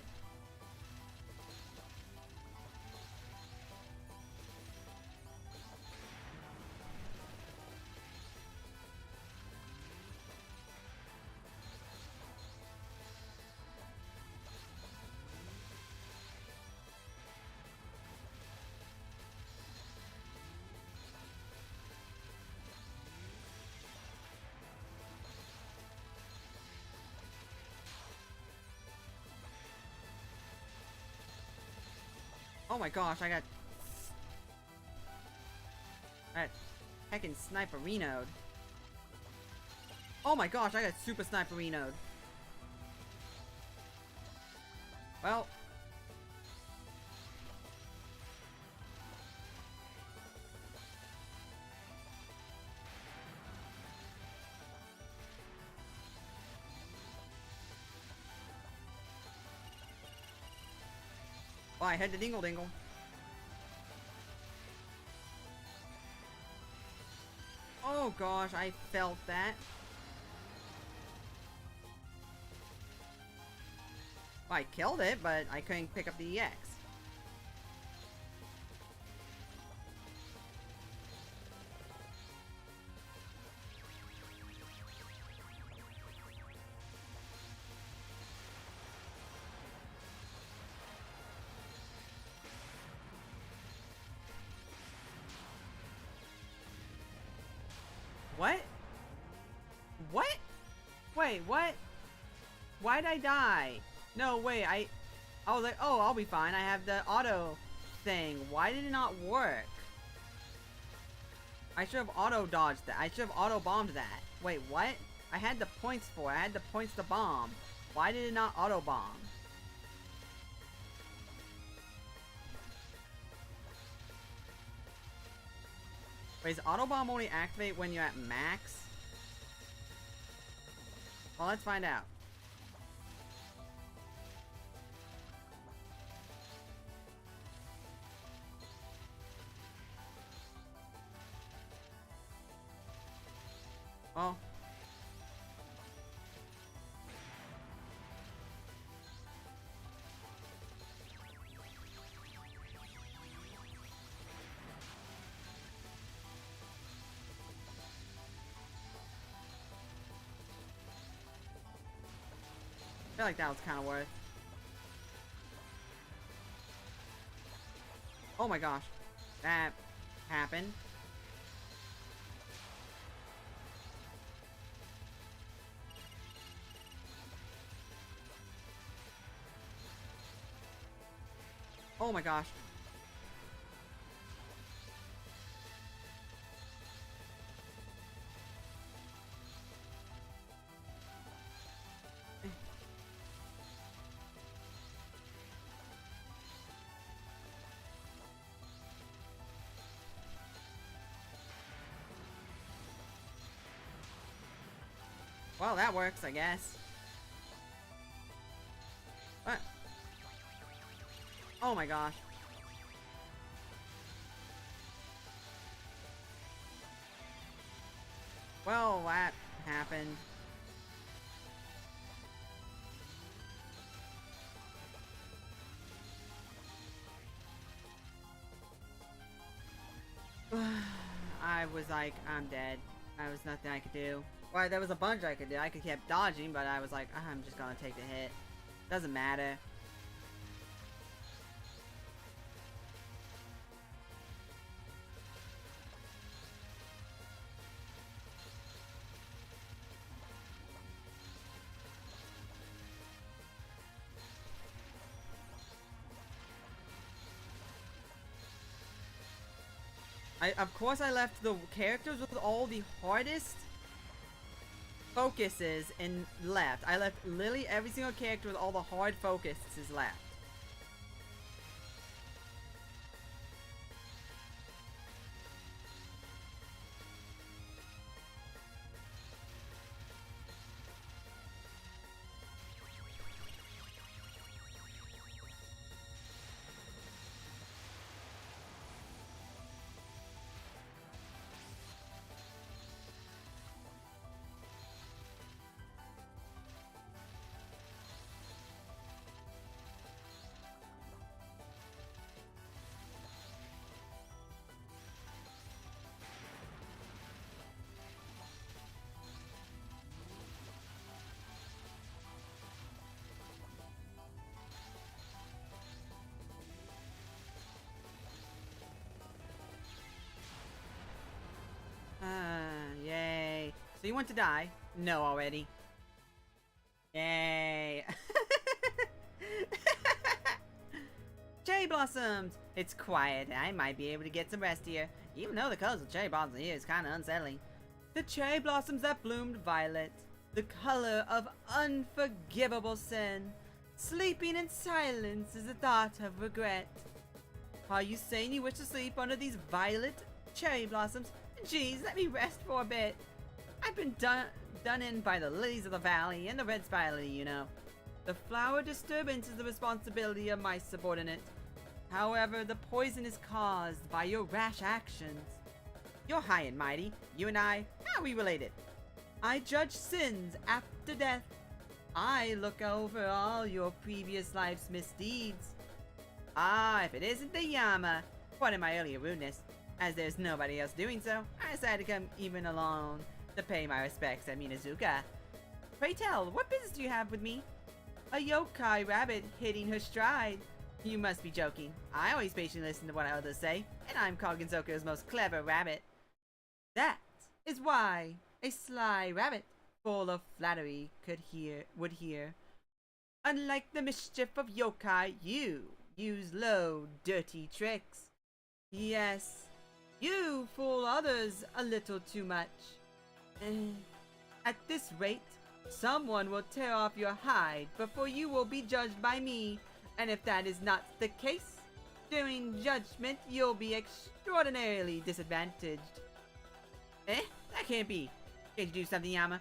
Oh my gosh, I got heckin' sniperino'd. Oh my gosh, I got super sniperino'd. Well. Oh, I had the dingle dingle. Oh gosh, I felt that. Well, I killed it, but I couldn't pick up the EX. What? What? Wait, what? Why'd I die? No, wait, I was like, oh, I'll be fine. I have the auto thing. Why did it not work? I should have auto dodged that. I should have auto bombed that. Wait, what? I had the points for it. I had the points to bomb. Why did it not auto bomb? Wait, does auto bomb only activate when you're at max? Well, let's find out. Oh. I feel like that was kind of worth. Oh my gosh. That happened. Oh my gosh. Well, that works, I guess. What? Oh my gosh. Well, that happened. I was like, I'm dead. There was nothing I could do. Well, there was a bunch I could do. I could keep dodging, but I was like, I'm just gonna take the hit. Doesn't matter. Of course I left the characters with all the hardest focuses and left. I left literally every single character with all the hard focuses left. Yay. So you want to die? No, already. Yay. J blossoms! It's quiet. I might be able to get some rest here, even though the colors of cherry blossoms here is kind of unsettling. The cherry blossoms that bloomed violet, the color of unforgivable sin. Sleeping in silence is the thought of regret. Are you saying you wish to sleep under these violet cherry blossoms? Geez, let me rest for a bit. I've been done in by the lilies of the valley and the red spirally, you know. The flower disturbance is the responsibility of my subordinate. However, the poison is caused by your rash actions. You're high and mighty. You and I, how are we related? I judge sins after death. I look over all your previous life's misdeeds. Ah, if it isn't the Yama, what in my earlier rudeness, as there's nobody else doing so, I decided to come even alone to pay my respects at Minazuka. Pray tell, what business do you have with me? A yokai rabbit hitting her stride. You must be joking. I always patiently listen to what others say, and I'm Kogenzoku's most clever rabbit. That is why a sly rabbit full of flattery would hear. Unlike the mischief of yokai, you use low, dirty tricks. Yes, you fool others a little too much. At this rate, someone will tear off your hide before you will be judged by me, and if that is not the case, during judgment you'll be extraordinarily disadvantaged. That can't be. Can't you do something, Yama?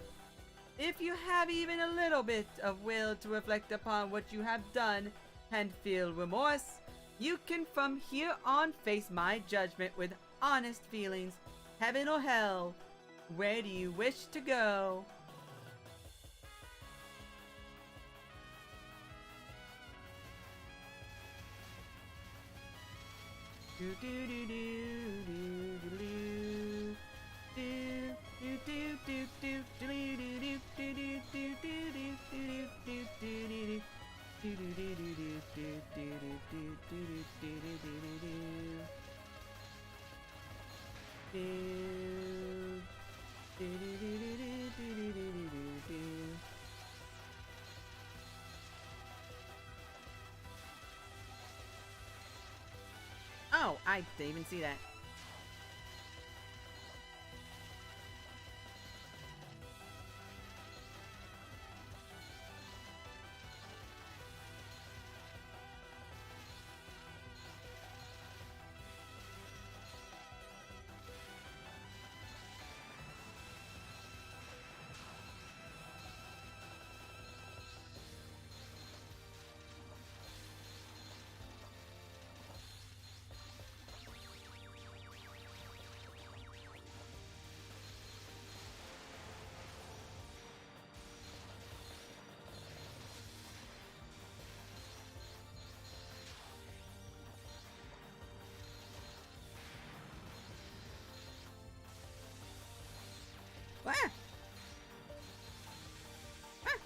If you have even a little bit of will to reflect upon what you have done and feel remorse, you can from here on face my judgment with honest feelings. Heaven or hell, where do you wish to go? Oh, I didn't even see that. Ah! Ah!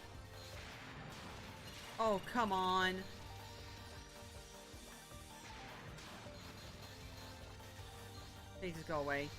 Oh, come on. Please just go away.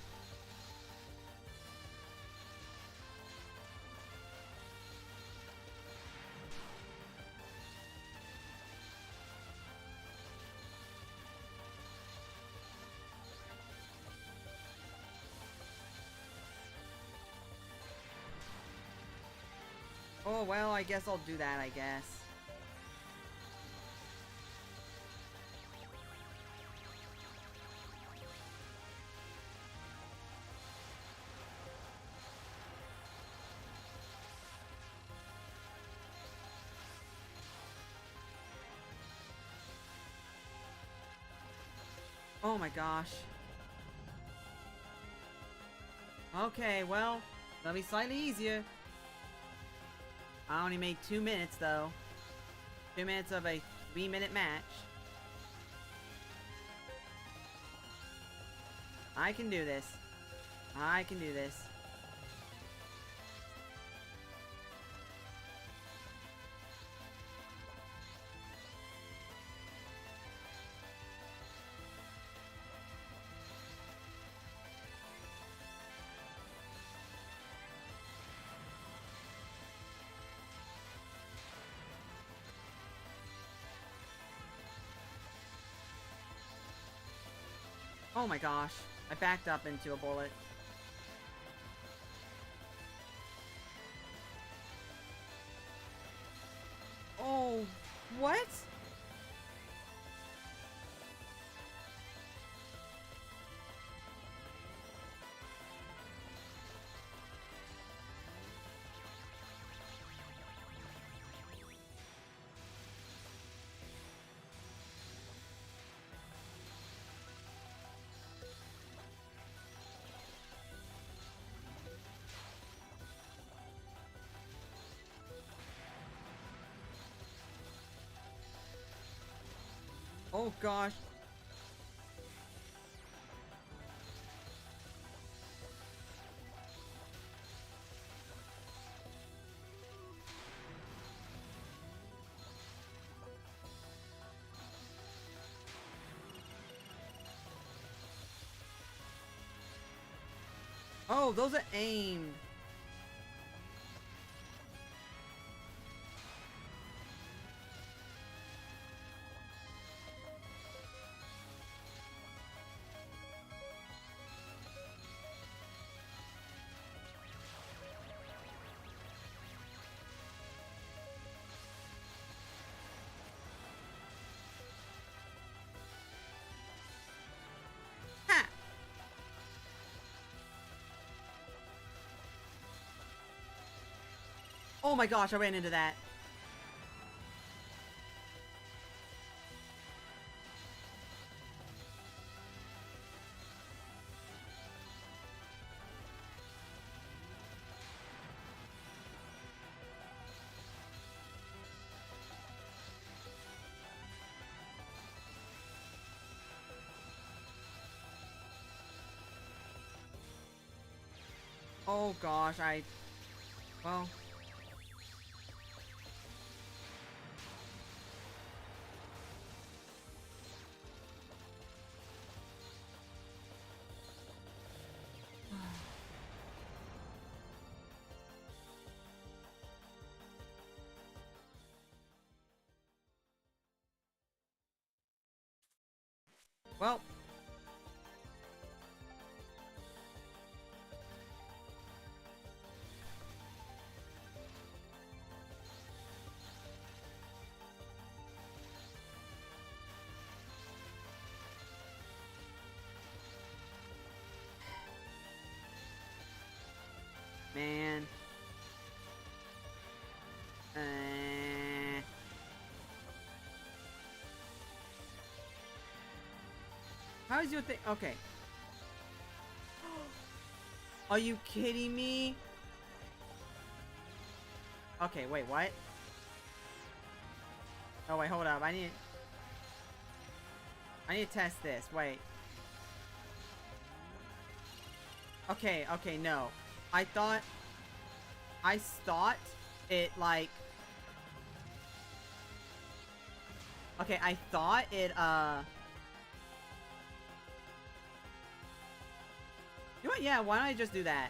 Oh, well, I guess I'll do that, I guess. Oh my gosh. Okay, well, that'll be slightly easier. I only made 2 minutes though. 2 minutes of a 3-minute match. I can do this. I can do this. Oh my gosh. I backed up into a bullet. Oh, what? Oh gosh. Oh, those are aimed. Ha! Oh my gosh, I ran into that. Oh gosh, well. Well. Man. How is your thing? Okay. Are you kidding me? Okay, wait, what? Oh, wait, hold up. I need to test this. Wait. Okay, okay, no. I thought it, like... Okay, I thought it, You know what? Yeah, why don't I just do that?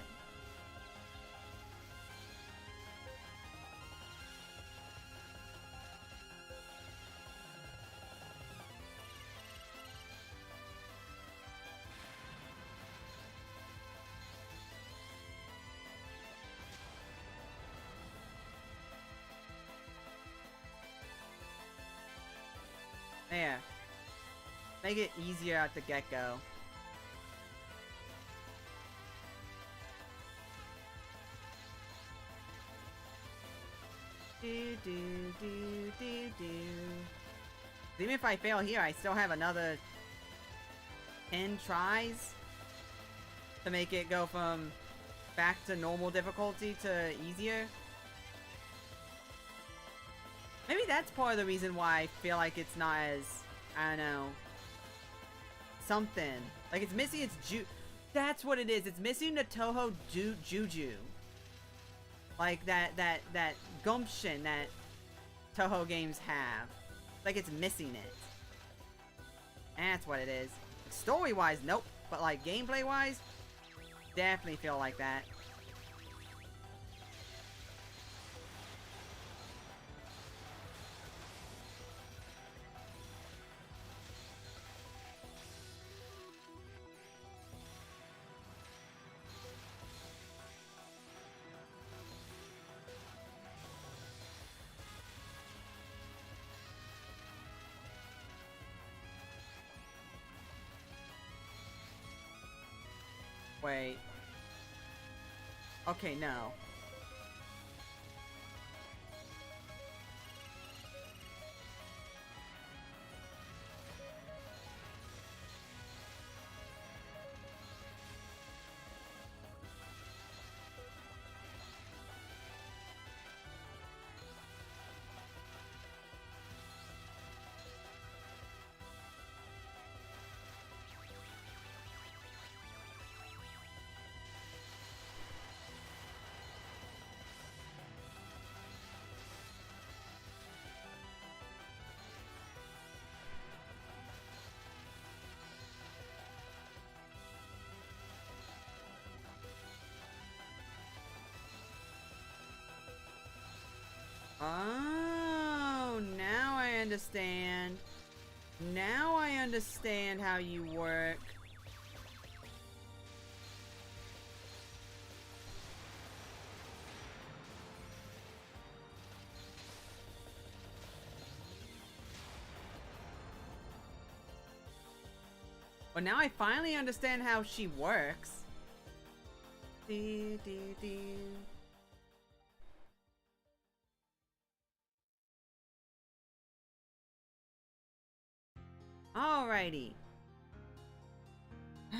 There. Make it easier at the get-go. Even if I fail here, I still have another 10 tries to make it go from back to normal difficulty to easier. Maybe that's part of the reason why I feel like it's not as, I don't know, something. Like it's missing its that's what it is. It's missing the Touhou juju. Like that gumption that Touhou games have. Like it's missing it. That's what it is. Story-wise, nope. But like gameplay-wise, definitely feel like that. Wait. Okay, no. Oh, now I understand. Now I understand how you work. Well, now I finally understand how she works. Dee, dee, dee. Alrighty. In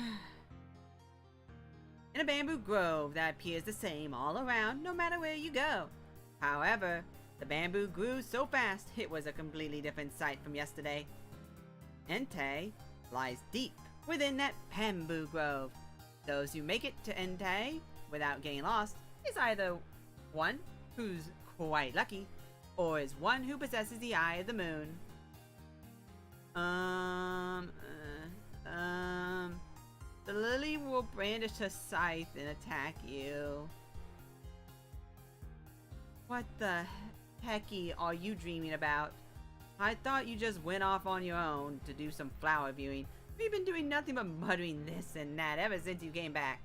a bamboo grove that appears the same all around, no matter where you go. However, the bamboo grew so fast it was a completely different sight from yesterday. Entei lies deep within that bamboo grove. Those who make it to Entei without getting lost is either one who's quite lucky, or is one who possesses the eye of the moon. The lily will brandish her scythe and attack you. What the hecky are you dreaming about? I thought you just went off on your own to do some flower viewing. You've been doing nothing but muttering this and that ever since you came back.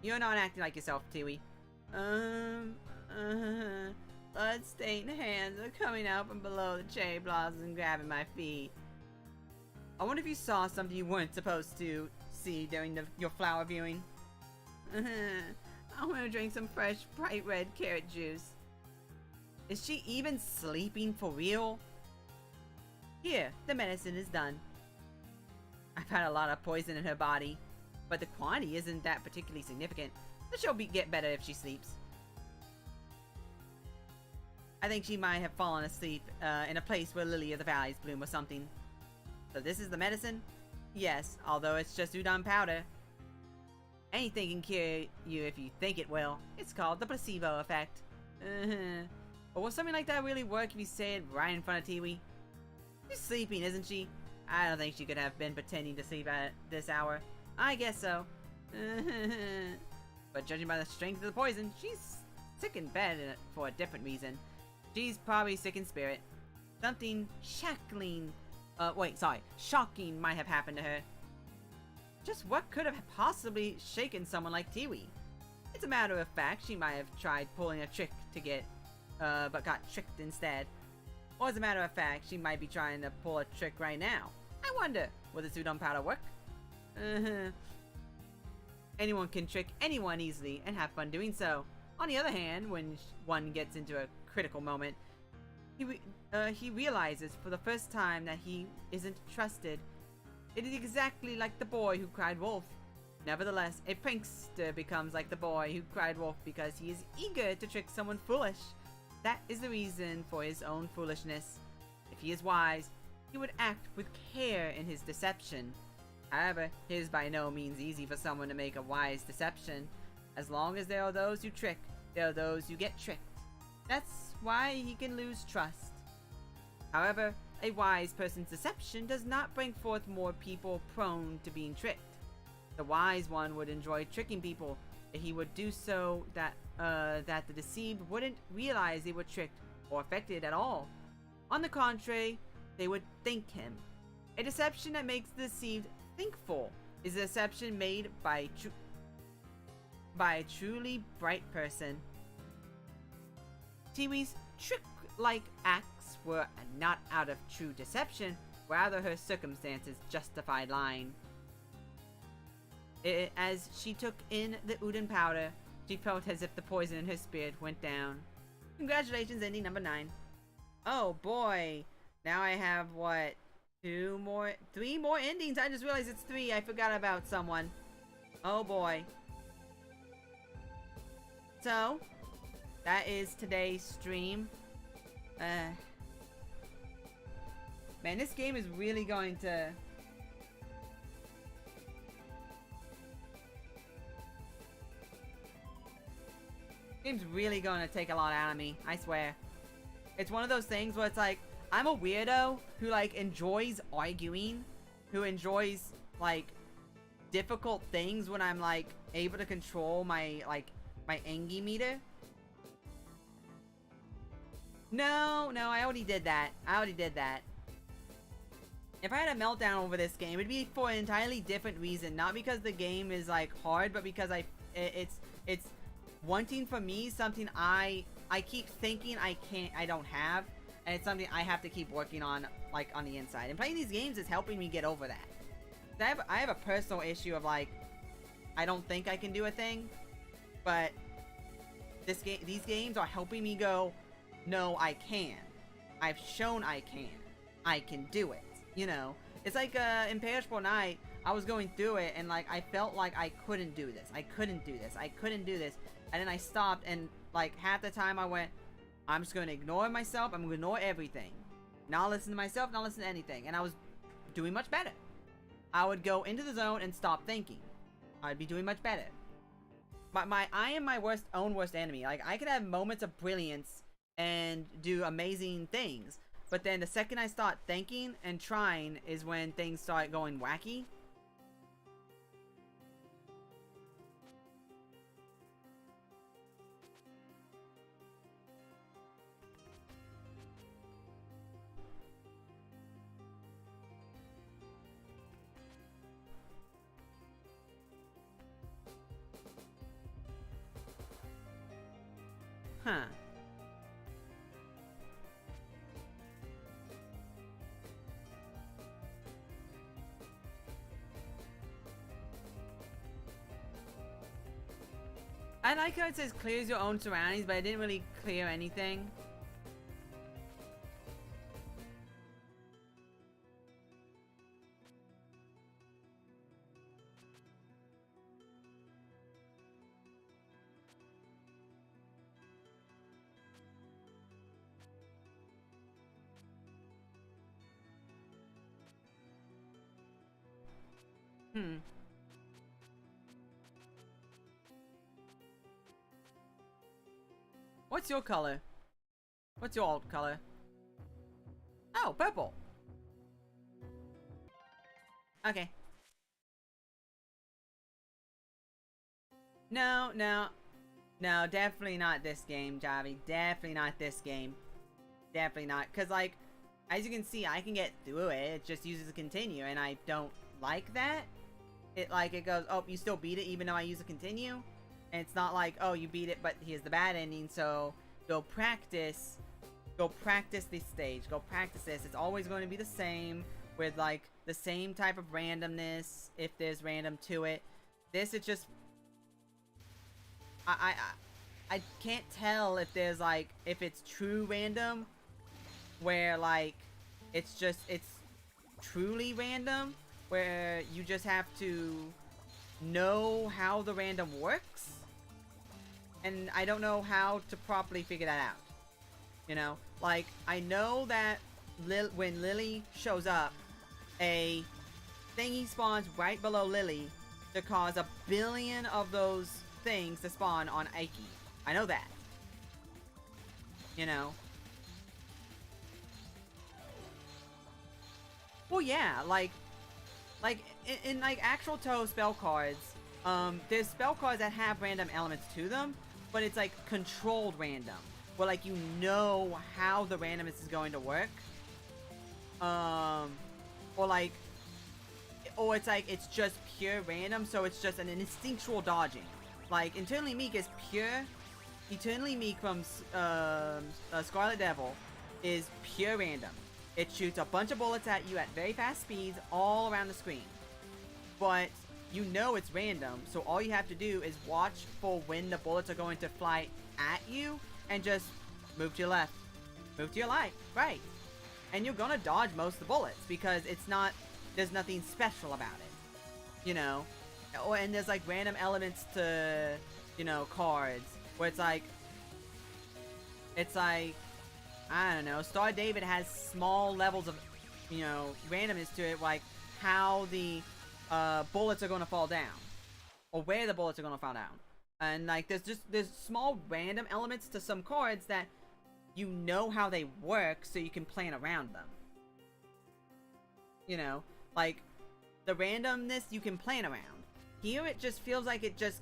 You're not acting like yourself, Tiwi. Blood-stained hands are coming out from below the cherry blossoms and grabbing my feet. I wonder if you saw something you weren't supposed to see during your flower viewing. I want to drink some fresh, bright red carrot juice. Is she even sleeping for real? Here, the medicine is done. I've had a lot of poison in her body, but the quantity isn't that particularly significant. She'll get better if she sleeps. I think she might have fallen asleep in a place where lily of the valleys bloom or something. So this is the medicine? Yes, although it's just udon powder. Anything can cure you if you think it will. It's called the placebo effect. But will something like that really work if you say it right in front of Tiwi? She's sleeping, isn't she? I don't think she could have been pretending to sleep at this hour. I guess so. But judging by the strength of the poison, she's sick in bed for a different reason. She's probably sick in spirit. Something shocking might have happened to her. Just what could have possibly shaken someone like Tiwi? It's a matter of fact, she might have tried pulling a trick to get, but got tricked instead. Or as a matter of fact, she might be trying to pull a trick right now. I wonder, will the udon powder work? Anyone can trick anyone easily and have fun doing so. On the other hand, when one gets into a critical moment, he realizes for the first time that he isn't trusted. It is exactly like the boy who cried wolf. Nevertheless, a prankster becomes like the boy who cried wolf because he is eager to trick someone foolish. That is the reason for his own foolishness. If he is wise, he would act with care in his deception. However, it is by no means easy for someone to make a wise deception. As long as there are those who trick, there are those who get tricked. That's why he can lose trust. However, a wise person's deception does not bring forth more people prone to being tricked. The wise one would enjoy tricking people, but he would do so that the deceived wouldn't realize they were tricked or affected at all. On the contrary, they would thank him. A deception that makes the deceived thankful is a deception made by a truly bright person. Tiwi's trick-like acts were not out of true deception, rather her circumstances justified lying. As she took in the Udon powder, she felt as if the poison in her spirit went down. Congratulations, ending number 9. Oh boy. Now I have, what, 3 more endings. I just realized it's 3. I forgot about someone. Oh boy. So, that is today's stream. Man, this game is really going to... Game's really going to take a lot out of me, I swear. It's one of those things where it's like, I'm a weirdo who, like, enjoys arguing, who enjoys, like, difficult things when I'm, like, able to control my, like, my Engi meter. No, I already did that. If I had a meltdown over this game, it'd be for an entirely different reason. Not because the game is, like, hard, but because it's wanting for me something I keep thinking I don't have. And it's something I have to keep working on, like, on the inside. And playing these games is helping me get over that. I have a personal issue of, like, I don't think I can do a thing. But these games are helping me go, no, I can. I've shown I can. I can do it. You know? It's like, Imperishable Night, I was going through it, and, like, I felt like I couldn't do this. I couldn't do this. And then I stopped, and, like, half the time I went, I'm just going to ignore myself. I'm going to ignore everything. Not listen to myself, not listen to anything. And I was doing much better. I would go into the zone and stop thinking. I'd be doing much better. But I am my own worst enemy. Like, I could have moments of brilliance and do amazing things. But then the second I start thinking and trying is when things start going wacky. Huh. I like how it says clears your own surroundings, but I didn't really clear anything. What's your color? What's your alt color? Oh, purple. Okay. No, definitely not this game, Javi. Definitely not this game. Definitely not. Because, like, as you can see, I can get through it. It just uses a continue, and I don't like that. It goes, oh, you still beat it even though I use a continue? And it's not like, oh, you beat it, but here's the bad ending, so go practice this stage. Go practice this. It's always going to be the same with, like, the same type of randomness, if there's random to it. This is just... I can't tell if there's, like, if it's true random, where, like, it's truly random, where you just have to know how the random works. And I don't know how to properly figure that out. You know? Like, I know that when Lily shows up, a thingy spawns right below Lily to cause 1 billion of those things to spawn on Aiki. I know that. You know? Well, yeah, like in like actual TOUHOU spell cards, there's spell cards that have random elements to them, but it's like controlled random, where like you know how the randomness is going to work, or it's like it's just pure random, so it's just an instinctual dodging. Like Eternally Meek is pure. Eternally Meek from Scarlet Devil is pure random. It shoots a bunch of bullets at you at very fast speeds all around the screen. But you know it's random, so all you have to do is watch for when the bullets are going to fly at you, and just move to your left, move to your right, and you're gonna dodge most of the bullets, because it's not, there's nothing special about it, you know? And there's like random elements to, you know, cards, where it's like, I don't know, Star David has small levels of, you know, randomness to it, like how the bullets are going to fall down, or where the bullets are going to fall down. And like there's small random elements to some cards that you know how they work, so you can plan around them. You know, like the randomness you can plan around. Here it just feels like it just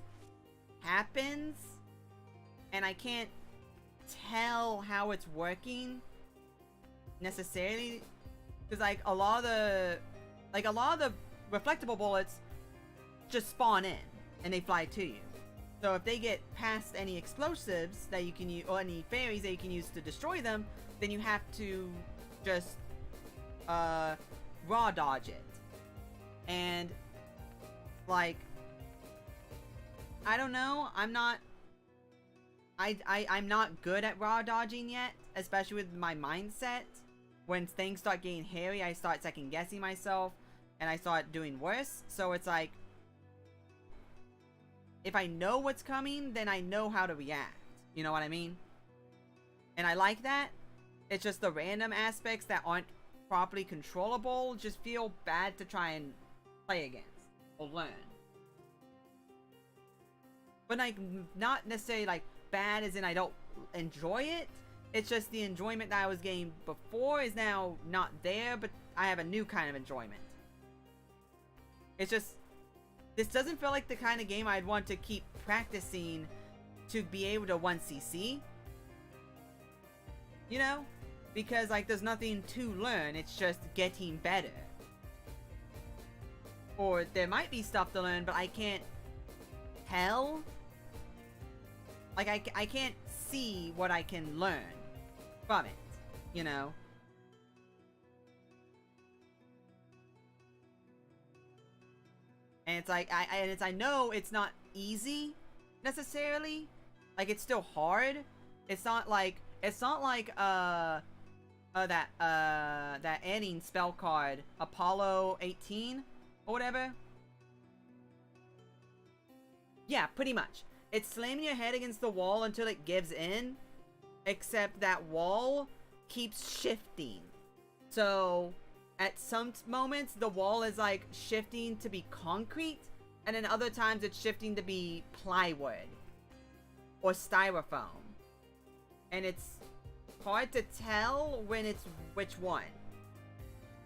happens, and I can't tell how it's working necessarily, because like a lot of the reflectable bullets just spawn in and they fly to you. So if they get past any explosives that you can use, or any fairies that you can use to destroy them, then you have to just raw dodge it. And like, I don't know, I'm not good at raw dodging yet, especially with my mindset. When things start getting hairy, I start second guessing myself, and I start doing worse. So it's like, if I know what's coming, then I know how to react. You know what I mean? And I like that. It's just the random aspects that aren't properly controllable just feel bad to try and play against or learn. But like, not necessarily like bad as in I don't enjoy it. It's just the enjoyment that I was getting before is now not there, but I have a new kind of enjoyment. It's just, this doesn't feel like the kind of game I'd want to keep practicing to be able to 1cc. You know? Because like there's nothing to learn, it's just getting better. Or there might be stuff to learn, but I can't tell. Like I can't see what I can learn from it, you know? And it's like, I know it's not easy necessarily. Like it's still hard. It's not like that ending spell card, Apollo 18 or whatever. Yeah, pretty much. It's slamming your head against the wall until it gives in, except that wall keeps shifting. So at some moments the wall is like shifting to be concrete, and then other times it's shifting to be plywood or styrofoam, and it's hard to tell when it's which one.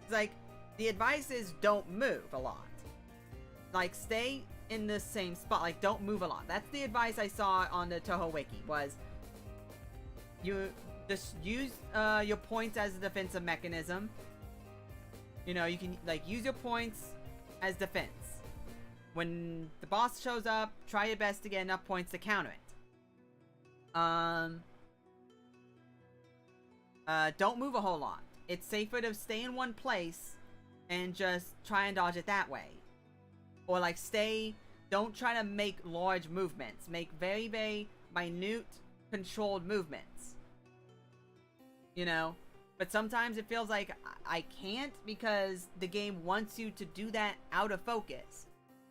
It's like, the advice is don't move a lot, like stay in the same spot, like don't move a lot. That's the advice I saw on the Touhou wiki, was you just use your points as a defensive mechanism. You know, you can like use your points as defense. When the boss shows up, try your best to get enough points to counter it. Don't move a whole lot. It's safer to stay in one place and just try and dodge it that way. Or like don't try to make large movements. Make very, very minute, controlled movements. You know? But sometimes it feels like I can't, because the game wants you to do that out of focus.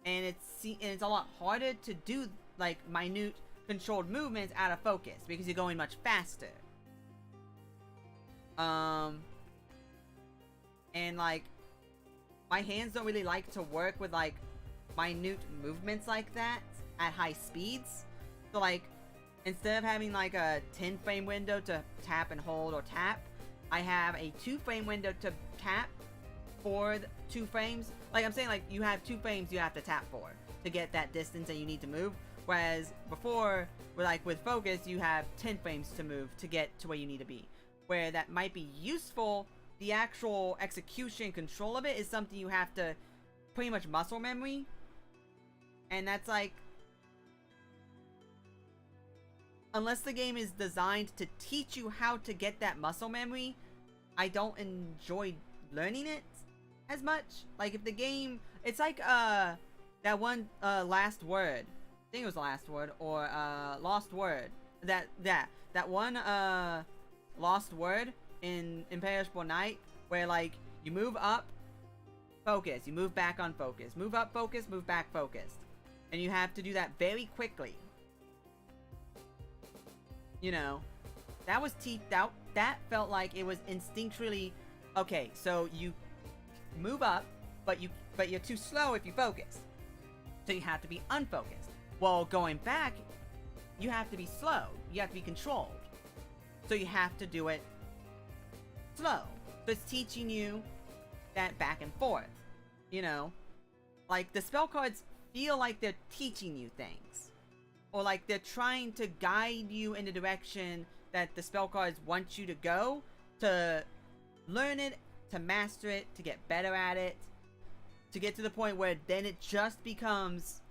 And it's a lot harder to do like minute, controlled movements out of focus, because you're going much faster. And like, my hands don't really like to work with like minute movements like that at high speeds. So like, instead of having like a 10 frame window to tap and hold or tap, I have a 2 frame window to tap for 2 frames. Like I'm saying, like you have 2 frames you have to tap for to get that distance that you need to move. Whereas before, with focus, you have 10 frames to move to get to where you need to be. Where that might be useful, the actual execution control of it is something you have to pretty much muscle memory. And that's like, unless the game is designed to teach you how to get that muscle memory, I don't enjoy learning it as much. Like if the game, it's like that one last word. I think it was the last word or lost word. That one lost word in Imperishable Night where like you move up, focus, you move back on focus, move up, focus, move back, focus, and you have to do that very quickly. You know, that was that felt like it was instinctually okay. So you move up, but you're too slow if you focus, so you have to be unfocused. Well, going back, you have to be slow. You have to be controlled. So you have to do it slow. So it's teaching you that back and forth. You know, like the spell cards feel like they're teaching you things, or like they're trying to guide you in the direction that the spell cards want you to go, to learn it, to master it, to get better at it, to get to the point where then it just becomes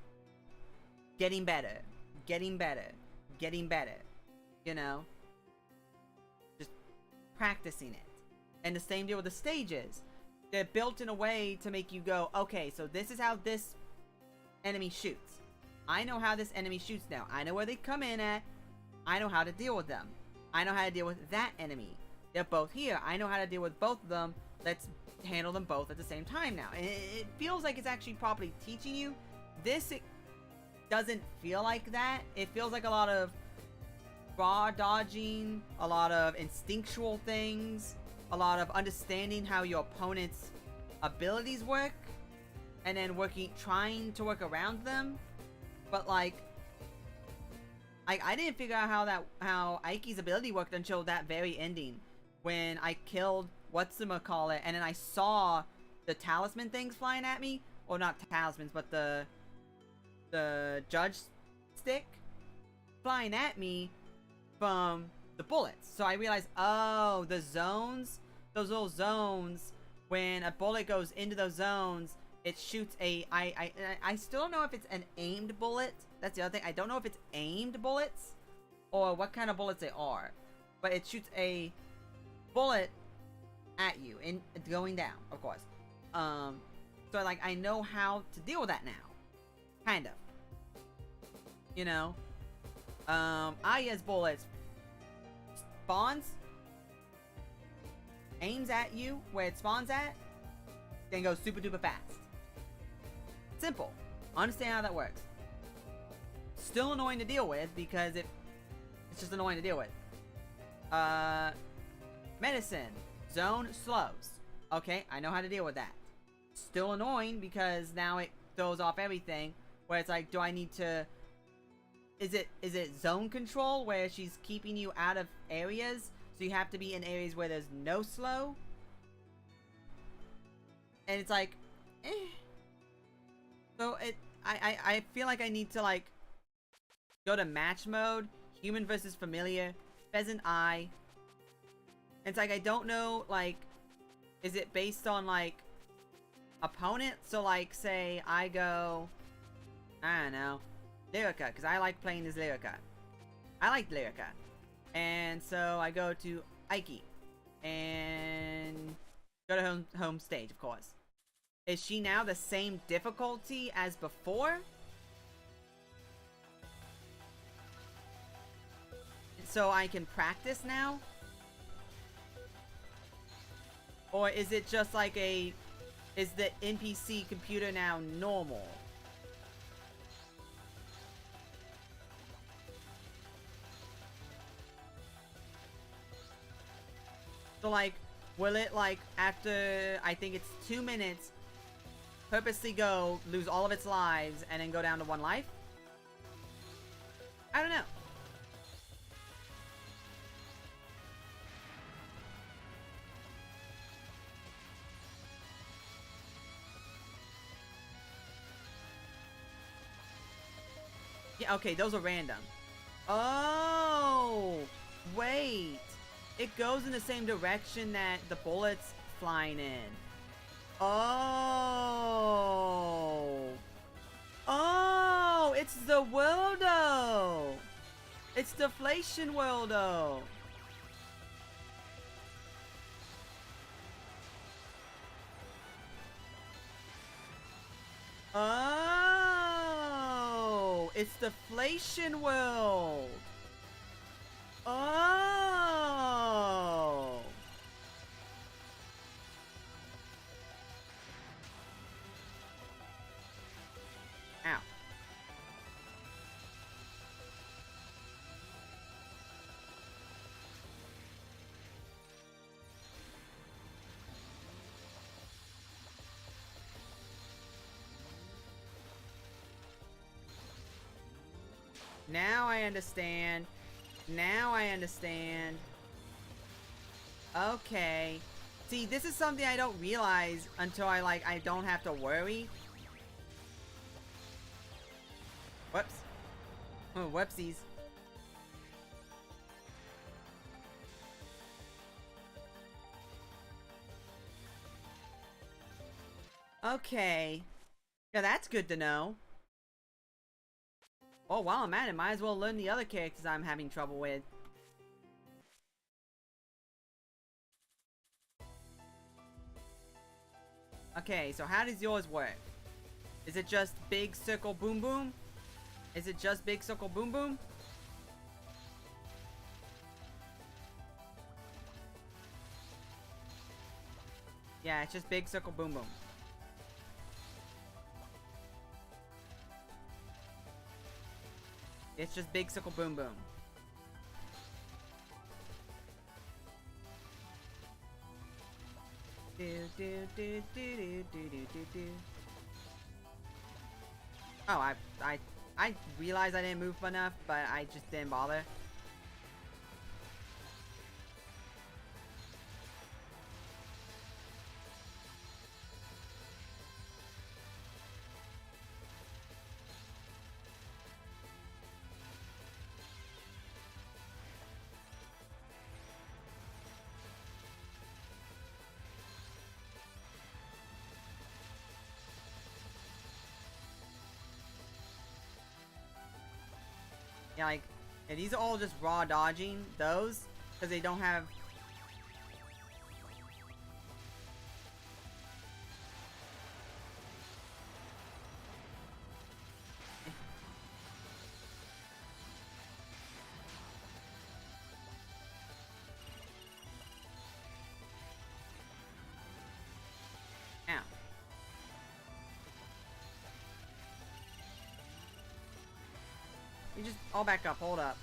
getting better, getting better, getting better, you know? Just practicing it. And the same deal with the stages. They're built in a way to make you go, okay, so this is how this enemy shoots. I know how this enemy shoots now. I know where they come in at. I know how to deal with them. I know how to deal with that enemy. They're both here. I know how to deal with both of them. Let's handle them both at the same time now. And it feels like it's actually properly teaching you. This, it doesn't feel like that. It feels like a lot of raw dodging, a lot of instinctual things, a lot of understanding how your opponent's abilities work, and then trying to work around them. But like I didn't figure out how Aiki's ability worked until that very ending, when I killed whatchamacallit, and then I saw the talisman things flying at me, or not talismans, but the judge stick flying at me from the bullets. So I realized, oh, the zones, those little zones, when a bullet goes into those zones, it shoots I still don't know if it's an aimed bullet. That's the other thing. I don't know if it's aimed bullets or what kind of bullets they are, but it shoots a bullet at you and going down, of course. So like I know how to deal with that now, kind of. You know, Aya's bullets spawns, aims at you where it spawns at, then goes super duper fast. Simple. Understand how that works. Still annoying to deal with because it's just annoying to deal with. Medicine. Zone slows. Okay, I know how to deal with that. Still annoying because now it throws off everything. Where it's like, do I need to... Is it zone control where she's keeping you out of areas? So you have to be in areas where there's no slow? And it's like... eh. So I feel like I need to like... go to match mode. Human versus familiar. Pheasant eye. It's like I don't know, like, is it based on like opponent? So like say I go, I don't know, Lyrica, because I like playing as Lyrica. I like Lyrica. And so I go to Aiki and go to home stage, of course. Is she now the same difficulty as before? So I can practice now? Or is it just like is the NPC computer now normal? So like, will it like, after, I think it's 2 minutes, purposely lose all of its lives, and then go down to 1 life? I don't know. Yeah, okay, those are random. Oh, wait. It goes in the same direction that the bullets flying in. Oh. Oh, it's the worldo. It's deflation worldo. Oh. It's Deflation World! Oh! Ow. Now I understand. Now I understand. Okay. See, this is something I don't realize until I don't have to worry. Whoops. Oh, whoopsies. Okay. Yeah, that's good to know. Oh, while I'm at it, might as well learn the other characters I'm having trouble with. Okay, so how does yours work? Is it just big circle boom boom? Is it just big circle boom boom? Yeah, it's just big circle boom boom. It's just big circle boom boom. Do do do do do do do do. Oh, I realized I didn't move enough, but I just didn't bother. Yeah, like, yeah, these are all just raw dodging those, because they don't have... Ow. You just... I'll back up, hold up.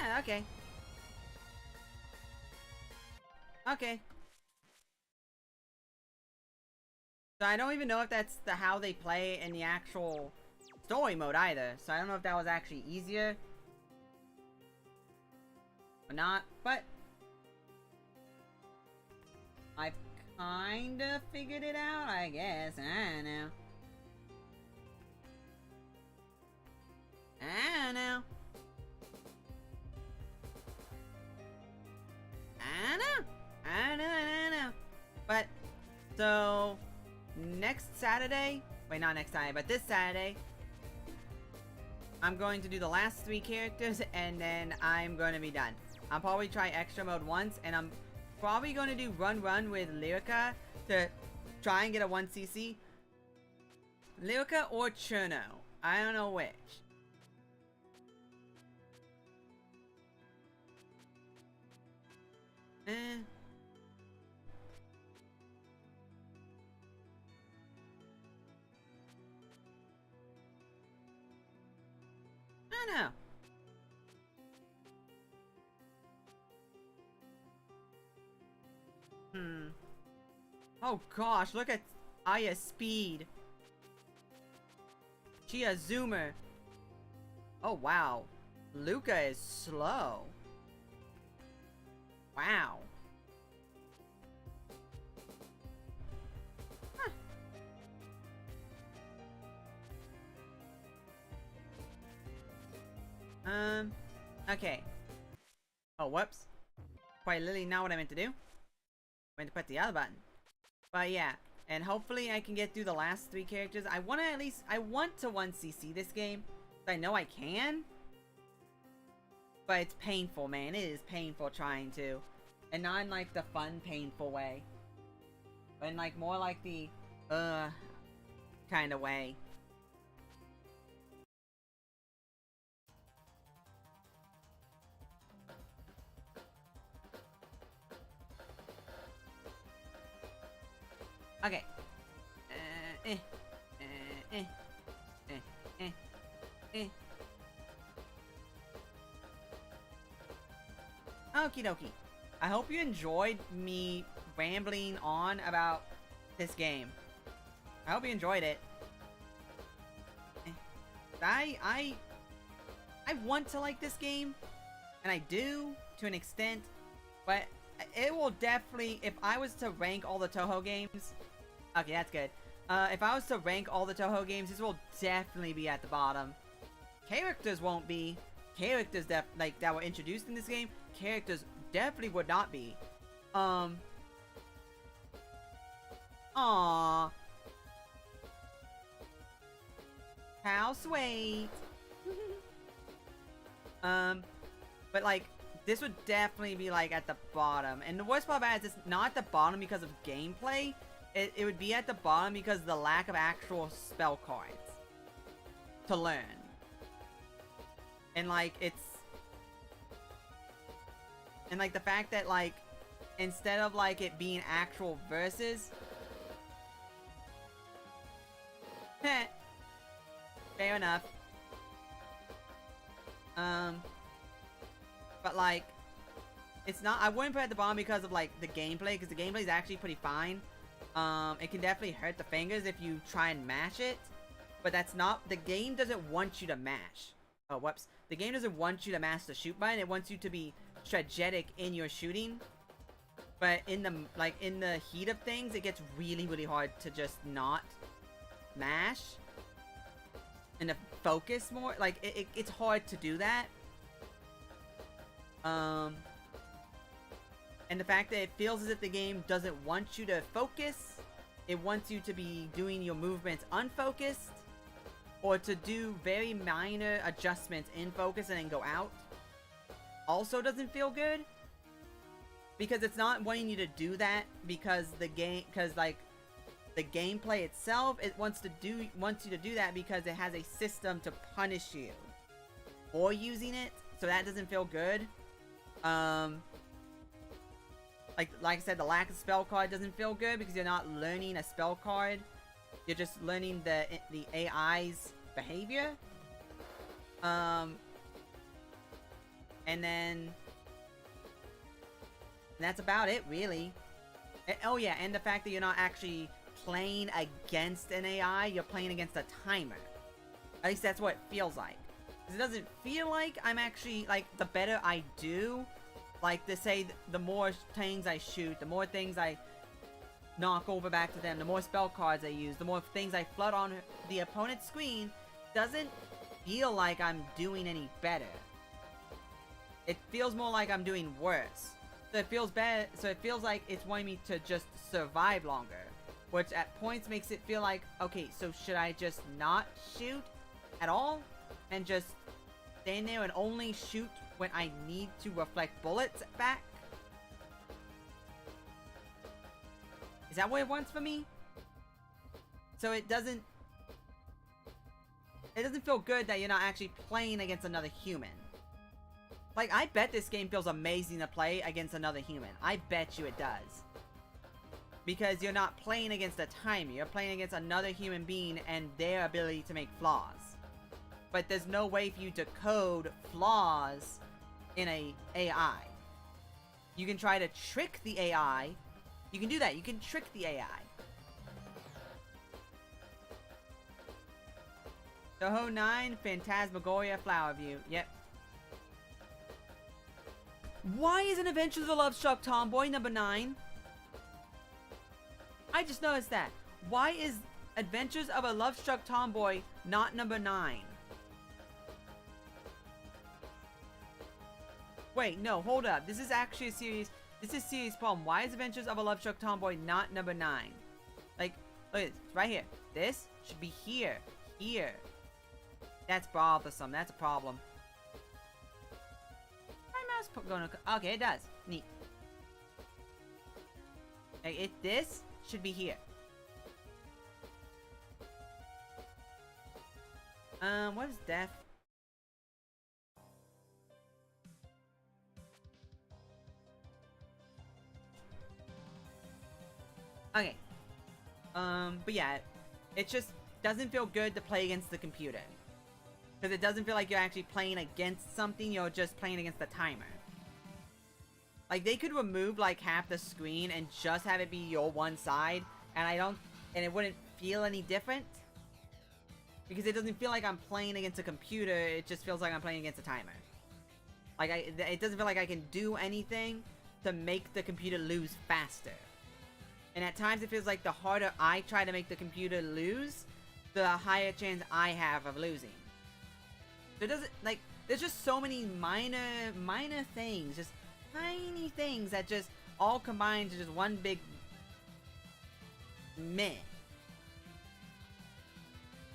Yeah, okay. Okay. So I don't even know if that's how they play in the actual story mode either. So I don't know if that was actually easier or not, but I've kinda figured it out, I guess. I don't know. I don't know. I don't know. I don't know. I don't know. But, so, next Saturday, wait, not next Saturday, but this Saturday, I'm going to do the last 3 characters, and then I'm going to be done. I'll probably try extra mode once, and I'm probably going to do run with Lyrica to try and get a 1cc. Lyrica or Cherno. I don't know which. I don't know. Oh gosh, look at Aya's speed. Chia Zoomer. Oh, wow. Luca is slow. Wow. Huh. Okay. Oh, whoops. Quite literally not what I meant to do. I meant to press the other button. But yeah. And hopefully I can get through the last 3 characters. I want to 1cc this game. I know I can. But it's painful, man. It is painful trying to. And not in like the fun, painful way. But in like more like the, kind of way. Okay. Okie dokie. I hope you enjoyed me rambling on about this game. I hope you enjoyed it. I want to like this game, and I do to an extent, but it will definitely, if I was to rank all the Touhou games, okay, that's good. If I was to rank all the Touhou games, this will definitely be at the bottom. Characters won't be. Characters that were introduced in this game, characters definitely would not be. Aww. How sweet. But like, this would definitely be like at the bottom. And the worst part about it is it's not at the bottom because of gameplay. It would be at the bottom because of the lack of actual spell cards to learn. And like, and like the fact that like, instead of like it being actual verses, fair enough. But like, it's not, I wouldn't put it at the bottom because of like the gameplay, because the gameplay is actually pretty fine. It can definitely hurt the fingers if you try and mash it, but that's not, the game doesn't want you to mash. Oh, whoops. The game doesn't want you to mash the shoot button, it wants you to be strategic in your shooting. But in the, like, in the heat of things, it gets really, really hard to just not mash. And to focus more, like, it's hard to do that. And the fact that it feels as if the game doesn't want you to focus, it wants you to be doing your movements unfocused, or to do very minor adjustments in focus and then go out, also doesn't feel good. Because it's not wanting you to do that because the game, because like the gameplay itself, it wants you to do that because it has a system to punish you for using it, so that doesn't feel good. Like I said, the lack of spell card doesn't feel good because you're not learning a spell card. You're just learning the AI's behavior. And then that's about it, really. Oh yeah, and the fact that you're not actually playing against an AI, you're playing against a timer. At least that's what it feels like. Because it doesn't feel like I'm actually, like, the better I do, like, to say, the more things I shoot, the more things I knock over back to them, the more spell cards I use, the more things I flood on the opponent's screen, doesn't feel like I'm doing any better. It feels more like I'm doing worse. So it feels bad, so it feels like it's wanting me to just survive longer. Which at points makes it feel like, okay, so should I just not shoot at all? And just stand there and only shoot when I need to reflect bullets back? Is that what it wants for me? So it doesn't feel good that you're not actually playing against another human. Like, I bet this game feels amazing to play against another human. I bet you it does. Because you're not playing against a timer. You're playing against another human being and their ability to make flaws. But there's no way for you to code flaws in a AI. You can try to trick the AI. You can do that. You can trick the AI. TOUHOU 9, Phantasmagoria Flower View. Yep. Why isn't Adventures of the Love-Struck Tomboy number 9? I just noticed that. Why is Adventures of a Love-Struck Tomboy not number 9? Wait, no, hold up. This is actually a serious... This is a serious problem. Why is Adventures of a Love-Struck Tomboy not number 9? Like, look at this. Right here. This should be here. Here. That's bothersome. That's a problem. My mouse going to... Okay, it does. Neat. Like, this should be here. What is death? Okay. But yeah, it just doesn't feel good to play against the computer. Because it doesn't feel like you're actually playing against something, you're just playing against the timer. Like, they could remove, like, half the screen and just have it be your one side, and it wouldn't feel any different. Because it doesn't feel like I'm playing against a computer, it just feels like I'm playing against a timer. Like, it doesn't feel like I can do anything to make the computer lose faster. And at times it feels like the harder I try to make the computer lose, the higher chance I have of losing. There doesn't, like, there's just so many minor things, just tiny things that just all combine to just one big meh.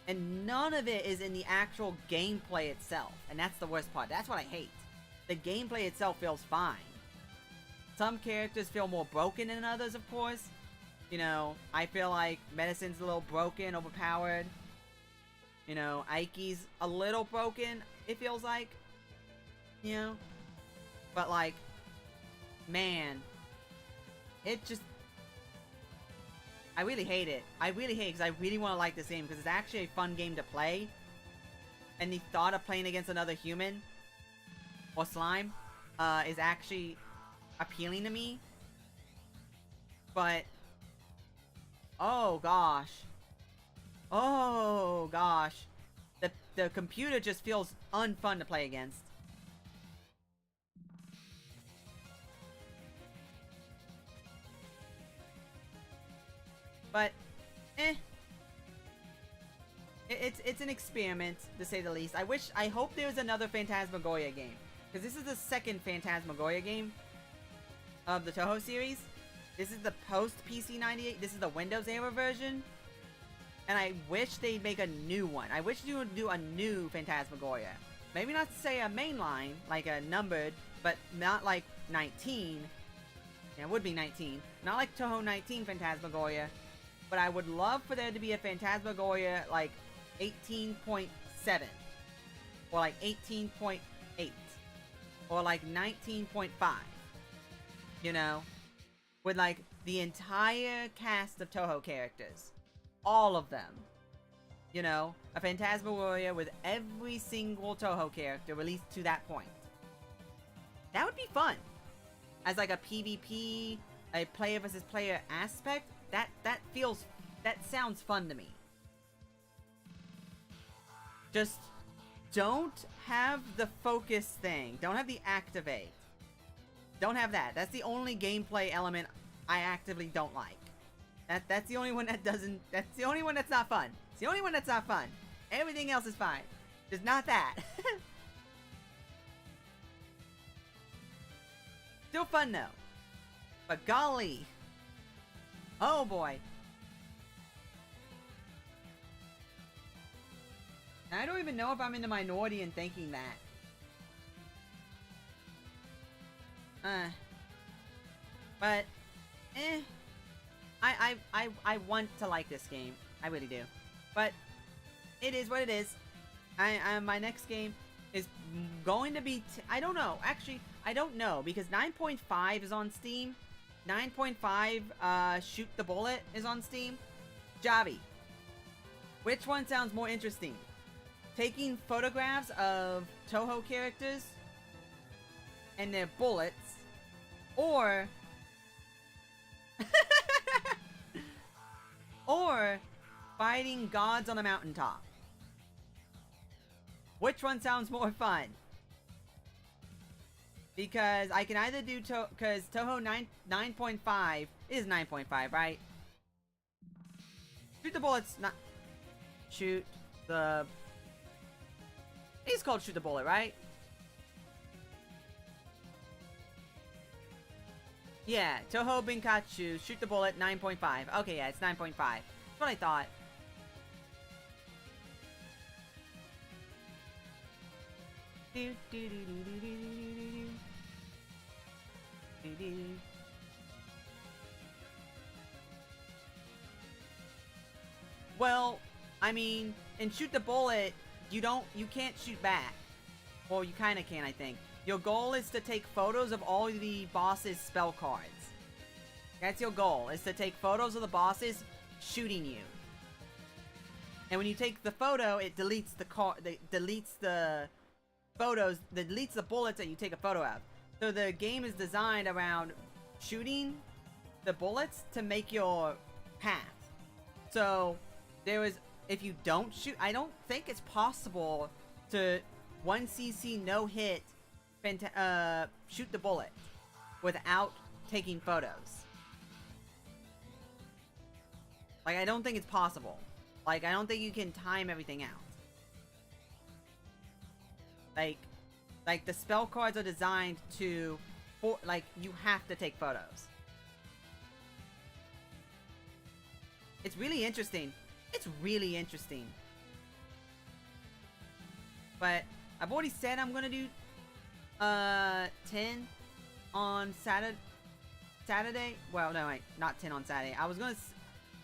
And none of it is in the actual gameplay itself. And that's the worst part. That's what I hate. The gameplay itself feels fine. Some characters feel more broken than others, of course. You know, I feel like Medicine's a little broken, overpowered. You know, Aiki's a little broken, it feels like. You know? But like, man, it just... I really hate it. I really hate it because I really want to like this game because it's actually a fun game to play. And the thought of playing against another human or slime is actually appealing to me. But oh gosh. Oh gosh. The computer just feels unfun to play against. But, it's an experiment, to say the least. I hope there was another Phantasmagoria game. Because this is the second Phantasmagoria game of the TOUHOU series. This is the post-PC 98. This is the Windows era version. And I wish they'd make a new one. I wish they would do a new Phantasmagoria. Maybe not say a mainline, like a numbered, but not like 19. Yeah, it would be 19. Not like TOUHOU 19 Phantasmagoria. But I would love for there to be a Phantasmagoria like 18.7. Or like 18.8. Or like 19.5. You know? With like the entire cast of TOUHOU characters. All of them. You know? A Phantasmagoria with every single TOUHOU character released to that point. That would be fun. As like a PvP, a player versus player aspect. That sounds fun to me. Just don't have the focus thing. Don't have the activate. Don't have that. That's the only gameplay element I actively don't like. That's the only one that doesn't... That's the only one that's not fun. It's the only one that's not fun. Everything else is fine. Just not that. Still fun though. But golly. Oh boy. I don't even know if I'm in the minority in thinking that. But, I want to like this game. I really do. But, it is what it is. My next game is going to be... I don't know. Actually, I don't know. Because 9.5 is on Steam. 9.5, Shoot the Bullet is on Steam. Javi. Which one sounds more interesting? Taking photographs of TOUHOU characters and their bullets, or or fighting gods on a mountaintop. Which one sounds more fun? Because I can either do because Touhou 9.5 is 9.5, right? Shoot the bullets, not shoot the. It's called shoot the bullet, right? Yeah, Touhou Binkachu, shoot the bullet, 9.5. Okay, yeah, it's 9.5. That's what I thought. Well, I mean, in shoot the bullet, you can't shoot back. Well, you kind of can, I think. Your goal is to take photos of all the boss's spell cards. That's your goal, is to take photos of the bosses shooting you. And when you take the photo, it deletes the deletes the photos, deletes the bullets that you take a photo of. So the game is designed around shooting the bullets to make your path. So if you don't shoot, I don't think it's possible to 1cc no hit shoot the bullet without taking photos. Like, I don't think it's possible. Like, I don't think you can time everything out. Like the spell cards are designed to, like, you have to take photos. It's really interesting. It's really interesting. But I've already said I'm gonna do 10 on Saturday. Well, no, wait, not 10 on Saturday.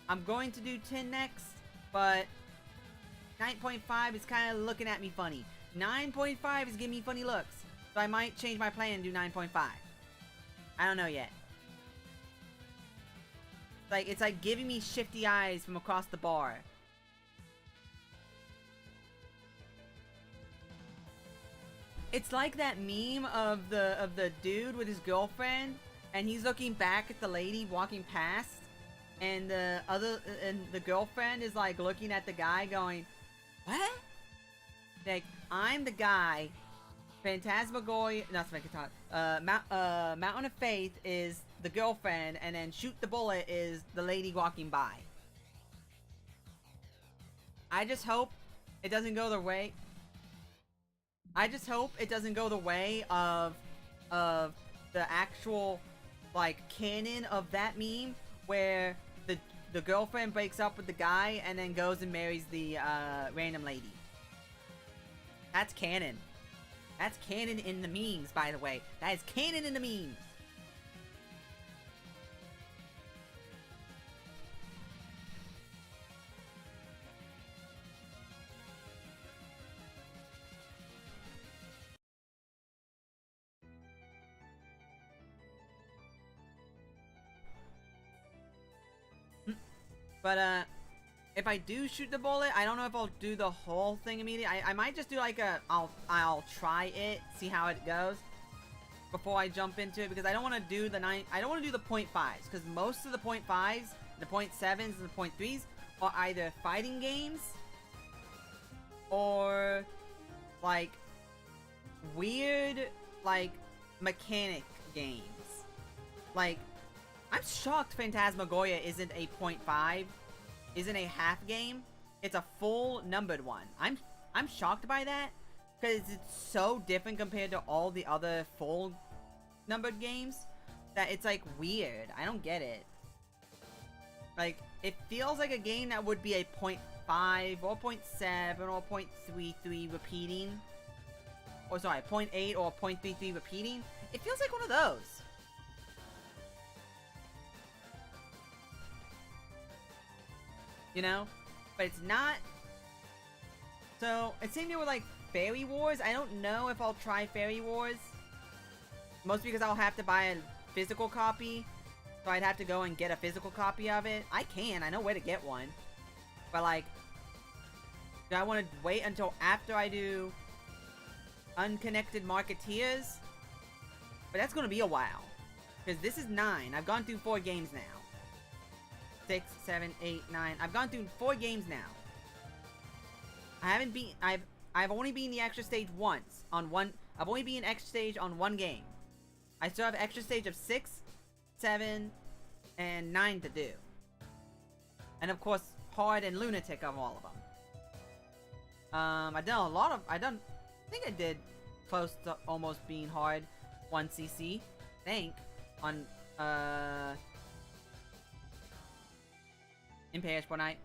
I'm going to do 10 next, but 9.5 is kind of looking at me funny. 9.5 is giving me funny looks, so I might change my plan and do 9.5. I don't know yet. Like, it's like giving me shifty eyes from across the bar. It's like that meme of the dude with his girlfriend, and he's looking back at the lady walking past, and the girlfriend is like looking at the guy going, "What?" Like, I'm the guy. Phantasmagoria, not Phantasmagoria. Mountain of Faith is the girlfriend, and then Shoot the Bullet is the lady walking by. I just hope it doesn't go their way. I just hope it doesn't go the way of the actual, like, canon of that meme, where the girlfriend breaks up with the guy and then goes and marries the random lady. That's canon. That's canon in the memes, by the way. That is canon in the memes. But, if I do shoot the bullet, I don't know if I'll do the whole thing immediately. I might just do like I'll try it, see how it goes before I jump into it, because I don't want to do the I don't want to do the .5s, because most of the .5s, the .7s, and the .3s are either fighting games or like weird, like, mechanic games. Like, I'm shocked Phantasmagoria isn't a .5, isn't a half game. It's a full numbered one. I'm shocked by that, because it's so different compared to all the other full numbered games that it's like weird. I don't get it. Like, it feels like a game that would be a .5 or .7 or .33 repeating. Or sorry, .8 or .33 repeating. It feels like one of those. You know? But it's not. So, it's same thing with, like, Fairy Wars. I don't know if I'll try Fairy Wars. Mostly because I'll have to buy a physical copy. So I'd have to go and get a physical copy of it. I know where to get one. But, like, do I want to wait until after I do Unconnected Marketeers? But that's going to be a while. Because this is 9. I've gone through 4 games now. 6, 7, 8, 9. I've gone through 4 games now. I haven't beat. I've only been the extra stage once on one. I've only been extra stage on one game. I still have extra stage of 6, 7, and 9 to do. And of course, hard and lunatic of all of them. I've done a lot of. I think I did close to almost being hard 1cc. Think on Imperishable Night.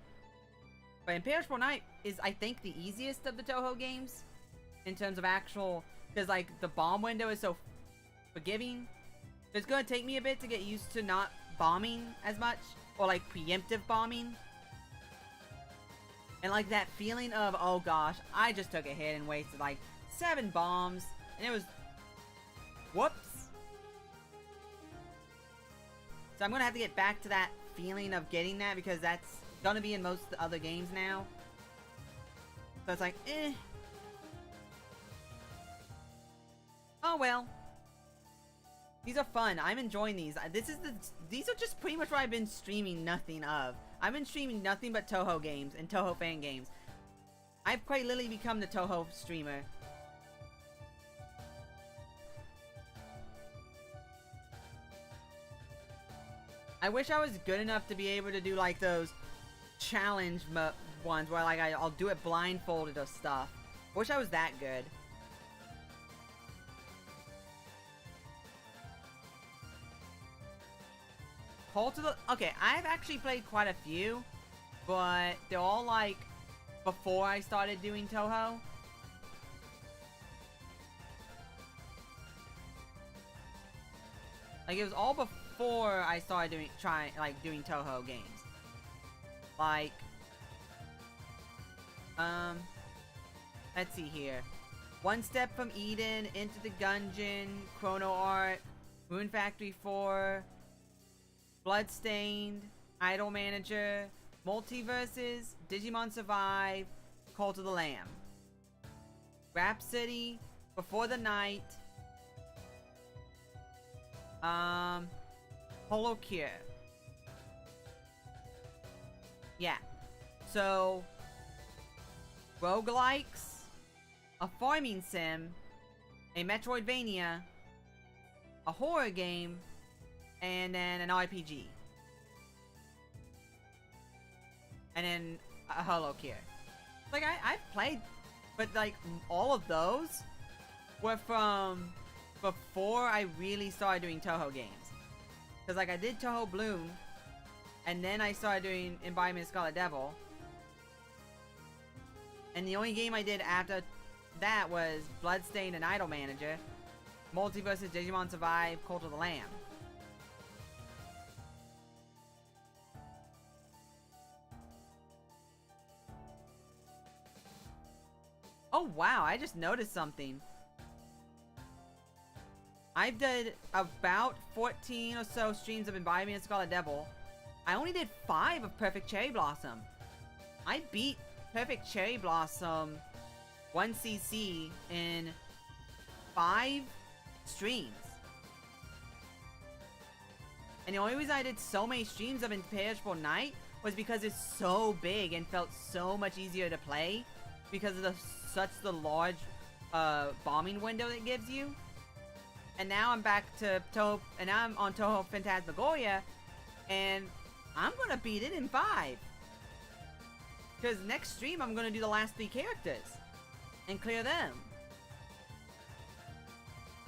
But Imperishable Night is, I think, the easiest of the Touhou games in terms of actual, because like the bomb window is so forgiving. It's gonna take me a bit to get used to not bombing as much, or like preemptive bombing. And like that feeling of, oh gosh, I just took a hit and wasted like 7 bombs, and it was, whoops. So I'm gonna have to get back to that feeling of getting that, because that's gonna be in most of the other games now. So it's like, eh. Oh well. These are fun. I'm enjoying these. These are just pretty much what I've been streaming nothing of. I've been streaming nothing but Touhou games and Touhou fan games. I've quite literally become the Touhou streamer. I wish I was good enough to be able to do like those challenge ones where like I'll do it blindfolded or stuff. I wish I was that good. Call to the... Okay, I've actually played quite a few, but they're all like before I started doing Touhou. Like it was all before I started doing doing Touhou games. Like let's see here. One Step from Eden, Into the Gungeon, Chrono Art, Moon Factory 4, Bloodstained, Idol Manager, Multiverses, Digimon Survive, Call to the Lamb, Rhapsody, Before the Night, Holo Cure. Yeah. So, roguelikes, a farming sim, a Metroidvania, a horror game, and then an RPG. And then a Holo Cure. Like, I've played, but like, all of those were from before I really started doing Touhou games. Because like, I did Touhou Bloom, and then I started doing Embodiment of Scarlet Devil. And the only game I did after that was Bloodstained and Idol Manager, Multiverses, Digimon Survive, Cult of the Lamb. Oh wow, I just noticed something. I've did about 14 or so streams of Embodiment of Scarlet Devil. I only did 5 of Perfect Cherry Blossom. I beat Perfect Cherry Blossom 1cc in 5 streams. And the only reason I did so many streams of Imperishable Night was because it's so big and felt so much easier to play because of the large bombing window that it gives you. And now I'm back to Touhou, and now I'm on Touhou Phantasmagoria, and I'm gonna beat it in 5. Because next stream I'm gonna do the last 3 characters and clear them.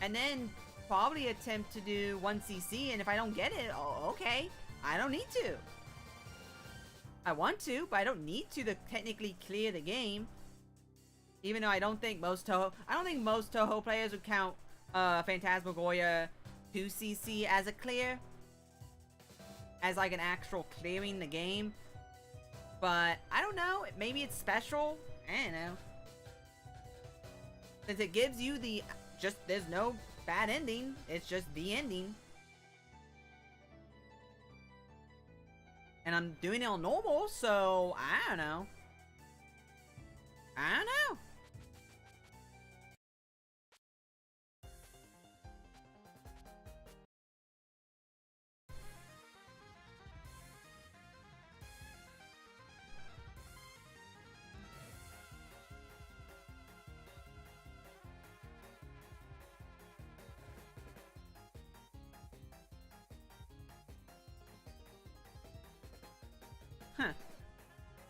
And then probably attempt to do 1cc, and if I don't get it, oh, okay, I don't need to. I want to, but I don't need to technically clear the game. Even though I don't think most Touhou players would count Phantasmagoria 2cc as a clear, as like an actual clearing the game. But I don't know, maybe it's special, I don't know. Since it gives you there's no bad ending, it's just the ending. And I'm doing it on normal, so I don't know. I don't know.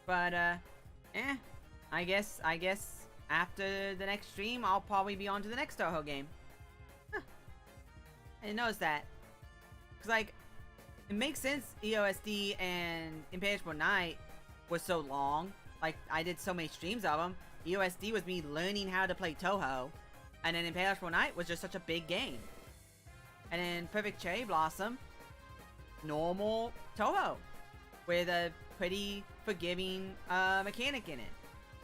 But, I guess after the next stream, I'll probably be on to the next Touhou game. Huh. I didn't notice that. Cause, like, it makes sense EOSD and Imperishable Night was so long. Like, I did so many streams of them. EOSD was me learning how to play Touhou. And then Imperishable Night was just such a big game. And then Perfect Cherry Blossom, normal Touhou, with a pretty forgiving mechanic in it.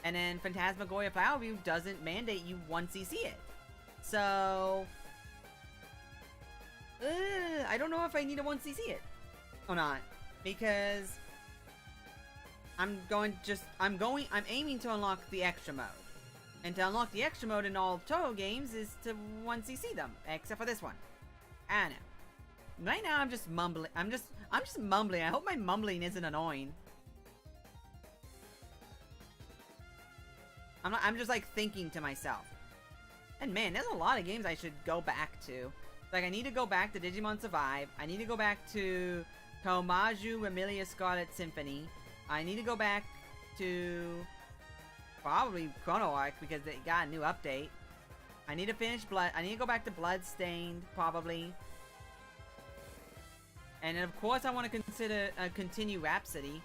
And then Phantasmagoria Flower View doesn't mandate you 1cc it. So, I don't know if I need to 1cc it or not, because I'm aiming to unlock the extra mode. And to unlock the extra mode in all Touhou games is to 1cc them, except for this one. I don't know. Right now I'm just mumbling. I'm just mumbling. I hope my mumbling isn't annoying. I'm just like thinking to myself. And man, there's a lot of games I should go back to. Like, I need to go back to Digimon Survive. I need to go back to Kaomaju Remilia Scarlet Symphony. I need to go back to probably Chrono Arc because they got a new update. I need to finish I need to go back to Bloodstained, probably. And then of course I want to continue Rhapsody.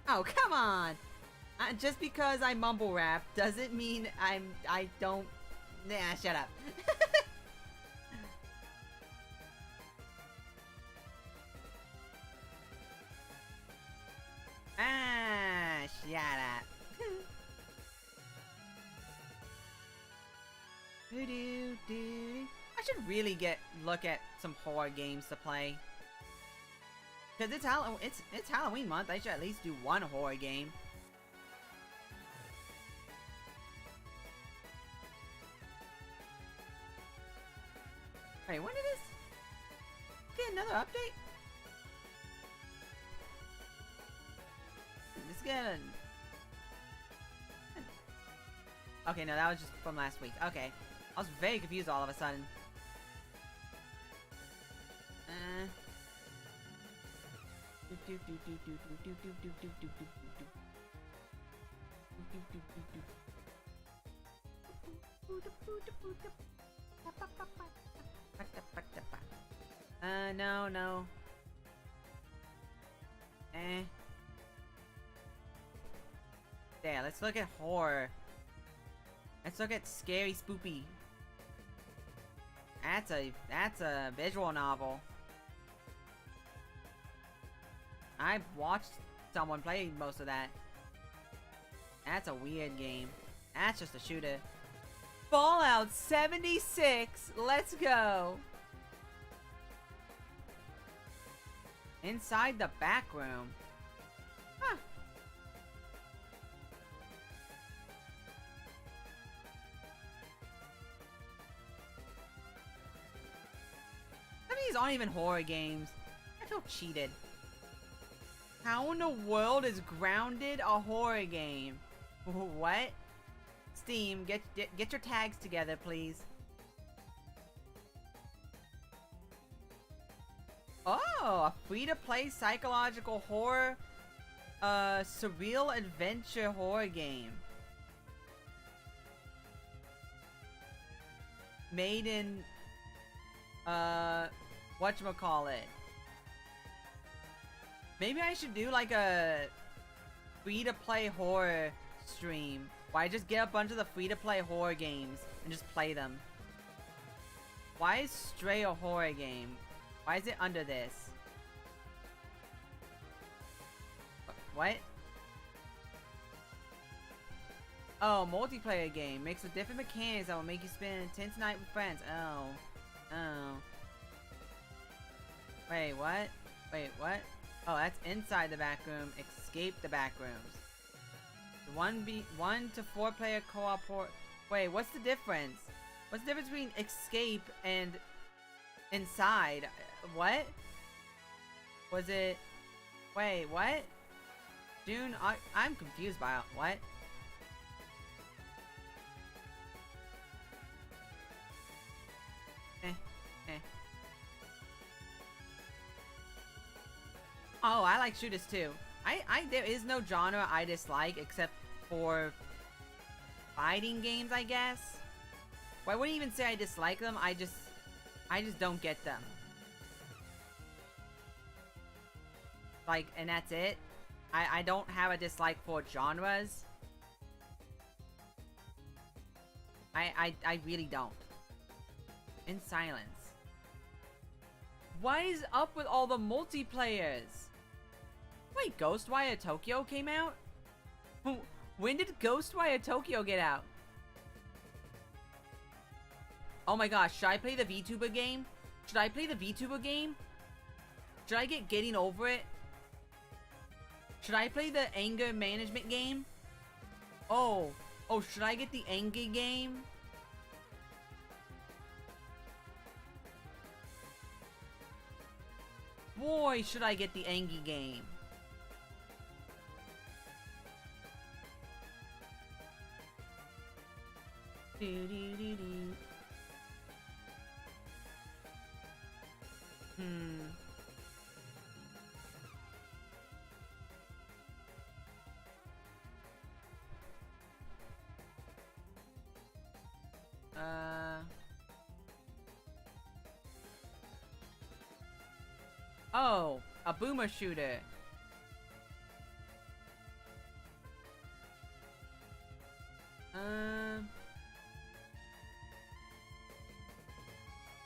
Oh, come on! Just because I mumble rap doesn't mean I don't... Nah, shut up. Shut up. I should really look at some horror games to play. Cause it's Halloween month. I should at least do one horror game. Wait, when did this get another update? Let's get Okay, no, that was just from last week. Okay. I was very confused all of a sudden. No. There, let's look at horror. Let's look at Scary Spoopy. That's a visual novel. I've watched someone play most of that. That's a weird game. That's just a shooter. Fallout 76! Let's go! Inside the back room. Huh. Some of these aren't even horror games. I feel cheated. How in the world is Grounded a horror game? What? Steam, get your tags together, please. Oh, a free-to-play psychological horror, surreal adventure horror game. Made in, whatchamacallit. Maybe I should do like a free-to-play horror stream where I just get a bunch of the free-to-play horror games and just play them. Why is Stray a horror game? Why is it under this? What? Oh, multiplayer game. Mixed with different mechanics that will make you spend an intense night with friends. Oh. Wait, what? Wait, what? Oh, that's inside the back room. Escape the back rooms. 1 to 4 player co-op port. Wait, what's the difference? What's the difference between escape and inside? What? Was it... Wait, what? June, I'm confused by what? Oh, I like shooters too. There is no genre I dislike except for fighting games, I guess. Well, I wouldn't even say I dislike them. I just don't get them. Like, and that's it. I don't have a dislike for genres. I really don't. In silence. What is up with all the multiplayers? Wait, Ghostwire Tokyo came out? When did Ghostwire Tokyo get out? Oh my gosh, should I play the VTuber game? Should I play the VTuber game? Should I get Getting Over It? Should I play the anger management game? Oh, should I get the anger game? Boy, should I get the Angie game. Oh, a boomer shooter.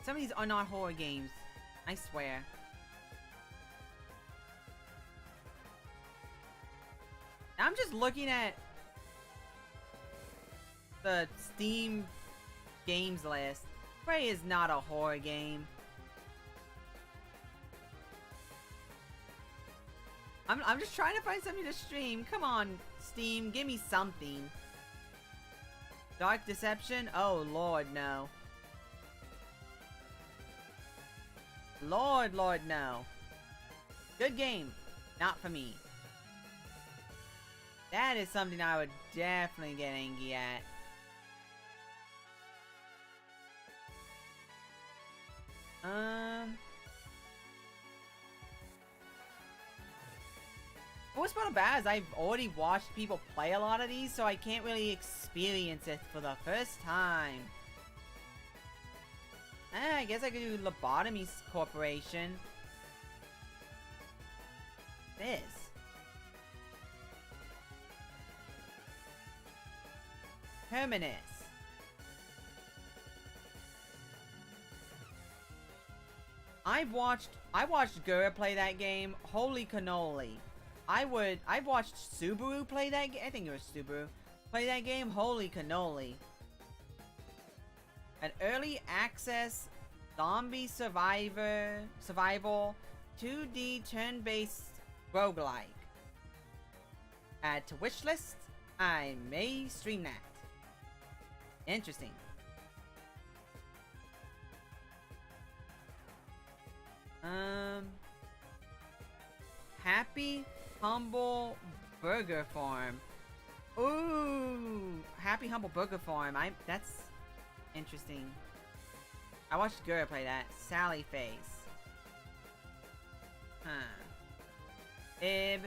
Some of these are not horror games. I swear. I'm just looking at the Steam games list. Prey is not a horror game. I'm just trying to find something to stream. Come on, Steam, give me something. Dark Deception? Oh, Lord, no. Lord, no. Good game. Not for me. That is something I would definitely get angry at. What's about bad is I've already watched people play a lot of these, so I can't really experience it for the first time. I guess I could do Lobotomy Corporation. This. Terminus. I watched Gura play that game. Holy cannoli. I've watched Subaru play that game. I think it was Subaru. Play that game. Holy cannoli. An early access zombie survival 2D turn-based roguelike. Add to wish list. I may stream that. Interesting. Happy Humble Burger Farm. Ooh, Happy Humble Burger Farm. That's interesting. I watched Gura play that. Sally Face. Huh. Ib.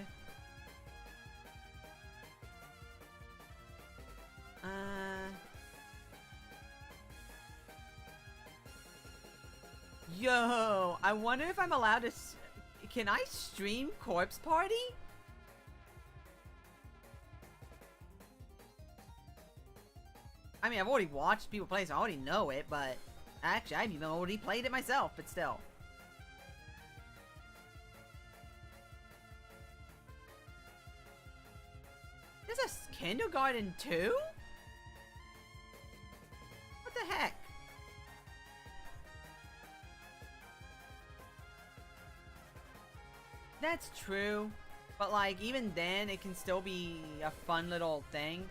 Yo, I wonder if I'm allowed to. Can I stream Corpse Party? I mean, I've already watched people play, so I already know it, but actually, I've even already played it myself, but still. There's a kindergarten too? What the heck? That's true, but like even then it can still be a fun little thing.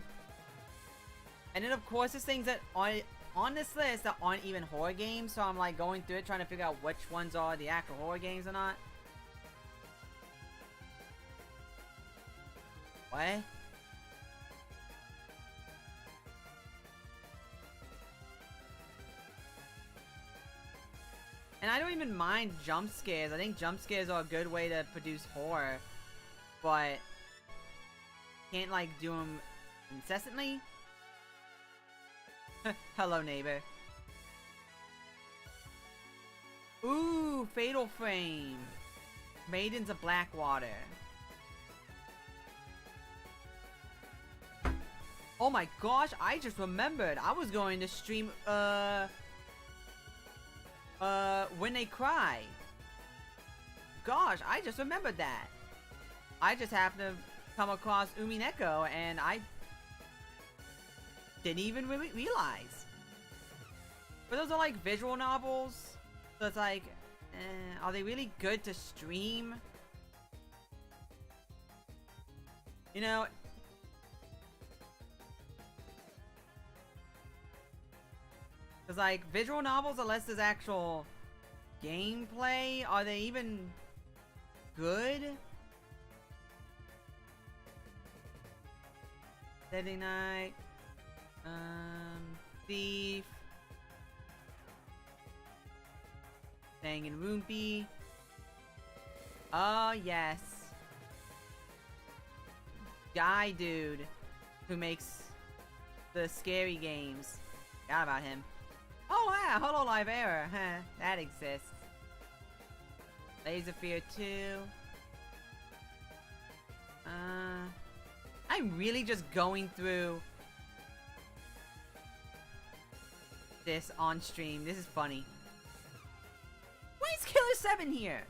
And then of course there's things that are on this list that aren't even horror games, so I'm like going through it trying to figure out which ones are the actual horror games or not. What? And I don't even mind jump scares. I think jump scares are a good way to produce horror. But can't like do them incessantly. Hello, neighbor. Ooh, Fatal Frame. Maidens of Blackwater. Oh my gosh, I just remembered. I was going to stream, When They Cry. Gosh, I just remembered that. I just happened to come across Umineko, and I didn't even realize. But those are like visual novels, so it's like, are they really good to stream? You know, because like visual novels, unless there's actual gameplay, are they even good? Saturday Night, Thief, Danganronpa. Oh yes, guy dude who makes the scary games. Forgot about him. Oh yeah, Hololive Error, huh? That exists. Laser Fear 2. I'm really just going through this on stream. This is funny. Why is Killer 7 here?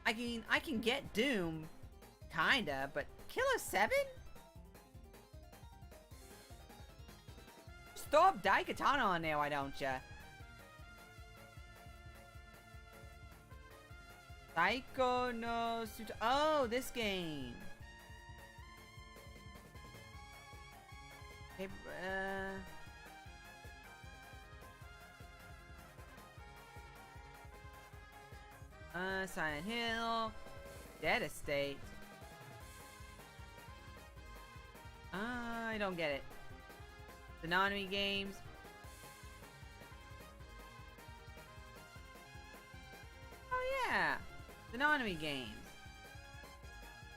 I can get Doom, kinda, but Killer 7? Just throw up Daikatana on there, why don't ya? Saiko no Suta. Oh, this game. Hey, Silent Hill, Dead Estate. I don't get it. The Nanami games. Oh yeah, the Nanami games.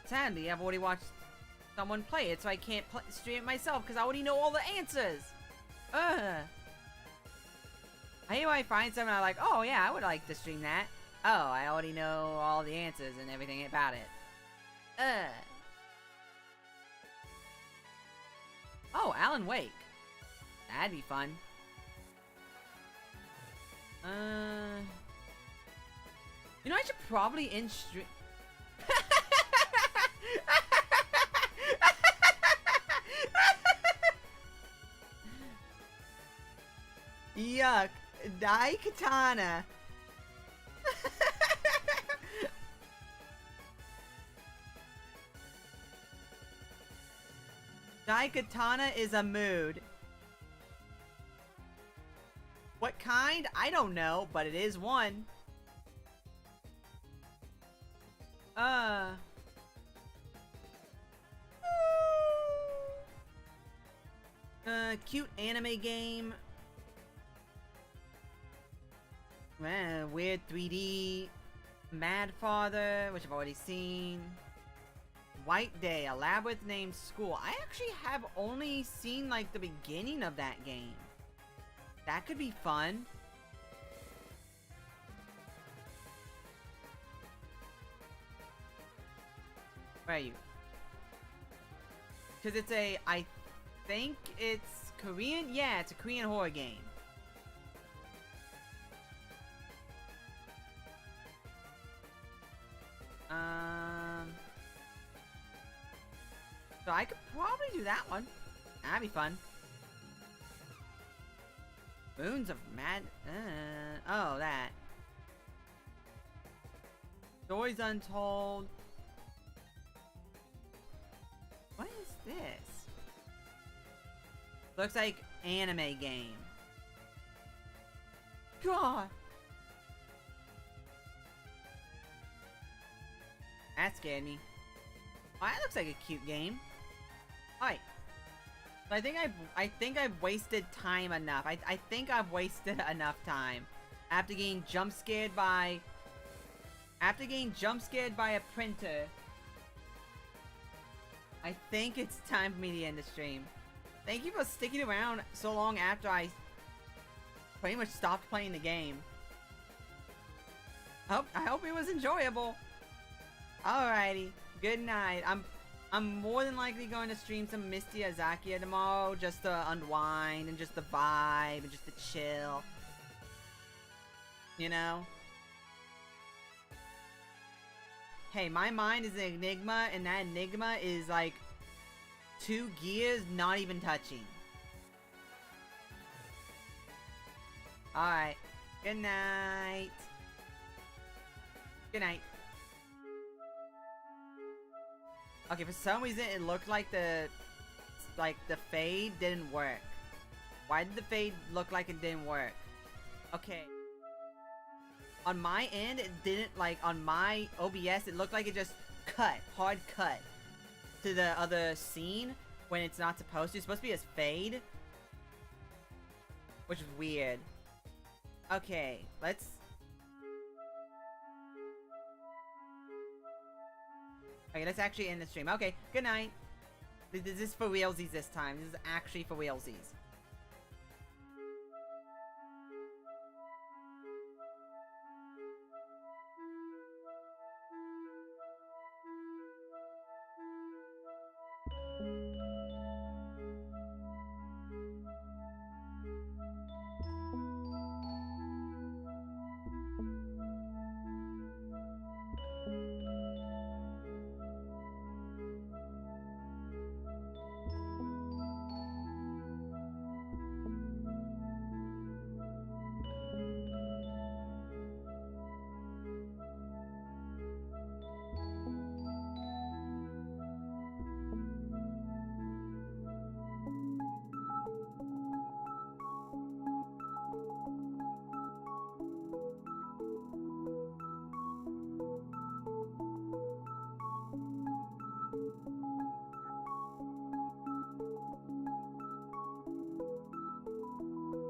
Sadly, I've already watched someone play it, so I can't stream it myself because I already know all the answers. I hate when I find something I'm like, oh yeah, I would like to stream that. Oh, I already know all the answers and everything about it. Oh, Alan Wake. That'd be fun. You know, I should probably stream. Yuck. Daikatana. Daikatana is a mood. What kind? I don't know, but it is one. Cute anime game. Weird 3D. Mad Father, which I've already seen. White Day, a labyrinth named School. I actually have only seen like the beginning of that game. That could be fun. Where are you? Because it's a, I think it's Korean? Yeah, it's a Korean horror game. So I could probably do that one. That'd be fun. Moons of Mad... oh, that. Stories Untold. What is this? Looks like anime game. God! That scared me. Oh, that looks like a cute game. Hi. I think I've wasted time enough. I think I've wasted enough time. After getting jump scared by a printer, I think it's time for me to end the stream. Thank you for sticking around so long after I pretty much stopped playing the game. I hope it was enjoyable. Alrighty, good night. I'm more than likely going to stream some Misty Azakia tomorrow just to unwind and just to vibe and just to chill. You know? Hey, my mind is an enigma, and that enigma is like 2 gears not even touching. Alright. Good night. Good night. Okay, for some reason it looked like the fade didn't work. Why did the fade look like it didn't work? Okay. On my end, it didn't, like, on my OBS, it looked like it just hard cut to the other scene when it's not supposed to. It's supposed to be as fade, which is weird. Okay, let's... Okay, let's actually end the stream. Okay, good night. This is for realsies this time. This is actually for realsies.